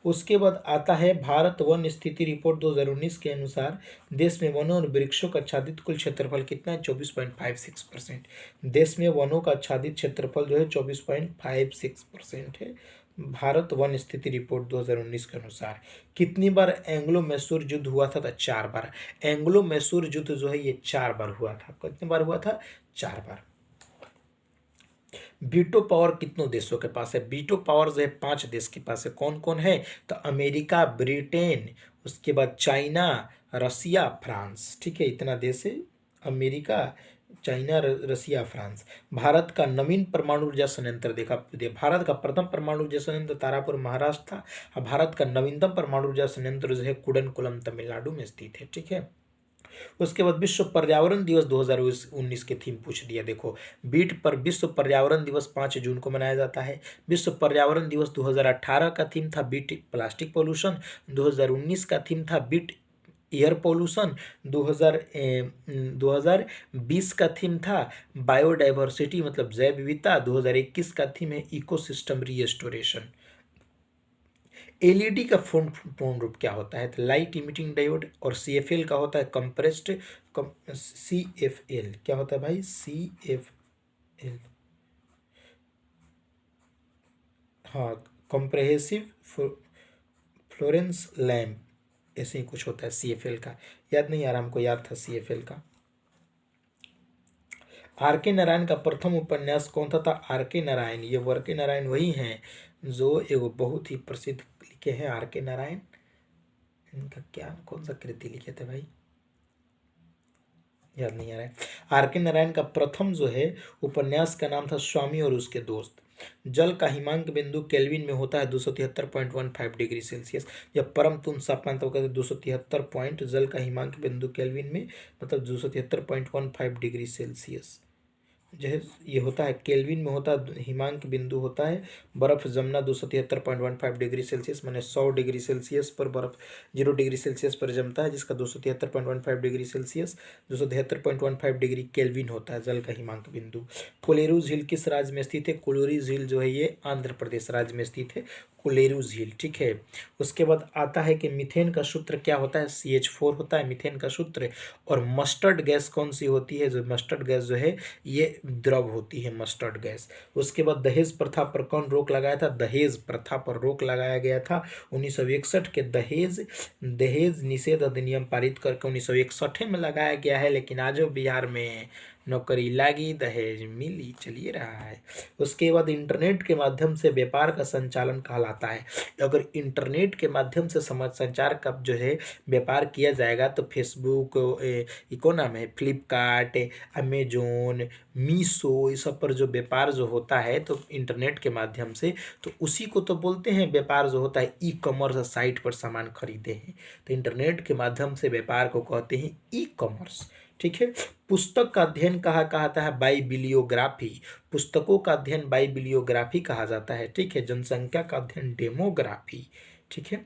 उसके बाद आता है भारत वन स्थिति रिपोर्ट 2019 के अनुसार देश में वनों और वृक्षों का आच्छादित कुल क्षेत्रफल कितना है? 24.56%। देश में वनों का आच्छादित क्षेत्रफल जो है 24.56% है। भारत वन स्थिति रिपोर्ट 2019 के अनुसार। कितनी बार एंग्लो मैसूर युद्ध हुआ था? तो 4 बार। एंग्लो मैसूर युद्ध जो है ये 4 बार हुआ था। कितनी बार हुआ था? 4 बार। वीटो पावर कितनों देशों के पास है? वीटो पावर जो है 5 देश के पास है। कौन कौन है? तो अमेरिका, ब्रिटेन, उसके बाद चाइना, रसिया, फ्रांस। ठीक है, इतना देश है। अमेरिका, चाइना, रसिया, फ्रांस। भारत का नवीन परमाणु ऊर्जा संयंत्र भारत का प्रथम परमाणु ऊर्जा संयंत्र तारापुर महाराष्ट्र था। और भारत का नवीनतम परमाणु ऊर्जा संयंत्र जो है कुडनकुलम तमिलनाडु में स्थित है। ठीक है। उसके बाद विश्व पर्यावरण दिवस 2019 के थीम पूछ दिया। देखो, बीट पर विश्व पर्यावरण दिवस 5 जून को मनाया जाता है। विश्व पर्यावरण दिवस 2018 का थीम था बीट प्लास्टिक पोल्यूशन। 2019 का थीम था बीट एयर पोल्यूशन। 2020 का थीम था बायोडाइवर्सिटी मतलब जैव विविधता। 2021 का थीम है इकोसिस्टम रीस्टोरेशन। एलईडी का पूर्ण रूप क्या होता है? तो लाइट इमिटिंग डायोड। और सीएफएल का होता है कंप्रेस्ड सीएफएल क्या होता है भाई? सीएफएल, हाँ, कंप्रेहेसिव फ्लोरेंस लैम्प। ऐसे ही कुछ होता है CFL का, याद नहीं आ रहा, हमको याद था CFL का। R.K. नारायण का प्रथम उपन्यास कौन था? R.K. नारायण। ये R.K. नारायण वही हैं जो एगो बहुत ही प्रसिद्ध लिखे हैं R.K. नारायण। इनका क्या कौन सा कृति लिखे थे भाई, याद नहीं आ रहा है। R.K. नारायण का प्रथम जो है उपन्यास का नाम था स्वामी और उसके दोस्त। जल का हिमांक बिंदु केल्विन में होता है 273.15 डिग्री सेल्सियस। जब परम तुम तापमान तो कहते 273 पॉइंट, जल का हिमांक बिंदु केल्विन में मतलब 273.15 डिग्री सेल्सियस जो है ये होता है, केल्विन में होता है, हिमांक बिंदु होता है। बर्फ जमना 273.15 डिग्री सेल्सियस माने 100 डिग्री सेल्सियस पर बर्फ 0 डिग्री सेल्सियस पर जमता है, जिसका 273.15 डिग्री सेल्सियस 273.15 डिग्री केल्विन होता है जल का हिमांक बिंदु। कोलेरू झील किस राज्य में स्थित है? कोलोरी झील जो है ये आंध्र प्रदेश राज्य में स्थित है, कोलेरू झील। ठीक है, उसके बाद आता है कि मीथेन का सूत्र क्या होता है? CH4 होता है मीथेन का सूत्र। और मस्टर्ड गैस कौन सी होती है? जो मस्टर्ड गैस जो है ये द्रव होती है, मस्टर्ड गैस। उसके बाद दहेज प्रथा पर कौन रोक लगाया था? दहेज प्रथा पर रोक लगाया गया था 1961 के दहेज निषेध अधिनियम पारित करके 1961 में लगाया गया है। लेकिन आज बिहार में नौकरी लागी दहेज मिली चलिए रहा है। उसके बाद इंटरनेट के माध्यम से व्यापार का संचालन कहलाता है। अगर इंटरनेट के माध्यम से संचार का जो है व्यापार किया जाएगा तो फेसबुक, इको नाम है, फ्लिपकार्ट, अमेजोन, मीशो, इस सब पर जो व्यापार जो होता है तो इंटरनेट के माध्यम से, तो उसी को तो बोलते हैं व्यापार जो होता है ई-कॉमर्स। साइट पर सामान खरीदे हैं तो इंटरनेट के माध्यम से व्यापार को कहते हैं ई-कॉमर्स। ठीक है, पुस्तक का अध्ययन कहा कहता है? बाइबिलियोग्राफी। पुस्तकों का अध्ययन बाइबिलियोग्राफी कहा जाता है। ठीक है, जनसंख्या का अध्ययन डेमोग्राफी। ठीक है,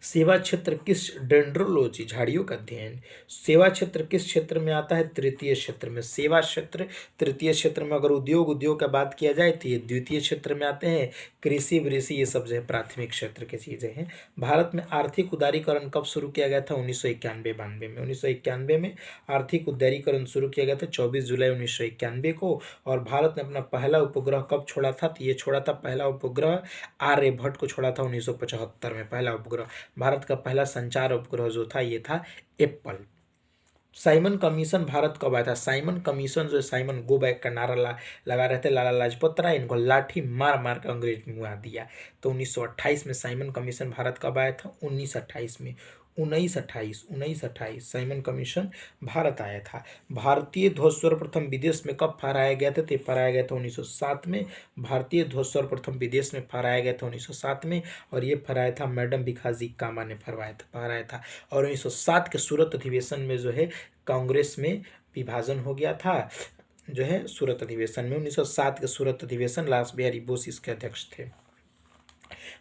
सेवा क्षेत्र किस डेंड्रोलॉजी झाड़ियों का अध्ययन, सेवा क्षेत्र किस क्षेत्र में आता है? तृतीय क्षेत्र में। सेवा क्षेत्र तृतीय क्षेत्र में। अगर उद्योग का बात किया जाए तो ये द्वितीय क्षेत्र में आते हैं। कृषि वृषि ये सब जो है प्राथमिक क्षेत्र की चीजें हैं। भारत में आर्थिक उदारीकरण कब शुरू किया गया था? 1991-92 में। 1991 में आर्थिक उदारीकरण शुरू किया गया था 24 जुलाई 1991 को। और भारत ने अपना पहला उपग्रह कब छोड़ा था? तो ये छोड़ा था पहला उपग्रह आर्यभट्ट को छोड़ा था 1975 में। पहला उपग्रह, भारत का पहला संचार उपग्रह जो था ये था एप्पल। साइमन कमीशन भारत कब आया था? साइमन कमीशन जो है, साइमन गो बैक का नारा लगा रहे थे लाला लाजपत राय, इनको लाठी मार मार कर अंग्रेज ने मुआ दिया। तो 1928 में साइमन कमीशन भारत कब आया था? 1928 में। 1928 साइमन कमीशन भारत आया था। भारतीय ध्वज सर्वप्रथम विदेश में कब फहराया गया था? तो फहराया गया था 1907 में। भारतीय ध्वज सर्वप्रथम विदेश में फहराया गया था 1907 में। और ये फहराया था मैडम भिखाजी कामा ने फहराया था। और 1907 के सूरत अधिवेशन में जो है कांग्रेस में विभाजन हो गया था जो है सूरत अधिवेशन में। 1907 के सूरत अधिवेशन लाल बिहारी बोस इसके अध्यक्ष थे।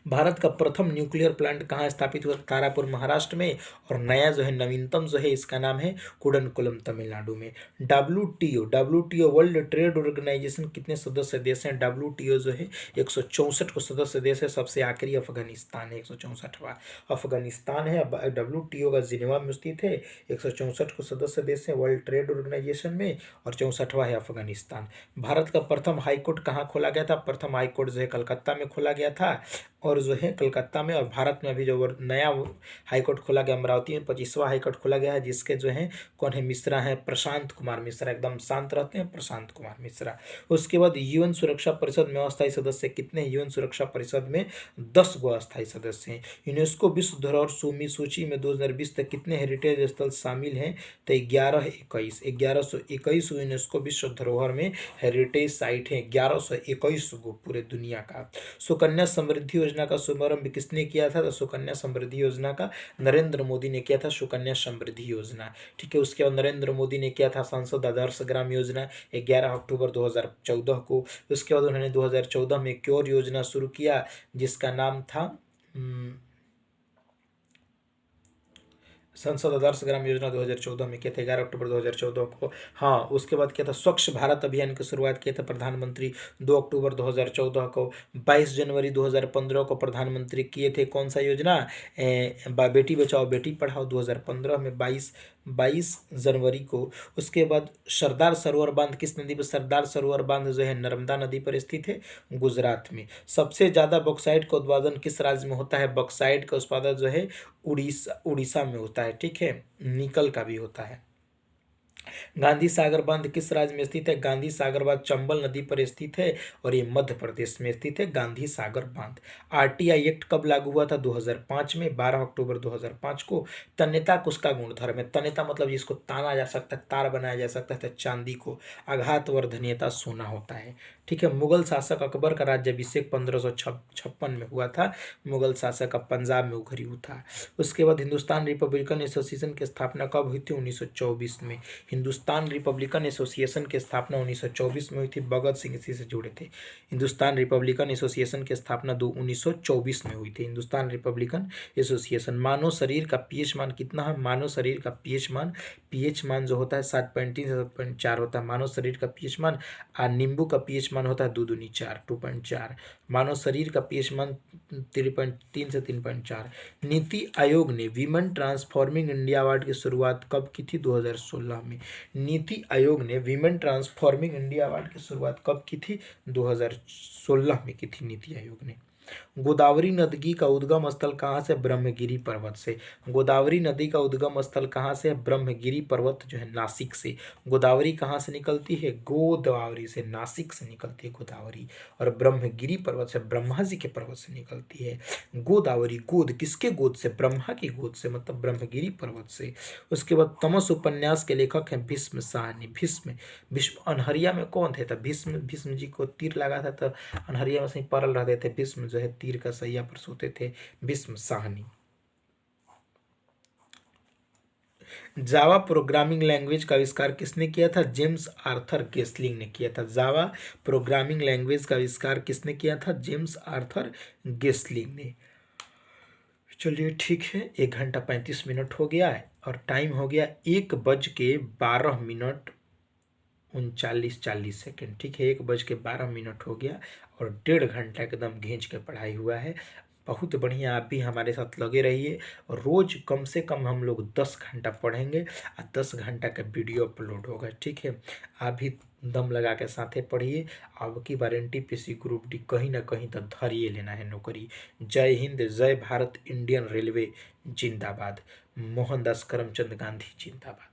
भारत का प्रथम न्यूक्लियर प्लांट कहाँ स्थापित हुआ? तारापुर महाराष्ट्र में। और नया जो है नवीनतम जो है इसका नाम है कुडनकुलम तमिलनाडु में। WTO वर्ल्ड ट्रेड ऑर्गेनाइजेशन कितने सदस्य देश हैं? WTO जो है 164 को सदस्य देश है। सबसे आखिरी अफगानिस्तान है, 164वां अफगानिस्तान है। WTO का जिनेवा में स्थित है। 164 को सदस्य देश है वर्ल्ड ट्रेड ऑर्गेनाइजेशन में। और 64वां है अफगानिस्तान। भारत का प्रथम हाईकोर्ट कहाँ खोला गया था? प्रथम हाईकोर्ट जो है कलकत्ता में खोला गया था। और जो है कलकत्ता में। और भारत में अभी जो नया हाईकोर्ट खोला गया अमरावती में, 25वां हाईकोर्ट खोला गया है, जिसके जो है कौन है? मिश्रा है, प्रशांत कुमार मिश्रा। एकदम शांत रहते हैं प्रशांत कुमार मिश्रा। उसके बाद UN सुरक्षा परिषद में अस्थायी सदस्य कितने? UN सुरक्षा परिषद में 10 गो अस्थायी सदस्य हैं। यूनेस्को विश्व धरोहर सूची में 2020 तक कितने हेरिटेज स्थल शामिल हैं? तो 1121 यूनेस्को विश्व धरोहर में हेरिटेज साइट है, 1121 गो पूरे दुनिया का। सुकन्या समृद्धि योजना का शुभारंभ किसने किया था? तो सुकन्या समृद्धि योजना का नरेंद्र मोदी ने किया था, सुकन्या समृद्धि योजना। ठीक है, उसके बाद नरेंद्र मोदी ने किया था सांसद आदर्श ग्राम योजना 11 अक्टूबर 2014 को। उसके बाद उन्होंने 2014 में एक और योजना शुरू किया जिसका नाम था संसद आदर्श ग्राम योजना 2014 में किया था, 11 अक्टूबर 2014 को। हाँ, उसके बाद क्या था? स्वच्छ भारत अभियान की शुरुआत किया था प्रधानमंत्री 2 अक्टूबर 2014 को। 22 जनवरी 2015 को प्रधानमंत्री किए थे कौन सा योजना? बेटी बचाओ बेटी पढ़ाओ। 2015 में 22 22 जनवरी को। उसके बाद सरदार सरोवर बांध किस नदी पर? सरदार सरोवर बांध जो है नर्मदा नदी पर स्थित है, गुजरात में। सबसे ज्यादा बॉक्साइट का उत्पादन किस राज्य में होता है? बॉक्साइट का उत्पादन जो है उड़ीसा में होता है, ठीक है। निकल का भी होता है। गांधी सागर बांध किस राज्य में स्थित है? गांधी सागर बांध चंबल नदी पर स्थित है और ये मध्य प्रदेश में स्थित है, गांधी सागर बांध। आरटीआई एक्ट कब लागू हुआ था? 2005 में, 12 अक्टूबर 2005 को। तन्यता किसका गुणधर्म है? तन्यता मतलब जिसको ताना जा सकता है, तार बनाया जा सकता है, तो चांदी को। आघातवर्धनीयता सोना होता है, ठीक है। मुगल शासक अकबर का राज्याभिषेक 1556 में हुआ था। मुगल शासक का पंजाब में उखरी था। उसके बाद हिंदुस्तान रिपब्लिकन एसोसिएशन की स्थापना कब हुई थी? 1924 में। हिंदुस्तान रिपब्लिकन एसोसिएशन की स्थापना 1924 में हुई थी। भगत सिंह इसी से जुड़े थे। हिंदुस्तान रिपब्लिकन एसोसिएशन की स्थापना 1924 में हुई थी। Hindustan Republican association. मानव शरीर का पीएच मान कितना है? मानव शरीर का पीएच मान जो होता है 7.3 से 7.4 होता है मानव शरीर का पीएच मान। और नींबू का पीएच मान होता है 2 दूनी 4, 2.4। मानव शरीर का पीएच मान 3.3 से 3.4। नीति आयोग ने विमेन ट्रांसफॉर्मिंग इंडिया अवार्ड की शुरुआत कब की थी? 2016 में। नीति आयोग ने विमेन ट्रांसफॉर्मिंग इंडिया अवार्ड की शुरुआत कब की थी? 2016 में की थी नीति आयोग ने। गोदावरी नदी का उद्गम स्थल कहाँ से? ब्रह्मगिरी पर्वत से। गोदावरी नदी का उद्गम स्थल कहाँ से? ब्रह्मगिरी पर्वत जो है नासिक से। गोदावरी कहाँ से निकलती है? गोदावरी से, नासिक से निकलती है गोदावरी। और ब्रह्मगिरी पर्वत से, ब्रह्मा जी के पर्वत से निकलती है। गोदावरी, गोद किसके गोद से? ब्रह्मा की गोद से, मतलब ब्रह्मगिरी पर्वत से। उसके बाद तमस उपन्यास के लेखक हैं भीष्म साहनी। भीष्म अनहरिया में कौन थे? तब भीष्म जी को तीर लगा था, तो अनहरिया में सही परल रहते थे। भीष्म जो है तीर का सैया पर सोते थे, Bhishma Sahni. Java programming language का आविष्कार किसने किया था? जेम्स आर्थर गेस्लिंग ने किया था। जावा प्रोग्रामिंग लैंग्वेज का आविष्कार किसने किया था? जेम्स आर्थर गेस्लिंग ने। चलिए ठीक है, 1 घंटा 35 मिनट हो गया है और टाइम हो गया 1:12 39:40। ठीक है, 1:12 हो गया और 1.5 घंटा एकदम घींच के पढ़ाई हुआ है। बहुत बढ़िया, आप भी हमारे साथ लगे रहिए। और रोज कम से कम हम लोग 10 घंटा पढ़ेंगे और 10 घंटा का वीडियो अपलोड होगा। ठीक है, आप भी दम लगा के साथे पढ़िए। आपकी बार एनटीपीसी ग्रुप डी कहीं ना कहीं तो धरिए लेना है नौकरी। जय हिंद, जय भारत, इंडियन रेलवे जिंदाबाद, मोहनदास करमचंद गांधी जिंदाबाद।